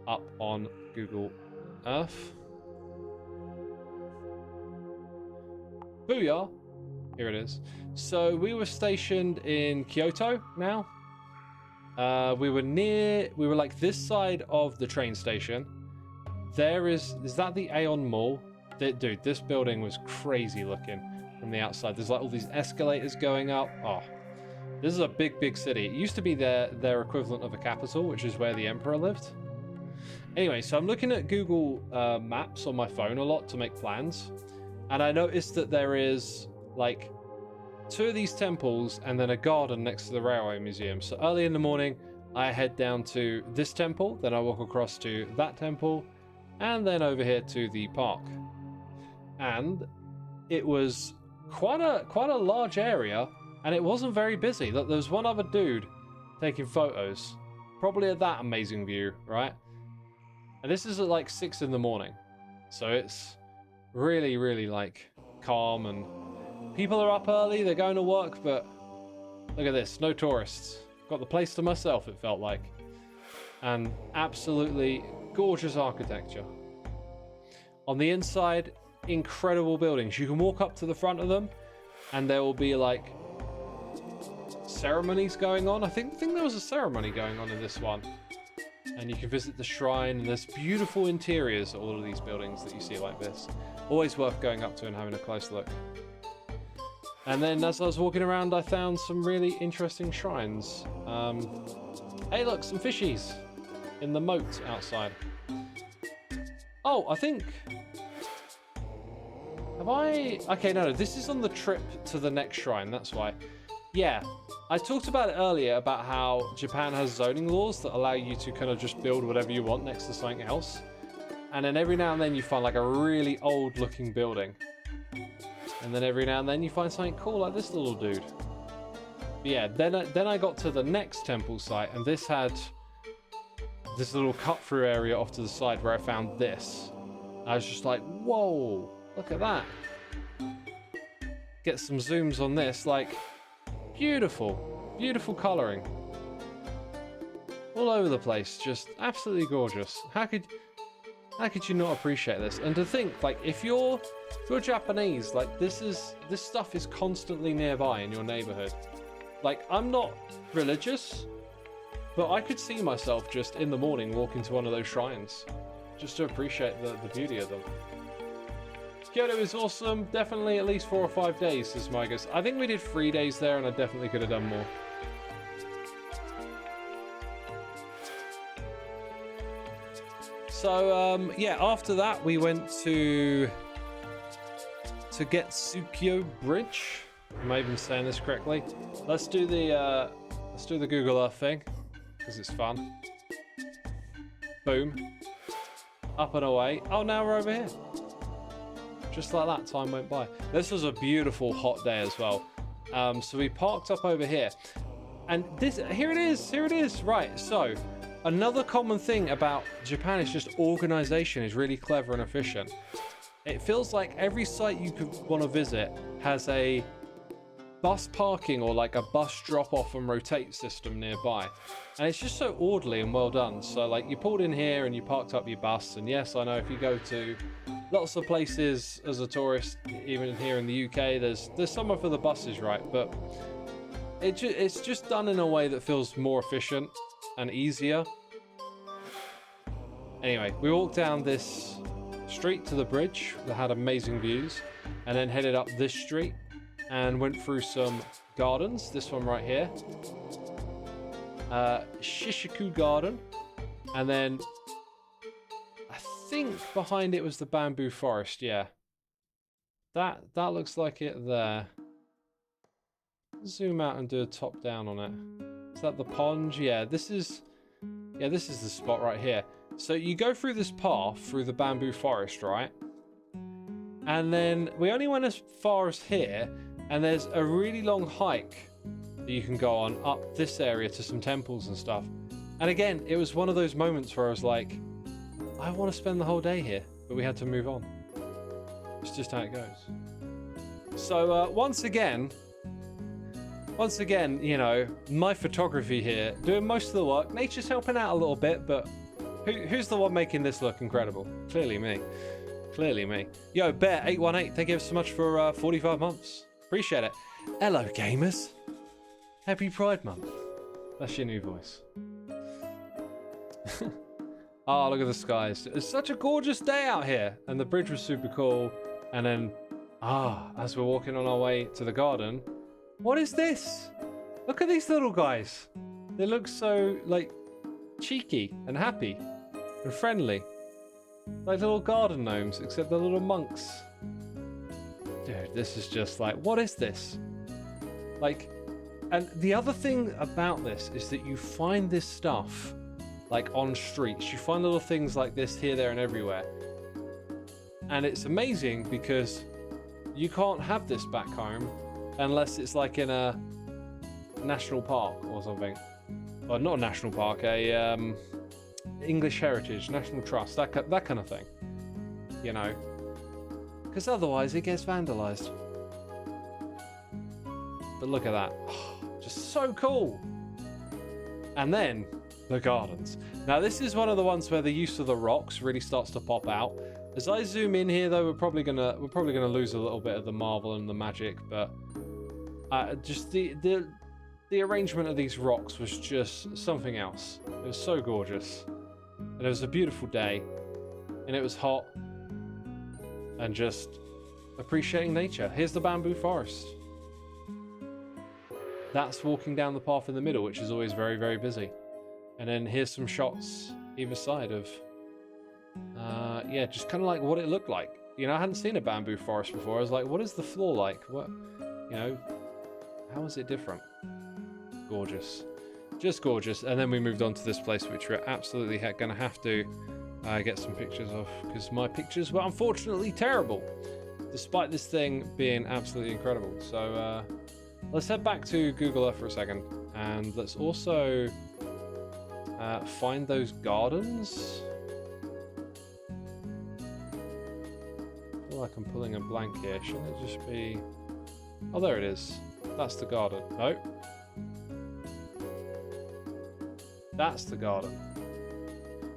up on Google Earth. Booyah! Here it is. So we were stationed in Kyoto now. We were like this side of the train station. Is that the Aeon Mall? Dude, this building was crazy looking from the outside. There's like all these escalators going up. Oh. This is a big city. It used to be their equivalent of a capital, which is where the emperor lived. Anyway, so I'm looking at Google Maps on my phone a lot to make plans. And I noticed that there is like 2 of these temples and then a garden next to the railway museum. So early in the morning, I head down to this temple. Then I walk across to that temple. and then over here to the park. And it was quite a large area, and it wasn't very busy. Look, there was one other dude taking photos, probably at that amazing view, right? And this is at like 6 in the morning, so it's really, really like calm, and people are up early, they're going to work, but look at this, no tourists. Got the place to myself, it felt like. And absolutely gorgeous architecture. On the inside, incredible buildings. You can walk up to the front of them, and there will be like ceremonies going on. I think there was a ceremony going on in this one. And you can visit the shrine, and there's beautiful interiors, all of these buildings that you see like this. Always worth going up to and having a close look. And then as I was walking around, I found some really interesting shrines. Hey look, some fishies in the moat outside. Oh, I think... Have I... Okay, no, this is on the trip to the next shrine, that's why. Yeah, I talked about it earlier about how Japan has zoning laws that allow you to kind of just build whatever you want next to something else. And then every now and then you find like a really old looking building. And then every now and then you find something cool like this little dude. But yeah, then I got to the next temple site, and this had this little cut through area off to the side where I found this. I was just like, whoa, look at that. Get some zooms on this, like beautiful, beautiful coloring. All over the place, just absolutely gorgeous. How could you not appreciate this? And to think, like, if you're Japanese, like this stuff is constantly nearby in your neighborhood. Like, I'm not religious, but I could see myself just in the morning walking to one of those shrines just to appreciate the beauty of them. Kyoto is awesome. Definitely at least 4 or 5 days, says Migas. I think we did 3 days there, and I definitely could have done more. So, yeah, after that, we went to Getsukyo Bridge. Am I even saying this correctly? Let's do the Google Earth thing, because it's fun. Boom. Up and away. Oh, now we're over here. Just like that, time went by. This was a beautiful hot day as well. So we parked up over here. And here it is. Right, so another common thing about Japan is just organization is really clever and efficient. It feels like every site you could want to visit has a bus parking or like a bus drop off and rotate system nearby. And it's just so orderly and well done. So like you pulled in here and you parked up your bus. And yes, I know if you go to lots of places as a tourist, even here in the UK, there's somewhere for the buses, right? But it's just done in a way that feels more efficient and easier. Anyway, we walked down this street to the bridge that had amazing views, and then headed up this street and went through some gardens. This one right here, Shishiku Garden, and then I think behind it was the bamboo forest. Yeah, that looks like it there. Zoom out and do a top down on it. Is that the pond? Yeah, this is the spot right here. So you go through this path through the bamboo forest, right? And then we only went as far as here, and there's a really long hike that you can go on up this area to some temples and stuff. And again, it was one of those moments where I was like, I want to spend the whole day here, but we had to move on. It's just how it goes. So once again, you know, my photography here, doing most of the work. Nature's helping out a little bit, but who's the one making this look incredible? Clearly me. Clearly me. Yo, Bear818, thank you so much for 45 months. Appreciate it. Hello, gamers. Happy Pride Month. That's your new voice. Oh, look at the skies. It's such a gorgeous day out here. And the bridge was super cool. And then, as we're walking on our way to the garden, what is this? Look at these little guys. They look so, like, cheeky and happy and friendly. Like little garden gnomes, except they're little monks. Dude, this is just like, what is this? Like, and the other thing about this is that you find this stuff like on streets. You find little things like this here, there, and everywhere. And it's amazing because you can't have this back home unless it's like in a national park or something. Or not a national park, a English Heritage, National Trust, that kind of thing. You know, because otherwise it gets vandalized. But look at that, just so cool. And then the gardens. Now this is one of the ones where the use of the rocks really starts to pop out. As I zoom in here, though, we're probably gonna lose a little bit of the marvel and the magic, but just the arrangement of these rocks was just something else. It was so gorgeous, and it was a beautiful day, and it was hot, and just appreciating nature. Here's the bamboo forest. That's walking down the path in the middle, which is always very, very busy. And then here's some shots either side of, yeah, just kind of like what it looked like. You know, I hadn't seen a bamboo forest before. I was like, what is the floor like? What, you know, how is it different? Gorgeous. Just gorgeous. And then we moved on to this place, which we're absolutely going to have to get some pictures of, because my pictures were unfortunately terrible, despite this thing being absolutely incredible. So let's head back to Google Earth for a second, and let's also find those gardens. I feel like I'm pulling a blank here. Shouldn't it just be... Oh, there it is. That's the garden. No. That's the garden.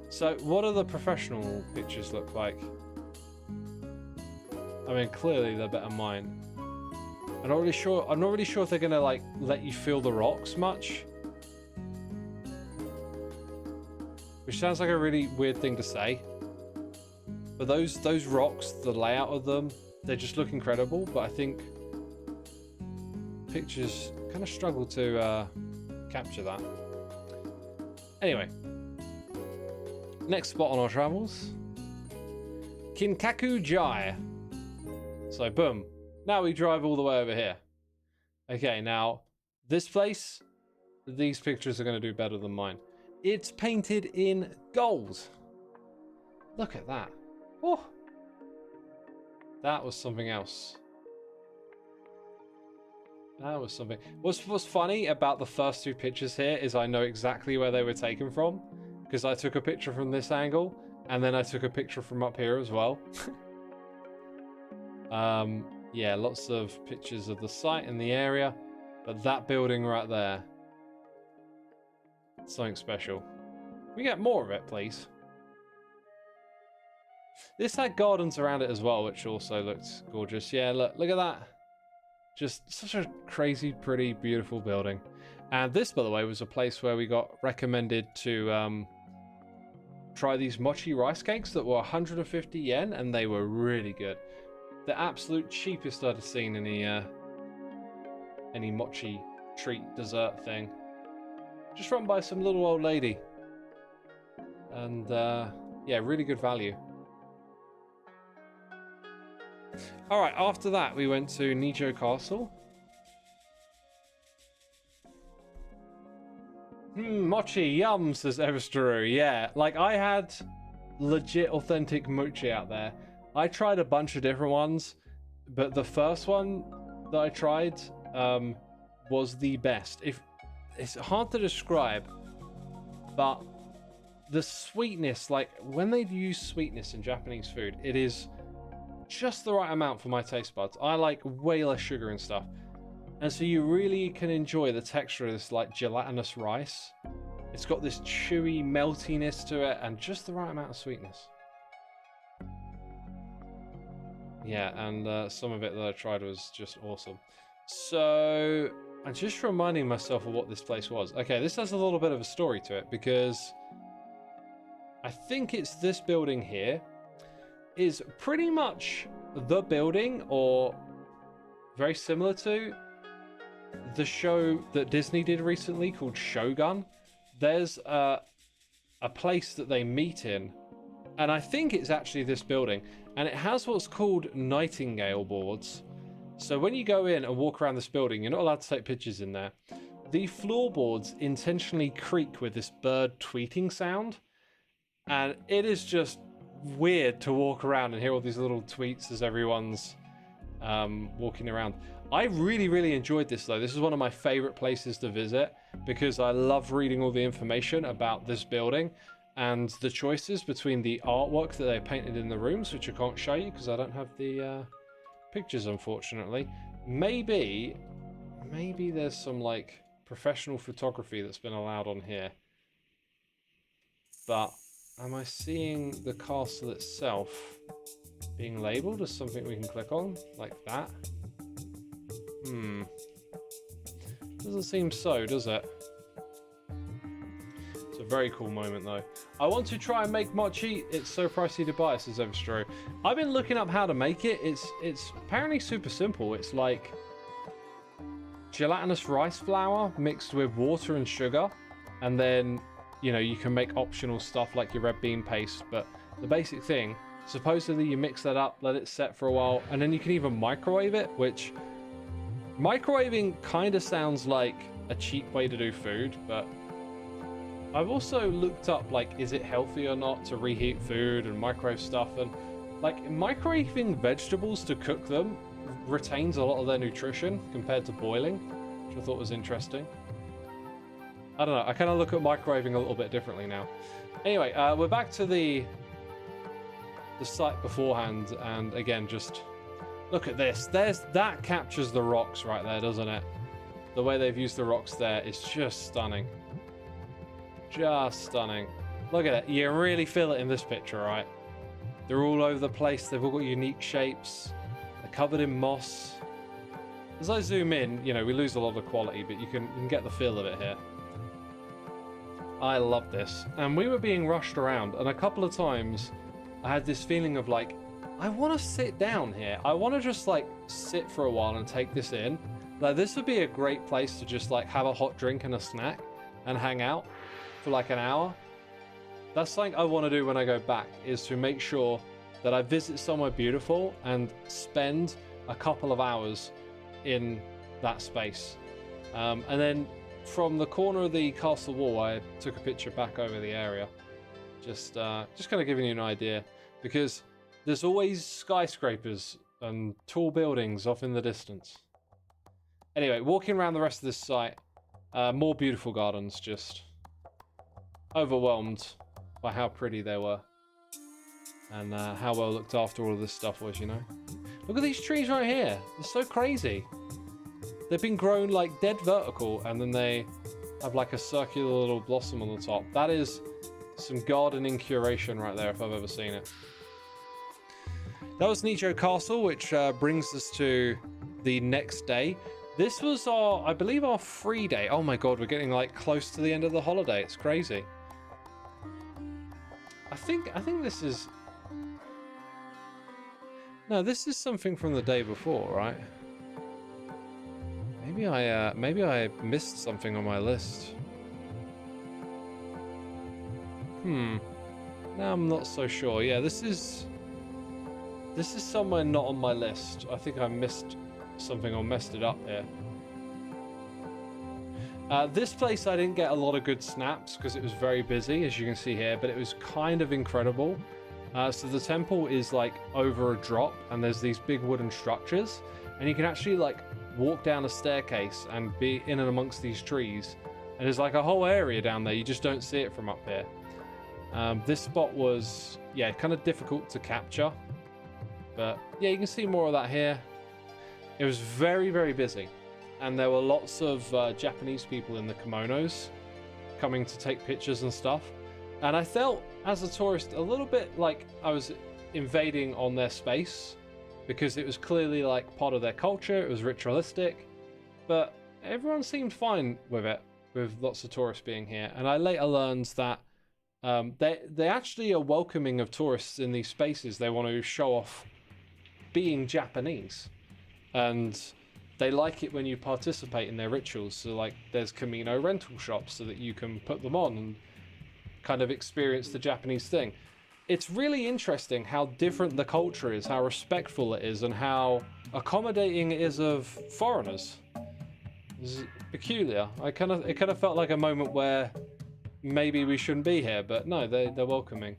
So, what do the professional pictures look like? I mean, clearly they're better than mine. I'm not really sure if they're gonna like let you feel the rocks much. Which sounds like a really weird thing to say. But those rocks, the layout of them, they just look incredible. But I think pictures kind of struggle to capture that. Anyway, next spot on our travels, Kinkaku Jai. So boom, now we drive all the way over here. Okay, now this place, these pictures are going to do better than mine. It's painted in gold. Look at that. Oh, that was something else. That was something. What's funny about the first two pictures here is I know exactly where they were taken from, because I took a picture from this angle and then I took a picture from up here as well. Yeah, lots of pictures of the site and the area, but that building right there, something special. Can we get more of it, please? This had gardens around it as well, which also looked gorgeous. Yeah, look at that. Just such a crazy, pretty, beautiful building. And this, by the way, was a place where we got recommended to try these mochi rice cakes that were 150 yen, and they were really good. The absolute cheapest I'd have seen any mochi treat dessert thing. Just run by some little old lady. And yeah, really good value. Alright, after that we went to Nijo Castle. Mochi, yum, says Everstaru. Yeah, like I had legit authentic mochi out there. I tried a bunch of different ones, but the first one that I tried was the best. It's hard to describe, but the sweetness, like when they use sweetness in Japanese food, it is just the right amount for my taste buds. I like way less sugar and stuff. And so you really can enjoy the texture of this like gelatinous rice. It's got this chewy meltiness to it and just the right amount of sweetness. Yeah, and some of it that I tried was just awesome. So I'm just reminding myself of what this place was. Okay, this has a little bit of a story to it because I think it's this building here is pretty much the building or very similar to the show that Disney did recently called Shogun. There's a place that they meet in, and I think it's actually this building, and it has what's called nightingale boards. So when you go in and walk around this building, you're not allowed to take pictures in there, the floorboards intentionally creak with this bird tweeting sound, and it is just weird to walk around and hear all these little tweets as everyone's walking around. I really enjoyed this though. This is one of my favorite places to visit because I love reading all the information about this building and the choices between the artwork that they painted in the rooms, which I can't show you because I don't have the pictures, unfortunately. Maybe there's some like professional photography that's been allowed on here. But am I seeing the castle itself being labeled as something we can click on like that? Doesn't seem so, does it? It's a very cool moment though. I want to try and make mochi. It's so pricey to buy, says Evstro. I've been looking up how to make it. It's apparently super simple. It's like gelatinous rice flour mixed with water and sugar, and then you know you can make optional stuff like your red bean paste, but the basic thing, supposedly you mix that up, let it set for a while, and then you can even microwave it, which microwaving kind of sounds like a cheap way to do food, but I've also looked up like is it healthy or not to reheat food and microwave stuff, and like microwaving vegetables to cook them retains a lot of their nutrition compared to boiling, which I thought was interesting. I don't know, I kind of look at microwaving a little bit differently now. Anyway, we're back to the site beforehand, and again, just look at this. That captures the rocks right there, doesn't it? The way they've used the rocks there is just stunning. Just stunning. Look at it. You really feel it in this picture, right? They're all over the place. They've all got unique shapes. They're covered in moss. As I zoom in, you know, we lose a lot of quality, but you can get the feel of it here. I love this. And we were being rushed around, and a couple of times I had this feeling of like, I want to sit down here. I want to just like sit for a while and take this in. Like this would be a great place to just like have a hot drink and a snack and hang out for like an hour. That's something I want to do when I go back, is to make sure that I visit somewhere beautiful and spend a couple of hours in that space. And then from the corner of the castle wall, I took a picture back over the area. Just kind of giving you an idea, because there's always skyscrapers and tall buildings off in the distance. Anyway, walking around the rest of this site, more beautiful gardens, just overwhelmed by how pretty they were. And how well looked after all of this stuff was, you know. Look at these trees right here. They're so crazy. They've been grown like dead vertical, and then they have like a circular little blossom on the top. That is some gardening curation right there, if I've ever seen it. That was Nijo Castle, which brings us to the next day. This was I believe our free day. Oh my god, we're getting like close to the end of the holiday. It's crazy. I think this is... No, this is something from the day before, right? Maybe I missed something on my list. Now I'm not so sure. Yeah, this is somewhere not on my list. I think I missed something or messed it up here. This place I didn't get a lot of good snaps because it was very busy, as you can see here, but it was kind of incredible. So the temple is like over a drop, and there's these big wooden structures, and you can actually like walk down a staircase and be in and amongst these trees, and there's like a whole area down there. You just don't see it from up here. This spot was, yeah, kind of difficult to capture, but yeah, you can see more of that here. It was very, very busy, and there were lots of Japanese people in the kimonos coming to take pictures and stuff. And I felt, as a tourist, a little bit like I was invading on their space, because it was clearly like part of their culture. It was ritualistic, but everyone seemed fine with it, with lots of tourists being here. And I later learned that they actually are welcoming of tourists in these spaces. They want to show off being Japanese, and they like it when you participate in their rituals. So like there's Camino rental shops so that you can put them on and kind of experience the Japanese thing. It's really interesting how different the culture is, how respectful it is, and how accommodating it is of foreigners. peculiar. It kind of felt like a moment where maybe we shouldn't be here, but no, they're welcoming.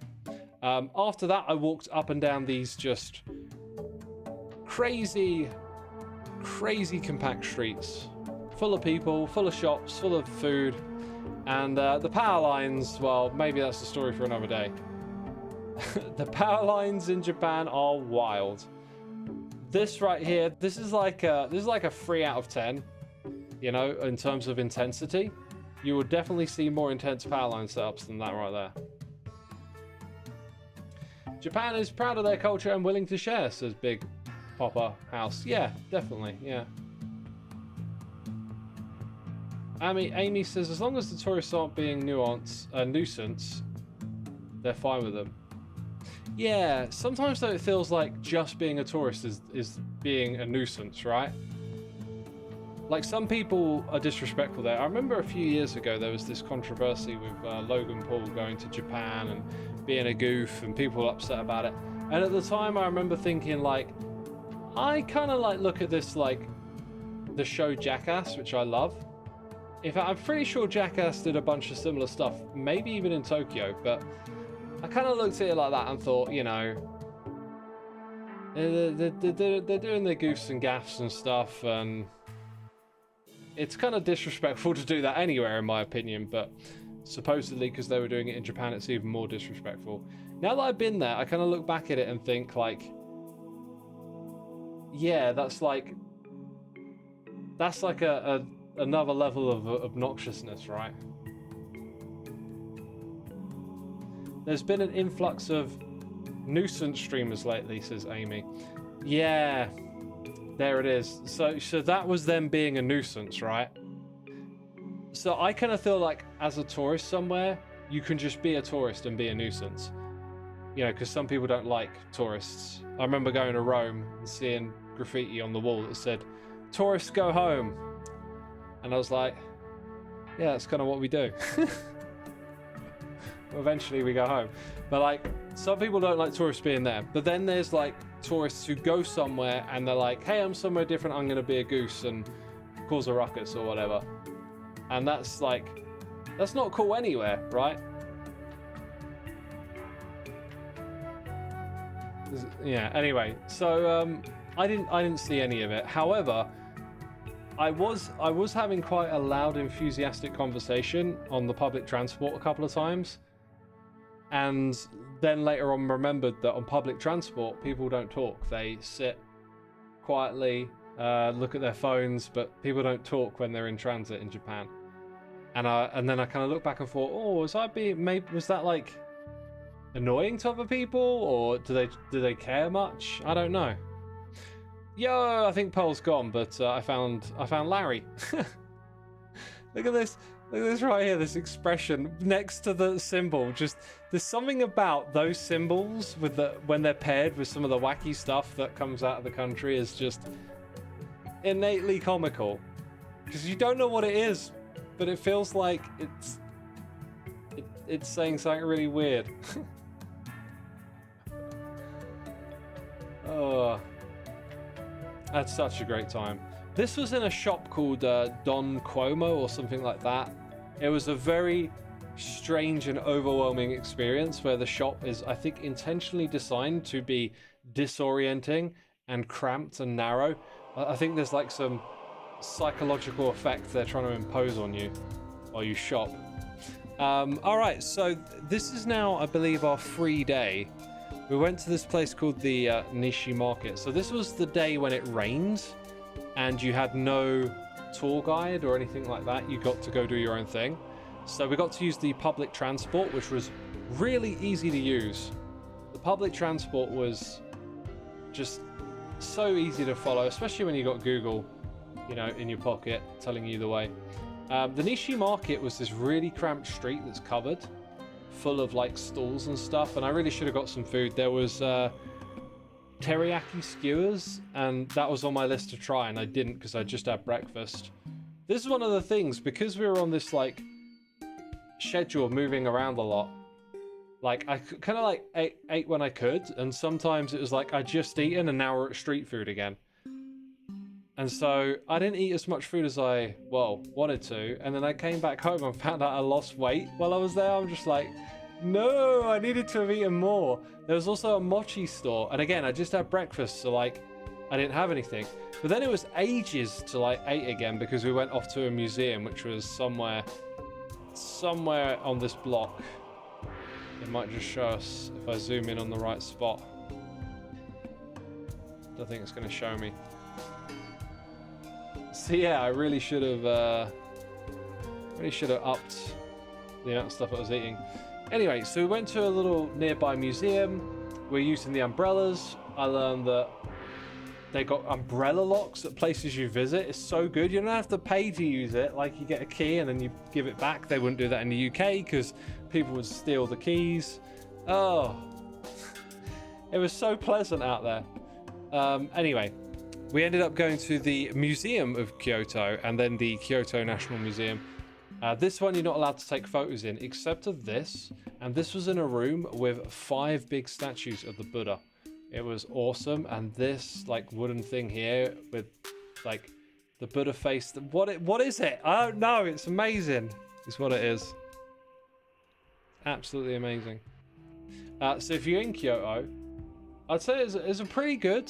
After that, I walked up and down these just crazy compact streets, full of people, full of shops, full of food, and the power lines, well, maybe that's the story for another day. The power lines in Japan are wild. This right here, this is like a 3 out of 10, you know, in terms of intensity. You will definitely see more intense power line setups than that right there. Japan is proud of their culture and willing to share, says Big Papa House. Yeah, definitely, yeah. Amy says, as long as the tourists aren't being nuisance, they're fine with them. Yeah, sometimes though it feels like just being a tourist is being a nuisance, right? Like, some people are disrespectful there. I remember a few years ago there was this controversy with Logan Paul going to Japan and being a goof, and people were upset about it. And at the time I remember thinking, like, I kind of like look at this like the show Jackass, which I love. In fact, I'm pretty sure Jackass did a bunch of similar stuff, maybe even in Tokyo, but I kind of looked at it like that and thought, you know, they're doing their goofs and gaffs and stuff, and it's kind of disrespectful to do that anywhere, in my opinion, but supposedly because they were doing it in Japan, it's even more disrespectful. Now that I've been there, I kind of look back at it and think, like, yeah, that's like another level of obnoxiousness, right? There's been an influx of nuisance streamers lately, says Amy. Yeah, there it is. So that was them being a nuisance, right? So I kind of feel like as a tourist somewhere, you can just be a tourist and be a nuisance. You know, because some people don't like tourists. I remember going to Rome and seeing graffiti on the wall that said, "Tourists go home." And I was like, yeah, that's kind of what we do. Eventually we go home. But like, some people don't like tourists being there. But then there's like tourists who go somewhere and they're like, hey, I'm somewhere different, I'm going to be a goose and cause a ruckus or whatever. And that's like, that's not cool anywhere, right? Yeah, anyway, so I didn't see any of it. However, I was having quite a loud, enthusiastic conversation on the public transport a couple of times, and then later on remembered that on public transport people don't talk. They sit quietly, look at their phones, but people don't talk when they're in transit in Japan. And then I kind of looked back and thought, oh, was that like annoying to other people, or do they care much? I don't know. Yo, I think Pearl's gone, but I found Larry. Look at this right here, this expression next to the symbol. Just, there's something about those symbols when they're paired with some of the wacky stuff that comes out of the country is just innately comical. Because you don't know what it is, but it feels like it's saying something really weird. Oh, that's such a great time. This was in a shop called Don Cuomo or something like that. It was a very strange and overwhelming experience where the shop is, I think, intentionally designed to be disorienting and cramped and narrow. I think there's like some psychological effect they're trying to impose on you while you shop. All right, so this is now, I believe, our free day. We went to this place called the Nishi Market. So this was the day when it rained and you had no tour guide or anything like that. You got to go do your own thing. So we got to use the public transport, which was really easy to use. The public transport was just so easy to follow, especially when you got Google, you know, in your pocket telling you the way. The Nishi Market was this really cramped street that's covered, full of like stalls and stuff, and I really should have got some food. There was teriyaki skewers, and that was on my list to try, and I didn't because I just had breakfast. This is one of the things, because we were on this like schedule of moving around a lot, like I kind of like ate when I could, and sometimes it was like I just eaten and now we're at street food again. And so I didn't eat as much food as I, well, wanted to. And then I came back home and found out I lost weight while I was there. I'm just like, no, I needed to have eaten more. There was also a mochi store. And again, I just had breakfast, so like, I didn't have anything. But then it was ages till I ate again because we went off to a museum, which was somewhere on this block. It might just show us if I zoom in on the right spot. I don't think it's going to show me. So yeah, I really should have upped the amount of stuff I was eating. Anyway, so we went to a little nearby museum. We're using the umbrellas. I learned that they got umbrella locks at places you visit. It's so good. You don't have to pay to use it. Like, you get a key and then you give it back. They wouldn't do that in the UK because people would steal the keys. Oh, it was so pleasant out there. Anyway, we ended up going to the Museum of Kyoto and then the Kyoto National Museum. This one you're not allowed to take photos in except of this. And this was in a room with 5 big statues of the Buddha. It was awesome. And this like wooden thing here with like the Buddha face. What is it? I don't know. It's amazing. It's what it is. Absolutely amazing. So if you're in Kyoto, I'd say it's a pretty good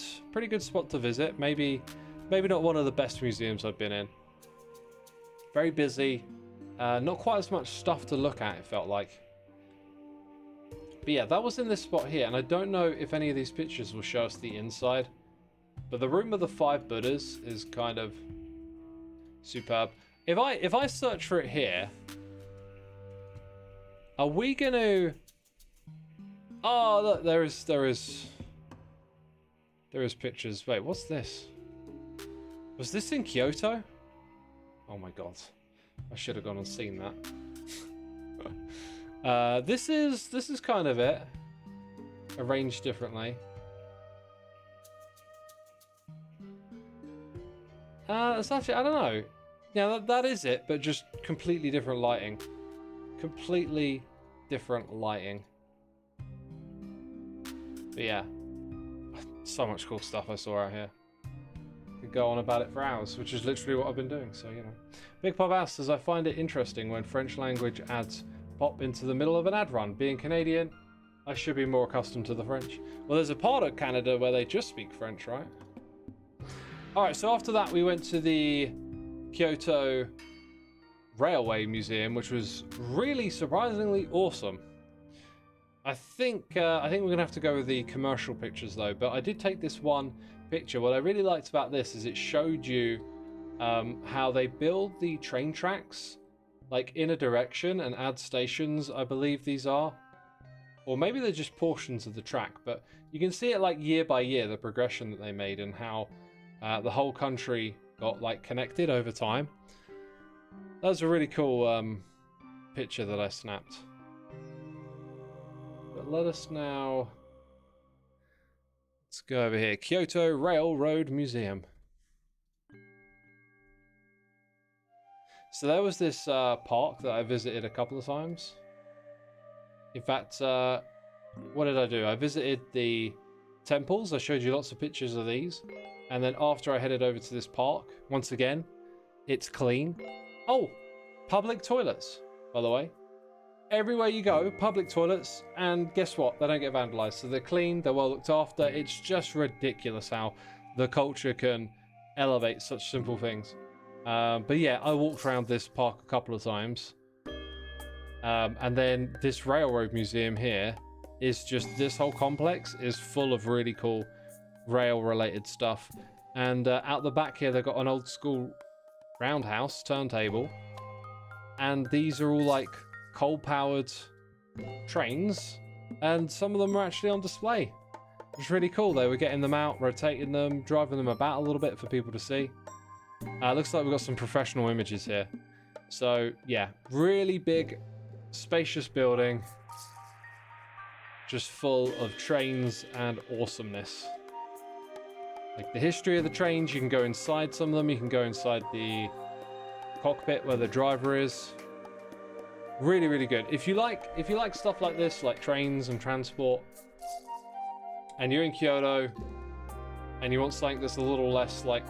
spot to visit. Maybe not one of the best museums I've been in. Very busy. Not quite as much stuff to look at, it felt like. But yeah, that was in this spot here, and I don't know if any of these pictures will show us the inside. But the room of the 5 Buddhas is kind of superb. If I search for it here, are we gonna? Oh, look, there is pictures. Wait, what's this? Was this in Kyoto? Oh my god. I should have gone and seen that. This is kind of it. Arranged differently. It's actually, I don't know. Yeah, that is it, but just completely different lighting. Completely different lighting. But yeah. So much cool stuff I saw out here. Could go on about it for hours, which is literally what I've been doing, so you know. Big Pop asks, as I find it interesting when French language ads pop into the middle of an ad run. Being Canadian, I should be more accustomed to the French. Well, there's a part of Canada where they just speak French, right? Alright, so after that we went to the Kyoto Railway Museum, which was really surprisingly awesome. I think we're gonna have to go with the commercial pictures though, but I did take this one picture. What I really liked about this is it showed you how they build the train tracks like in a direction and add stations, I believe these are, or maybe they're just portions of the track, but you can see it like year by year, the progression that they made and how the whole country got like connected over time. That was a really cool picture that I snapped. But let us now, let's go over here. Kyoto Railroad Museum. So there was this park that I visited a couple of times. In fact, what did I do? I visited the temples. I showed you lots of pictures of these. And then after I headed over to this park, once again, it's clean. Oh, public toilets, by the way. Everywhere you go, public toilets, and guess what? They don't get vandalized. So they're clean, they're well looked after. It's just ridiculous how the culture can elevate such simple things. But yeah, I walked around this park a couple of times. And then this railroad museum here is just, this whole complex is full of really cool rail related stuff. And out the back here, they've got an old school roundhouse turntable. And these are all like coal powered trains. And some of them are actually on display. It's really cool. They were getting them out, rotating them, driving them about a little bit for people to see. Looks like we've got some professional images here. So yeah, really big, spacious building. Just full of trains and awesomeness. Like the history of the trains, you can go inside some of them. You can go inside the cockpit where the driver is. Really, really good. If you like stuff like this, like trains and transport, and you're in Kyoto, and you want something that's a little less like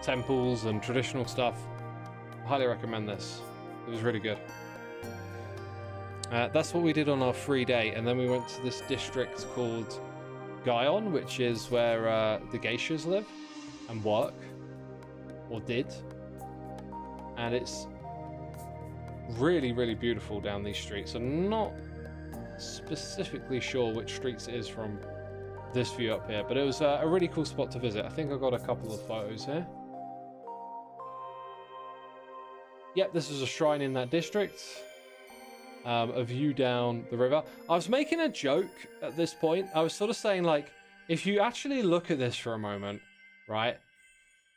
temples and traditional stuff. Highly recommend this. It was really good. That's what we did on our free day, and then we went to this district called Gaion, which is where the geishas live and work, or did. And it's really, really beautiful down these streets. I'm not specifically sure which streets it is from this view up here, but it was a really cool spot to visit. I think I got a couple of photos here. Yep, this is a shrine in that district. A view down the river. I was making a joke at this point. I was sort of saying, like, if you actually look at this for a moment, right,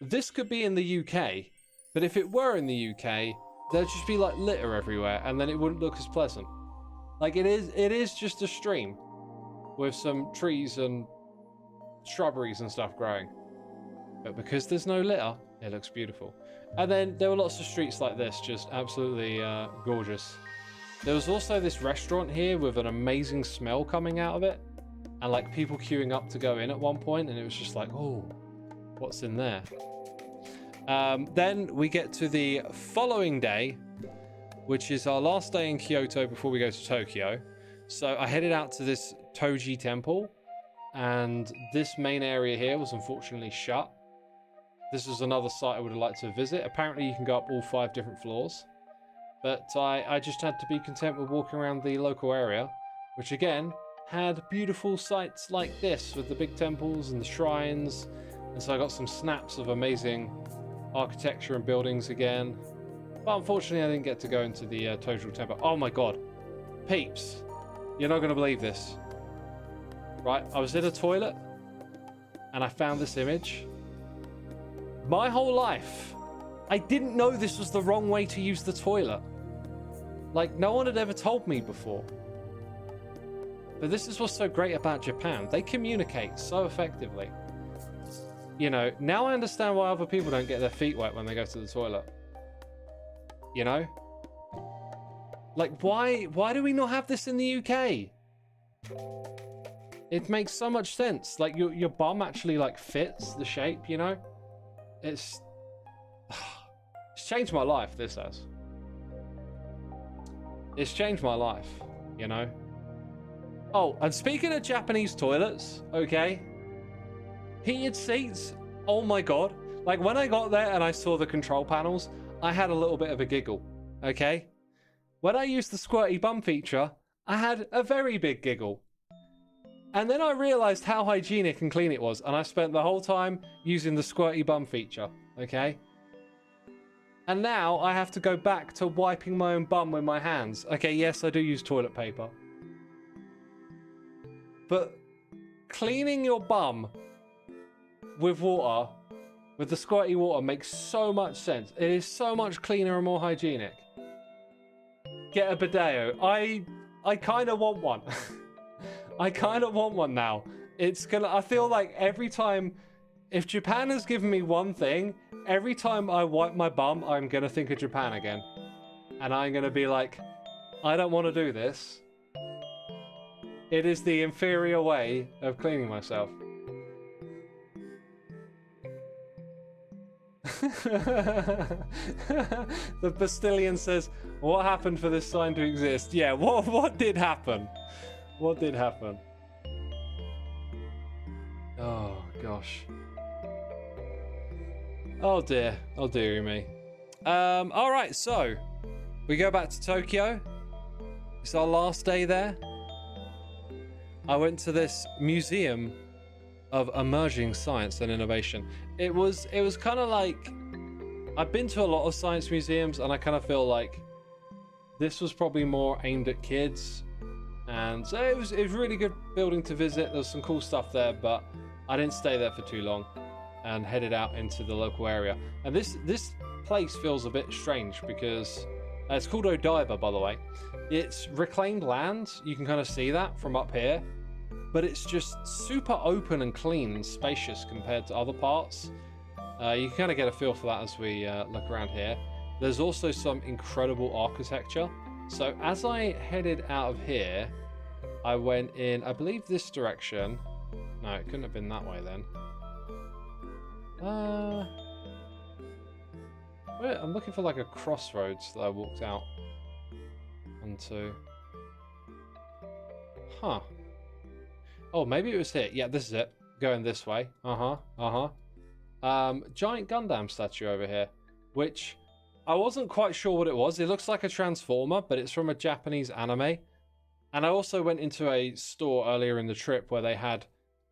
this could be in the UK, but if it were in the UK, there'd just be like litter everywhere, and then it wouldn't look as pleasant. Like, it is just a stream with some trees and shrubberies and stuff growing, but because there's no litter, it looks beautiful. And then there were lots of streets like this, just absolutely gorgeous. There was also this restaurant here with an amazing smell coming out of it, and like people queuing up to go in at one point, and it was just like, oh, what's in there? Then we get to the following day, which is our last day in Kyoto before we go to Tokyo. So I headed out to this Toji temple, and this main area here was unfortunately shut. This is another site I would have liked to visit. Apparently you can go up all 5 different floors. But I just had to be content with walking around the local area, which again had beautiful sights like this with the big temples and the shrines. And so I got some snaps of amazing architecture and buildings again. But unfortunately I didn't get to go into the Tojo temple. Oh my god. Peeps, you're not going to believe this. Right, I was in a toilet and I found this image. My whole life, I didn't know this was the wrong way to use the toilet. Like, no one had ever told me before. But this is what's so great about Japan. They communicate so effectively. You know, now I understand why other people don't get their feet wet when they go to the toilet. You know? Like, why do we not have this in the UK? It makes so much sense. Like, your bum actually, like, fits the shape, you know? It's changed my life, this has. It's changed my life, you know? Oh, and speaking of Japanese toilets, okay? Heated seats, oh my god. Like, when I got there and I saw the control panels, I had a little bit of a giggle, okay? When I used the squirty bum feature, I had a very big giggle. And then I realized how hygienic and clean it was, and I spent the whole time using the squirty bum feature, okay? And now I have to go back to wiping my own bum with my hands. Okay, yes, I do use toilet paper. But cleaning your bum with water, with the squirty water, makes so much sense. It is so much cleaner and more hygienic. Get a bidet. I kind of want one. I kind of want one now. I feel like every time, if Japan has given me one thing, every time I wipe my bum, I'm going to think of Japan again. And I'm going to be like, I don't want to do this. It is the inferior way of cleaning myself. The Bastillion says, what happened for this sign to exist? Yeah, what did happen? What did happen? Oh, gosh. Oh dear. Oh dearie me. Alright, so we go back to Tokyo. It's our last day there. I went to this museum of emerging science and innovation. It was kind of like, I've been to a lot of science museums and I kind of feel like this was probably more aimed at kids. And so it was a really good building to visit. There's some cool stuff there, but I didn't stay there for too long and headed out into the local area. And this place feels a bit strange because it's called Odaiba, by the way. It's reclaimed land. You can kind of see that from up here, but it's just super open and clean and spacious compared to other parts. You can kind of get a feel for that as we look around here. There's also some incredible architecture. So as I headed out of here, I went in, I believe, this direction. No, it couldn't have been that way then. Wait, I'm looking for like a crossroads that I walked out onto. Huh. Oh, maybe it was here. Yeah, this is it. Going this way. Giant Gundam statue over here, which I wasn't quite sure what it was. It looks like a transformer, but it's from a Japanese anime. And I also went into a store earlier in the trip where they had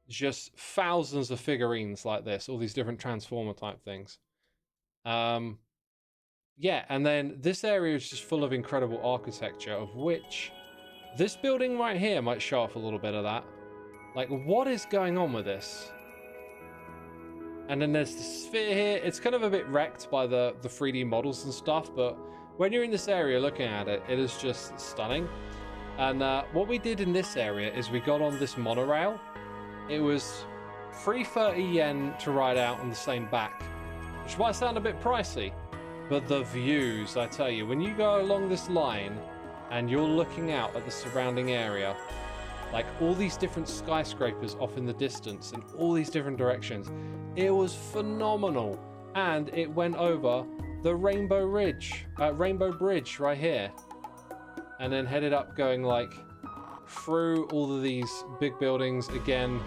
just thousands of figurines like this, all these different transformer type things. Yeah, and then this area is just full of incredible architecture, of which this building right here might show off a little bit of that. Like, what is going on with this? And then there's the sphere here. It's kind of a bit wrecked by the 3D models and stuff, but when you're in this area looking at it, it is just stunning. And what we did in this area is we got on this monorail. It was 330 yen to ride out on the same back, which might sound a bit pricey, but the views, I tell you, when you go along this line and you're looking out at the surrounding area, like all these different skyscrapers off in the distance in all these different directions, it was phenomenal. And it went over the Rainbow Bridge right here, and then headed up going like through all of these big buildings again,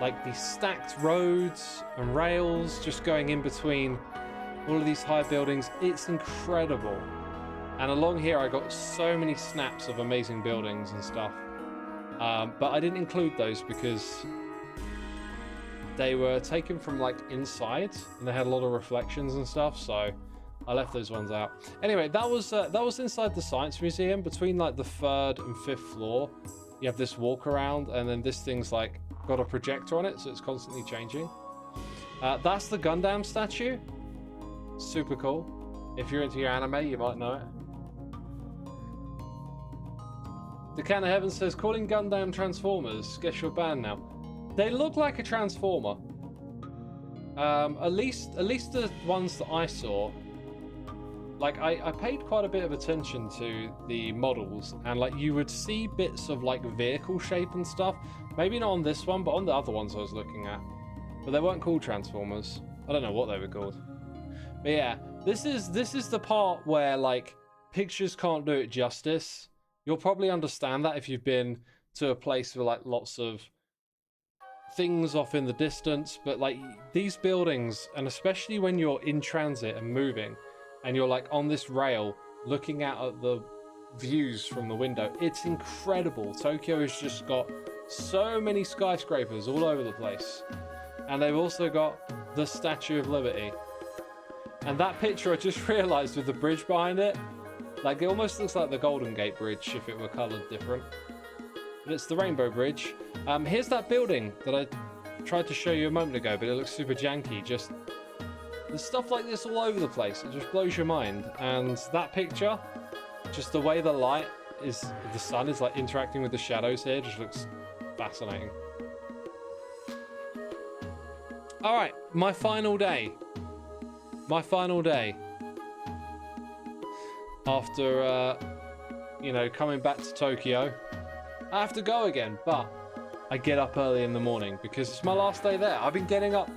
like these stacked roads and rails just going in between all of these high buildings. It's incredible. And along here I got so many snaps of amazing buildings and stuff, but I didn't include those because they were taken from like inside and they had a lot of reflections and stuff, so I left those ones out. Anyway, that was inside the Science Museum. Between like the 3rd and 5th floor, you have this walk around, and then this thing's like got a projector on it, so it's constantly changing. That's the Gundam statue. Super cool. If you're into your anime, you might know it. The Can of Heaven says, calling Gundam Transformers. Guess you're banned now. They look like a Transformer. At least the ones that I saw. Like, I paid quite a bit of attention to the models, and like you would see bits of like vehicle shape and stuff. Maybe not on this one, but on the other ones I was looking at. But they weren't called Transformers. I don't know what they were called. But yeah, this is the part where like pictures can't do it justice. You'll probably understand that if you've been to a place with like lots of things off in the distance, but like these buildings, and especially when you're in transit and moving, and you're like on this rail looking out at the views from the window, it's incredible. Tokyo has just got so many skyscrapers all over the place, and they've also got the Statue of Liberty. And that picture I just realized with the bridge behind it, like it almost looks like the Golden Gate Bridge if it were colored different, but it's the Rainbow Bridge. Here's that building that I tried to show you a moment ago, but it looks super janky. Just there's stuff like this all over the place. It just blows your mind. And that picture, just the way the light is, the sun is like interacting with the shadows here, just looks fascinating. All right, my final day. My final day. After, you know, coming back to Tokyo. I have to go again, but I get up early in the morning because it's my last day there. I've been getting up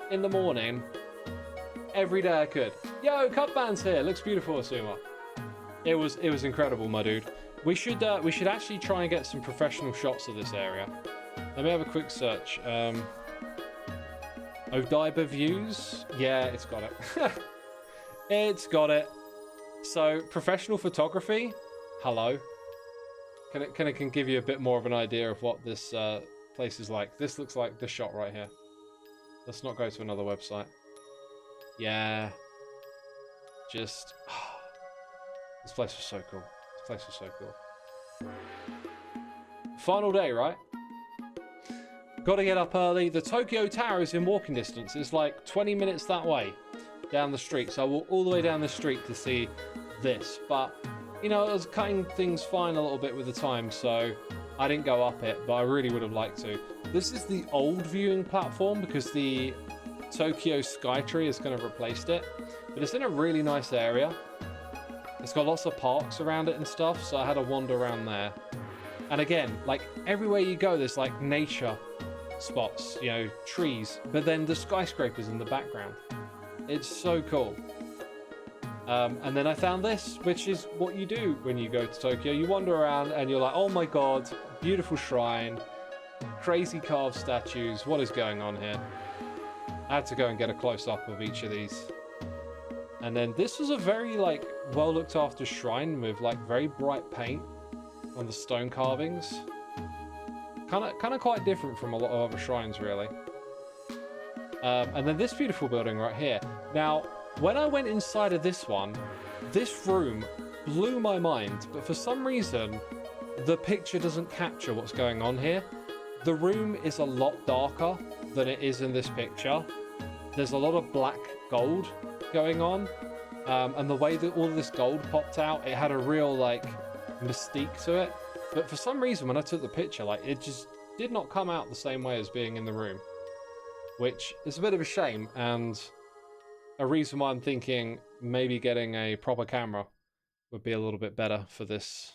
in the morning every day I could. Yo, Cup Band's here. Looks beautiful, Xisuma. It was incredible, my dude. We should actually try and get some professional shots of this area. Let me have a quick search. Odaiba views. Yeah, it's got it. It's got it. So professional photography. Hello. Can give you a bit more of an idea of what this place is like. This looks like the shot right here. Let's not go to another website. Yeah. Just... this place was so cool. This place was so cool. Final day, right? Got to get up early. The Tokyo Tower is in walking distance. It's like 20 minutes that way down the street. So I walk all the way down the street to see this. But, you know, I was cutting things fine a little bit with the time, so I didn't go up it, but I really would have liked to. This is the old viewing platform because the Tokyo Skytree has kind of replaced it. But it's in a really nice area. It's got lots of parks around it and stuff, so I had a wander around there. And again, like everywhere you go, there's like nature spots, you know, trees, but then the skyscrapers in the background. It's so cool. And then I found this, which is what you do when you go to Tokyo. You wander around and you're like, oh my god, beautiful shrine, crazy carved statues. What is going on here? I had to go and get a close-up of each of these. And then this was a very, like, well looked after shrine with, like, very bright paint on the stone carvings. Kind of quite different from a lot of other shrines, really. And then this beautiful building right here. Now, when I went inside of this one, this room blew my mind, but for some reason, the picture doesn't capture what's going on here. The room is a lot darker than it is in this picture. There's a lot of black gold going on, and the way that all this gold popped out, it had a real, like, mystique to it. But for some reason, when I took the picture, like, it just did not come out the same way as being in the room, which is a bit of a shame, and a reason why I'm thinking maybe getting a proper camera would be a little bit better for this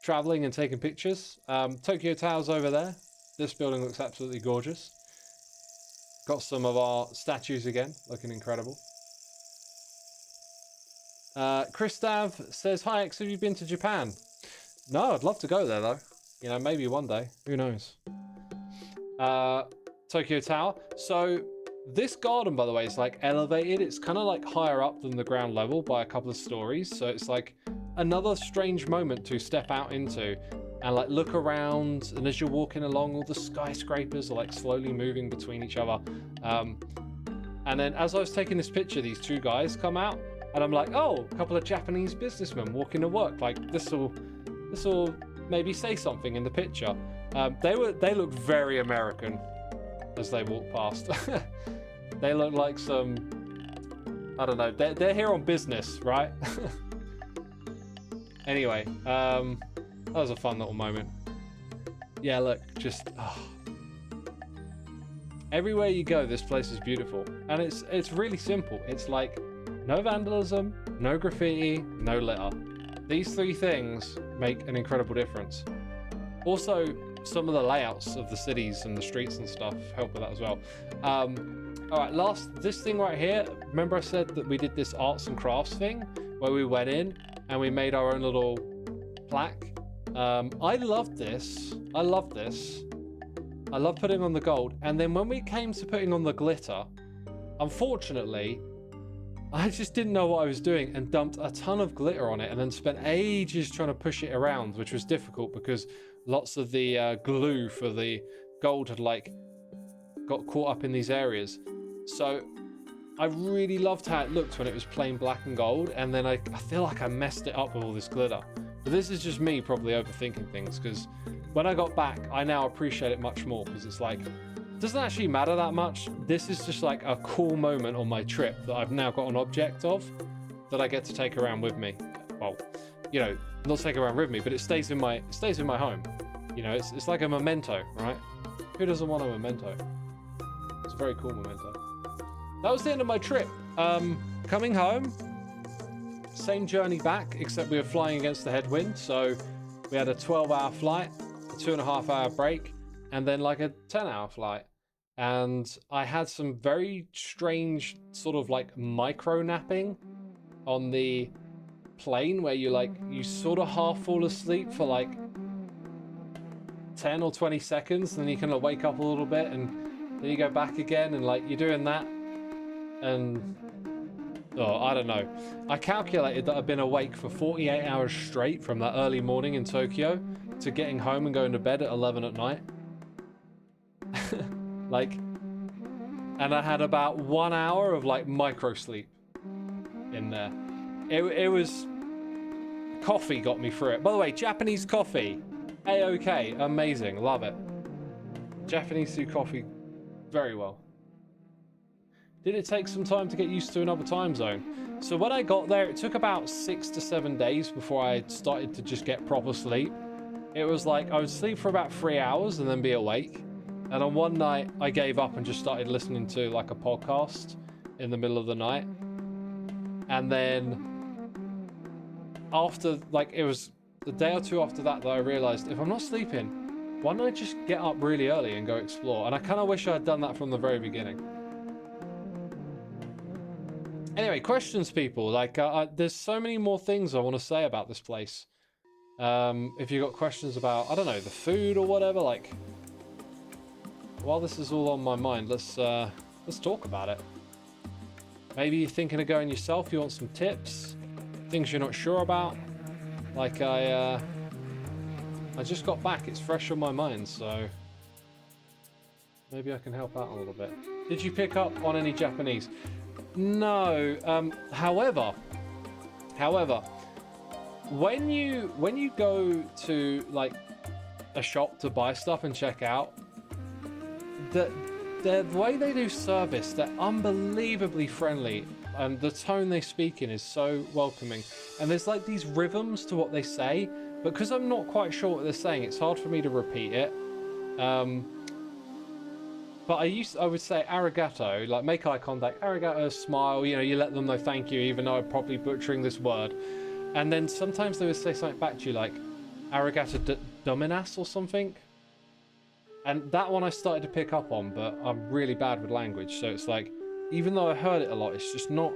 traveling and taking pictures. Tokyo Tower's over there. This building looks absolutely gorgeous. Got some of our statues again, looking incredible. Christav says, hi X, have you been to Japan? No, I'd love to go there though. You know, maybe one day. Who knows? Tokyo Tower. So this garden, by the way, is like elevated. It's kind of like higher up than the ground level by a couple of stories. So it's like another strange moment to step out into and like look around. And as you're walking along, all the skyscrapers are like slowly moving between each other. And then as I was taking this picture, these two guys come out and I'm like, oh, a couple of Japanese businessmen walking to work. Like this will maybe say something in the picture. They looked very American as they walked past. They look like some, I don't know, they're here on business, right? Anyway, that was a fun little moment. Yeah, look, just everywhere you go, this place is beautiful, and it's really simple. It's like no vandalism, no graffiti, no litter. These three things make an incredible difference. Also, some of the layouts of the cities and the streets and stuff help with that as well. All right, this thing right here. Remember I said that we did this arts and crafts thing where we went in and we made our own little plaque. I loved this. I love this. I love putting on the gold. And then when we came to putting on the glitter, unfortunately, I just didn't know what I was doing and dumped a ton of glitter on it and then spent ages trying to push it around, which was difficult because lots of the glue for the gold had like got caught up in these areas. So I really loved how it looked when it was plain black and gold, and then I feel like I messed it up with all this glitter. But this is just me probably overthinking things, because when I got back, I now appreciate it much more, because it's like, it doesn't actually matter that much. This is just like a cool moment on my trip that I've now got an object of that I get to take around with me. Well, you know, not take around with me, but it stays in my home. You know, it's like a memento, right? Who doesn't want a memento? It's a very cool memento. That was the end of my trip. Coming home, same journey back, except we were flying against the headwind. So we had a 12-hour flight, a 2.5-hour break, and then like a 10-hour flight. And I had some very strange sort of like micro napping on the plane where you sort of half fall asleep for like 10 or 20 seconds, and then you kind of wake up a little bit and then you go back again, and like you're doing that. And I don't know. I calculated that I've been awake for 48 hours straight from that early morning in Tokyo to getting home and going to bed at 11 at night. Like, and I had about 1 hour of like micro sleep in there. It was, coffee got me through it. By the way, Japanese coffee, A-OK, amazing, love it. Japanese do coffee very well. Did it take some time to get used to another time zone? So when I got there, it took about 6 to 7 days before I started to just get proper sleep. It was like I would sleep for about 3 hours and then be awake. And on one night, I gave up and just started listening to like a podcast in the middle of the night. And then after, like, it was a day or two after that I realized, if I'm not sleeping, why don't I just get up really early and go explore? And I kind of wish I had done that from the very beginning. Anyway, questions, people. Like, there's so many more things I want to say about this place. If you got questions about, I don't know, the food or whatever, like, while this is all on my mind, let's talk about it. Maybe you're thinking of going yourself. You want some tips, things you're not sure about. Like, I just got back. It's fresh on my mind, so maybe I can help out a little bit. Did you pick up on any Japanese? No. However, when you go to like a shop to buy stuff and check out, the way they do service, they're unbelievably friendly, and the tone they speak in is so welcoming. And there's like these rhythms to what they say, but because I'm not quite sure what they're saying, it's hard for me to repeat it. But I would say arigato, like make eye contact, arigato, smile, you know, you let them know thank you, even though I'm probably butchering this word. And then sometimes they would say something back to you like arigato dominas or something. And that one I started to pick up on, but I'm really bad with language. So it's like, even though I heard it a lot, it's just not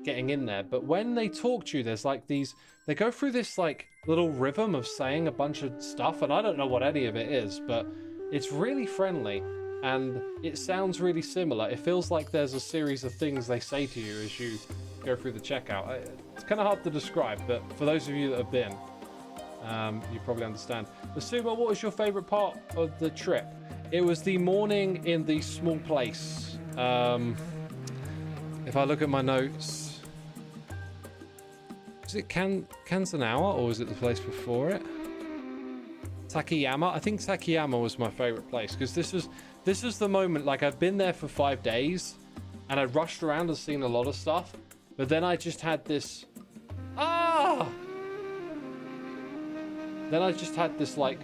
getting in there. But when they talk to you, there's like these, they go through this like little rhythm of saying a bunch of stuff. And I don't know what any of it is, but it's really friendly. And it sounds really similar. It feels like there's a series of things they say to you as you go through the checkout. It's kind of hard to describe, but for those of you that have been, you probably understand. Xisuma, what was your favorite part of the trip? It was the morning in the small place. If I look at my notes, is it Kanzanawa or was it the place before it? Takayama. I think Takayama was my favorite place because this was the moment, like I've been there for 5 days and I rushed around and seen a lot of stuff, but then I just had this like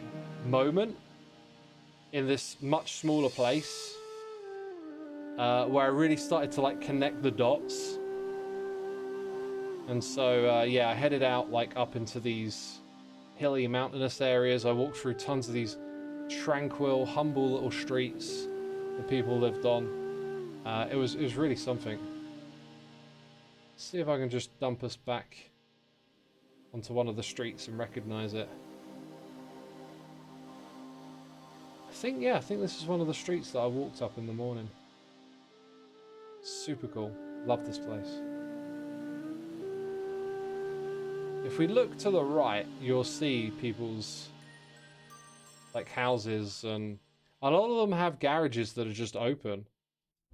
moment in this much smaller place where I really started to like connect the dots. And so yeah, I headed out like up into these hilly mountainous areas. I walked through tons of these tranquil, humble little streets that people lived on. It was really something. Let's see if I can just dump us back onto one of the streets and recognize it. I think this is one of the streets that I walked up in the morning. Super cool. Love this place. If we look to the right, you'll see people's like houses, and a lot of them have garages that are just open,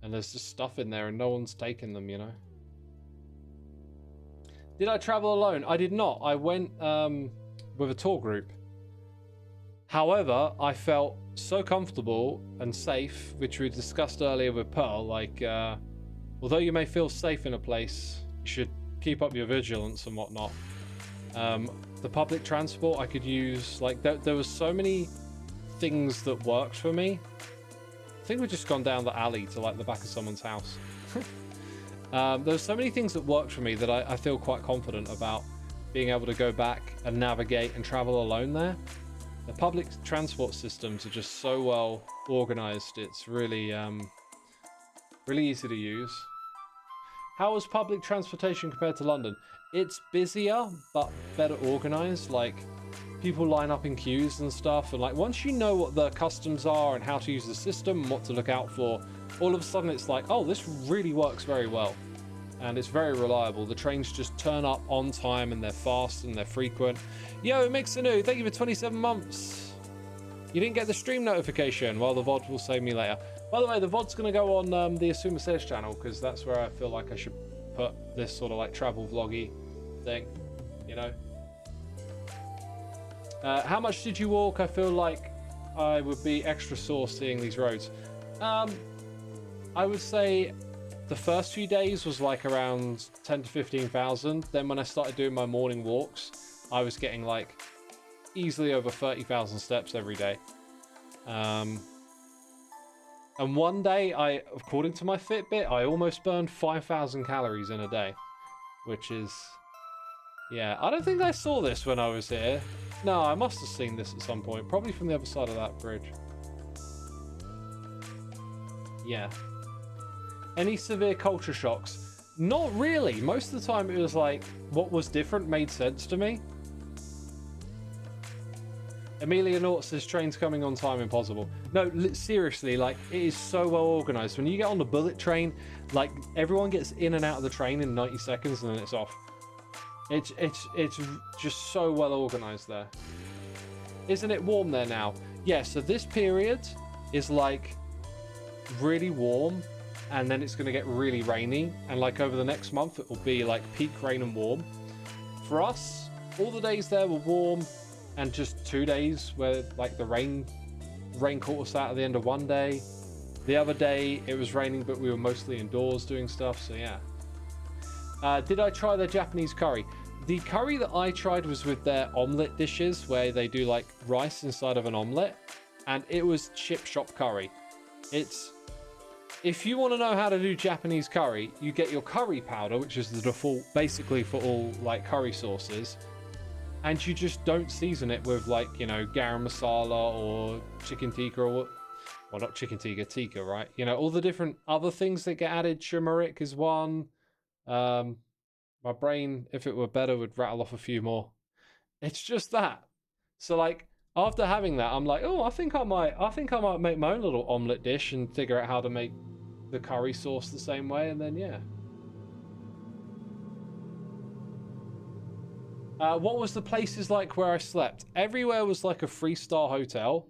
and there's just stuff in there and no one's taking them, you know. Did I travel alone? I did not. I went with a tour group. However, I felt so comfortable and safe, which we discussed earlier with Pearl. Like, although you may feel safe in a place, you should keep up your vigilance and whatnot. The public transport I could use, like there was so many things that worked for me. I think we've just gone down the alley to like the back of someone's house. There's so many things that worked for me that I feel quite confident about being able to go back and navigate and travel alone there. The public transport systems are just so well organized. It's really, really easy to use. How is public transportation compared to London? It's busier, but better organized. Like, people line up in queues and stuff. And like, once you know what the customs are and how to use the system and what to look out for, all of a sudden it's like, oh, this really works very well. And it's very reliable. The trains just turn up on time and they're fast and they're frequent. Yo, Mixanu, thank you for 27 months. You didn't get the stream notification. Well, the VOD will save me later. By the way, the VOD's going to go on the xisumasays channel because that's where I feel like I should put this sort of like travel vloggy thing, you know. How much did you walk? I feel like I would be extra sore seeing these roads. I would say the first few days was like around 10 to 15,000. Then when I started doing my morning walks, I was getting like easily over 30,000 steps every day. And one day, according to my Fitbit, I almost burned 5,000 calories in a day, which is, yeah, I don't think I saw this when I was here. No, I must have seen this at some point, probably from the other side of that bridge. Yeah. Any severe culture shocks? Not really. Most of the time it was like, what was different made sense to me. Emilia Nort says trains coming on time impossible. No, seriously, like, it is so well organized. When you get on the bullet train, like, everyone gets in and out of the train in 90 seconds and then it's off. It's just so well organized there. Isn't it warm there now? Yeah, so this period is like really warm, and then it's going to get really rainy, and like over the next month it will be like peak rain and warm. For us, all the days there were warm, and just 2 days where like the rain caught us out at the end of one day. The other day it was raining, but we were mostly indoors doing stuff, so yeah. Did I try their Japanese curry? The curry that I tried was with their omelette dishes, where they do like rice inside of an omelette, and it was chip shop curry. If you want to know how to do Japanese curry, you get your curry powder, which is the default basically for all like curry sauces, and you just don't season it with like, you know, garam masala or chicken tikka or well, not chicken tikka, tikka, right? You know, all the different other things that get added. Turmeric is one. My brain, if it were better, would rattle off a few more. It's just that. So like after having that, I'm like, oh, I think I might make my own little omelet dish and figure out how to make the curry sauce the same way, and then yeah. What was the places like where I slept? Everywhere was like a 3-star hotel,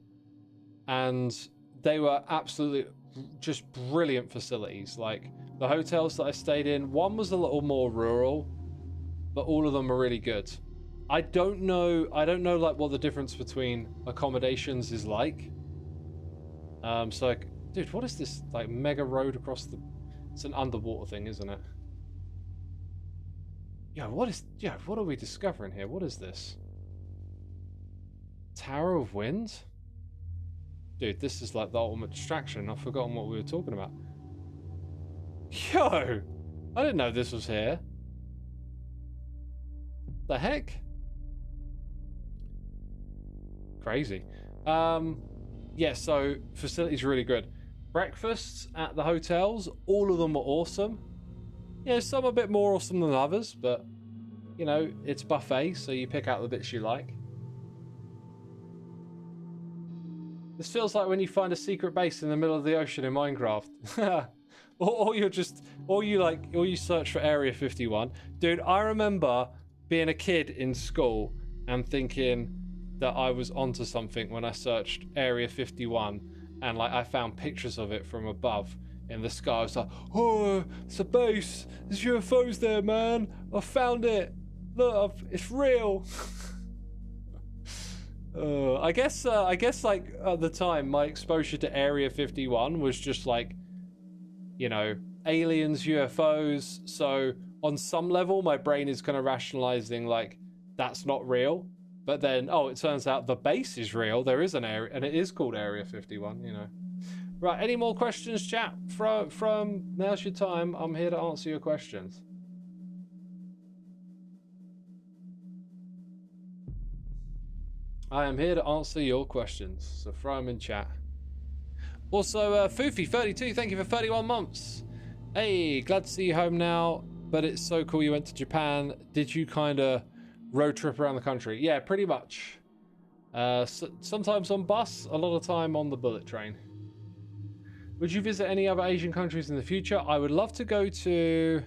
and they were absolutely just brilliant facilities. Like the hotels that I stayed in, one was a little more rural, but all of them are really good. I don't know like what the difference between accommodations is like. So like, dude, what is this like mega road across the? It's an underwater thing, isn't it? Yeah, what are we discovering here? What is this? Tower of Wind? Dude, this is like the ultimate distraction. I've forgotten what we were talking about. Yo! I didn't know this was here. The heck? Crazy. Yeah, so facilities really good. Breakfasts at the hotels, all of them were awesome. Yeah, some a bit more awesome than others, but you know, it's buffet, so you pick out the bits you like. This feels like when you find a secret base in the middle of the ocean in Minecraft. or you search for Area 51. Dude, I remember being a kid in school and thinking that I was onto something when I searched Area 51, and like I found pictures of it from above in the sky. I was like, oh, it's a base. There's UFOs there, man. I found it. Look, it's real. I guess like at the time my exposure to Area 51 was just like, you know, aliens, UFOs. So on some level my brain is kind of rationalizing like that's not real. But then, oh, it turns out the base is real. There is an area, and it is called Area 51, you know. Right, any more questions, chat? From now's your time. I'm here to answer your questions. I am here to answer your questions, so throw them in chat. Also, Foofy32, thank you for 31 months. Hey, glad to see you home now, but it's so cool you went to Japan. Did you kind of road trip around the country? Yeah, pretty much. Sometimes on bus, a lot of time on the bullet train. Would you visit any other Asian countries in the future? I would love to go to,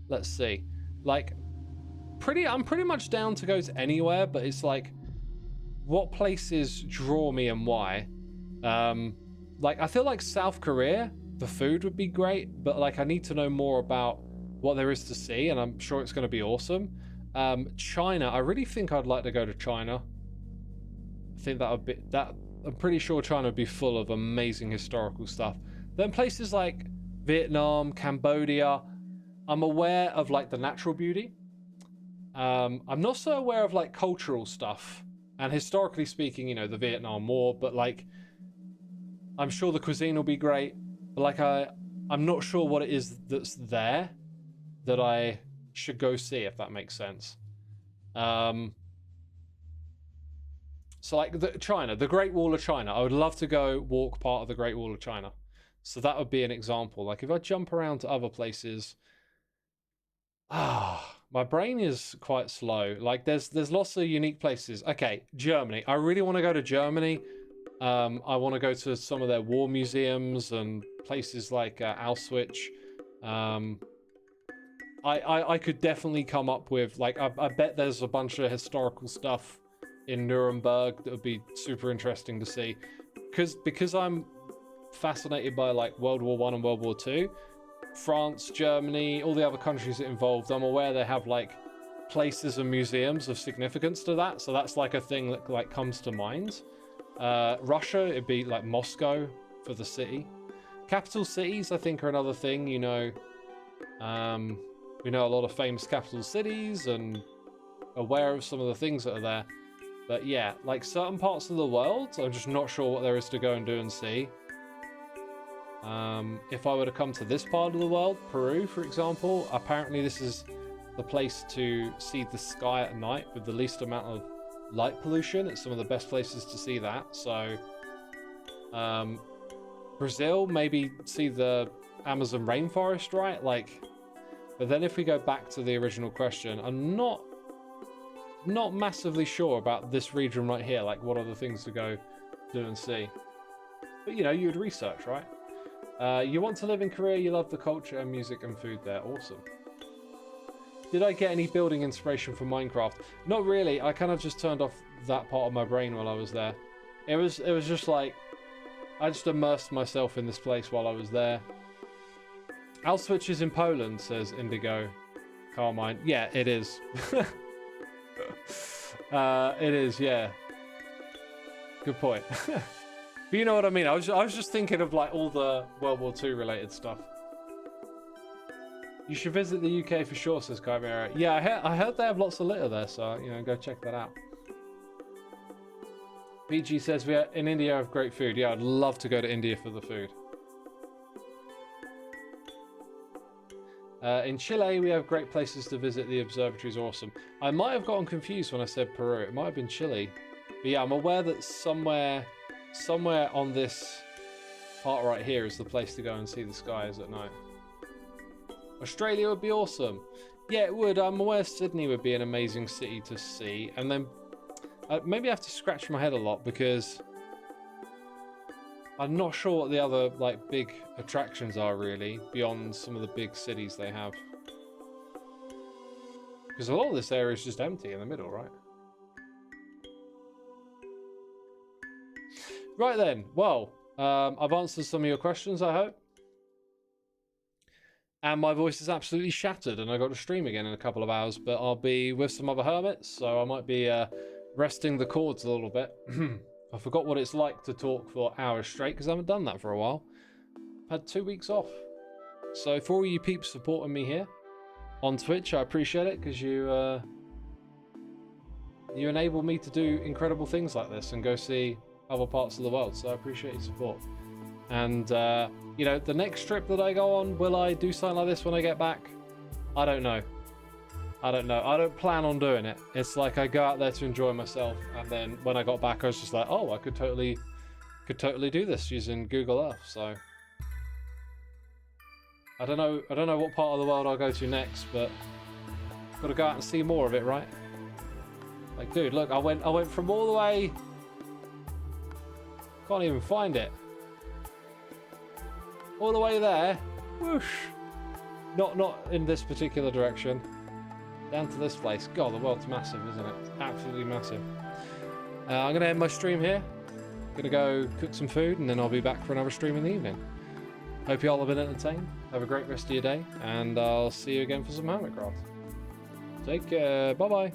let's see, like I'm pretty much down to go to anywhere, but it's like what places draw me and why. Like I feel like South Korea, the food would be great, but like I need to know more about what there is to see, and I'm sure it's going to be awesome. China, I really think I'd like to go to China. I think that would be I'm pretty sure China would be full of amazing historical stuff. Then places like Vietnam, Cambodia, I'm aware of like the natural beauty. I'm not so aware of like cultural stuff, and historically speaking, you know, the Vietnam War, but like I'm sure the cuisine will be great, but like I'm not sure what it is that's there that I should go see, if that makes sense. So like China, the Great Wall of China, I would love to go walk part of the Great Wall of China. So that would be an example. Like if I jump around to other places, My brain is quite slow. Like there's lots of unique places. Okay, Germany. I really want to go to Germany. I want to go to some of their war museums and places like Auschwitz. Um, I could definitely come up with like I bet there's a bunch of historical stuff in Nuremberg that would be super interesting to see. Because I'm fascinated by like World War One and World War Two. France, Germany, all the other countries involved, I'm aware they have like places and museums of significance to that. So that's like a thing that like comes to mind. Russia, it'd be like Moscow for the city. Capital cities, I think, are another thing. You know, we know a lot of famous capital cities and aware of some of the things that are there. But yeah, like certain parts of the world, I'm just not sure what there is to go and do and see. If I were to come to this part of the world, Peru, for example, apparently this is the place to see the sky at night with the least amount of light pollution. It's some of the best places to see that. So, Brazil, maybe see the Amazon rainforest, right? Like, but then if we go back to the original question, I'm not massively sure about this region right here. Like, what are the things to go do and see? But you know, you would research, right? You want to live in Korea, you love the culture and music and food there. Awesome. Did I get any building inspiration from Minecraft? Not really. I kind of just turned off that part of my brain while I was there. It was just like, I just immersed myself in this place while I was there. Auschwitz is in Poland, says Indigo Carmine. Yeah, it is. It is, yeah. Good point. But you know what I mean? I was just thinking of like all the World War II related stuff. You should visit the UK for sure, says Chimera. Yeah, I heard they have lots of litter there, so you know, go check that out. PG says we are in India have great food. Yeah, I'd love to go to India for the food. In Chile, we have great places to visit. The observatory is awesome. I might have gotten confused when I said Peru. It might have been Chile. But yeah, I'm aware that somewhere on this part right here is the place to go and see the skies at night. Australia would be awesome. Yeah, it would. I'm aware Sydney would be an amazing city to see. And then maybe I have to scratch my head a lot because I'm not sure what the other like big attractions are really beyond some of the big cities they have. Because a lot of this area is just empty in the middle, right? Right then, well, I've answered some of your questions, I hope. And my voice is absolutely shattered and I got to stream again in a couple of hours, but I'll be with some other hermits, so I might be resting the cords a little bit. I forgot what it's like to talk for hours straight because I haven't done that for a while. I've had 2 weeks off. So for all you peeps supporting me here on Twitch, I appreciate it because you enable me to do incredible things like this and go see other parts of the world. So I appreciate your support. And you know, the next trip that I go on, will I do something like this when I get back? I don't know. I don't plan on doing it. It's like I go out there to enjoy myself, and then when I got back, I was just like, oh, I could totally do this using Google Earth. So I don't know what part of the world I'll go to next, but I've got to go out and see more of it, right? Like, dude, look, I went from all the way. Can't even find it. All the way there. Whoosh. Not in this particular direction. Down to this place. God, the world's massive, isn't it? It's absolutely massive. I'm going to end my stream here. I'm going to go cook some food, and then I'll be back for another stream in the evening. Hope you all have been entertained. Have a great rest of your day, and I'll see you again for some Hermitcraft. Take care. Bye-bye.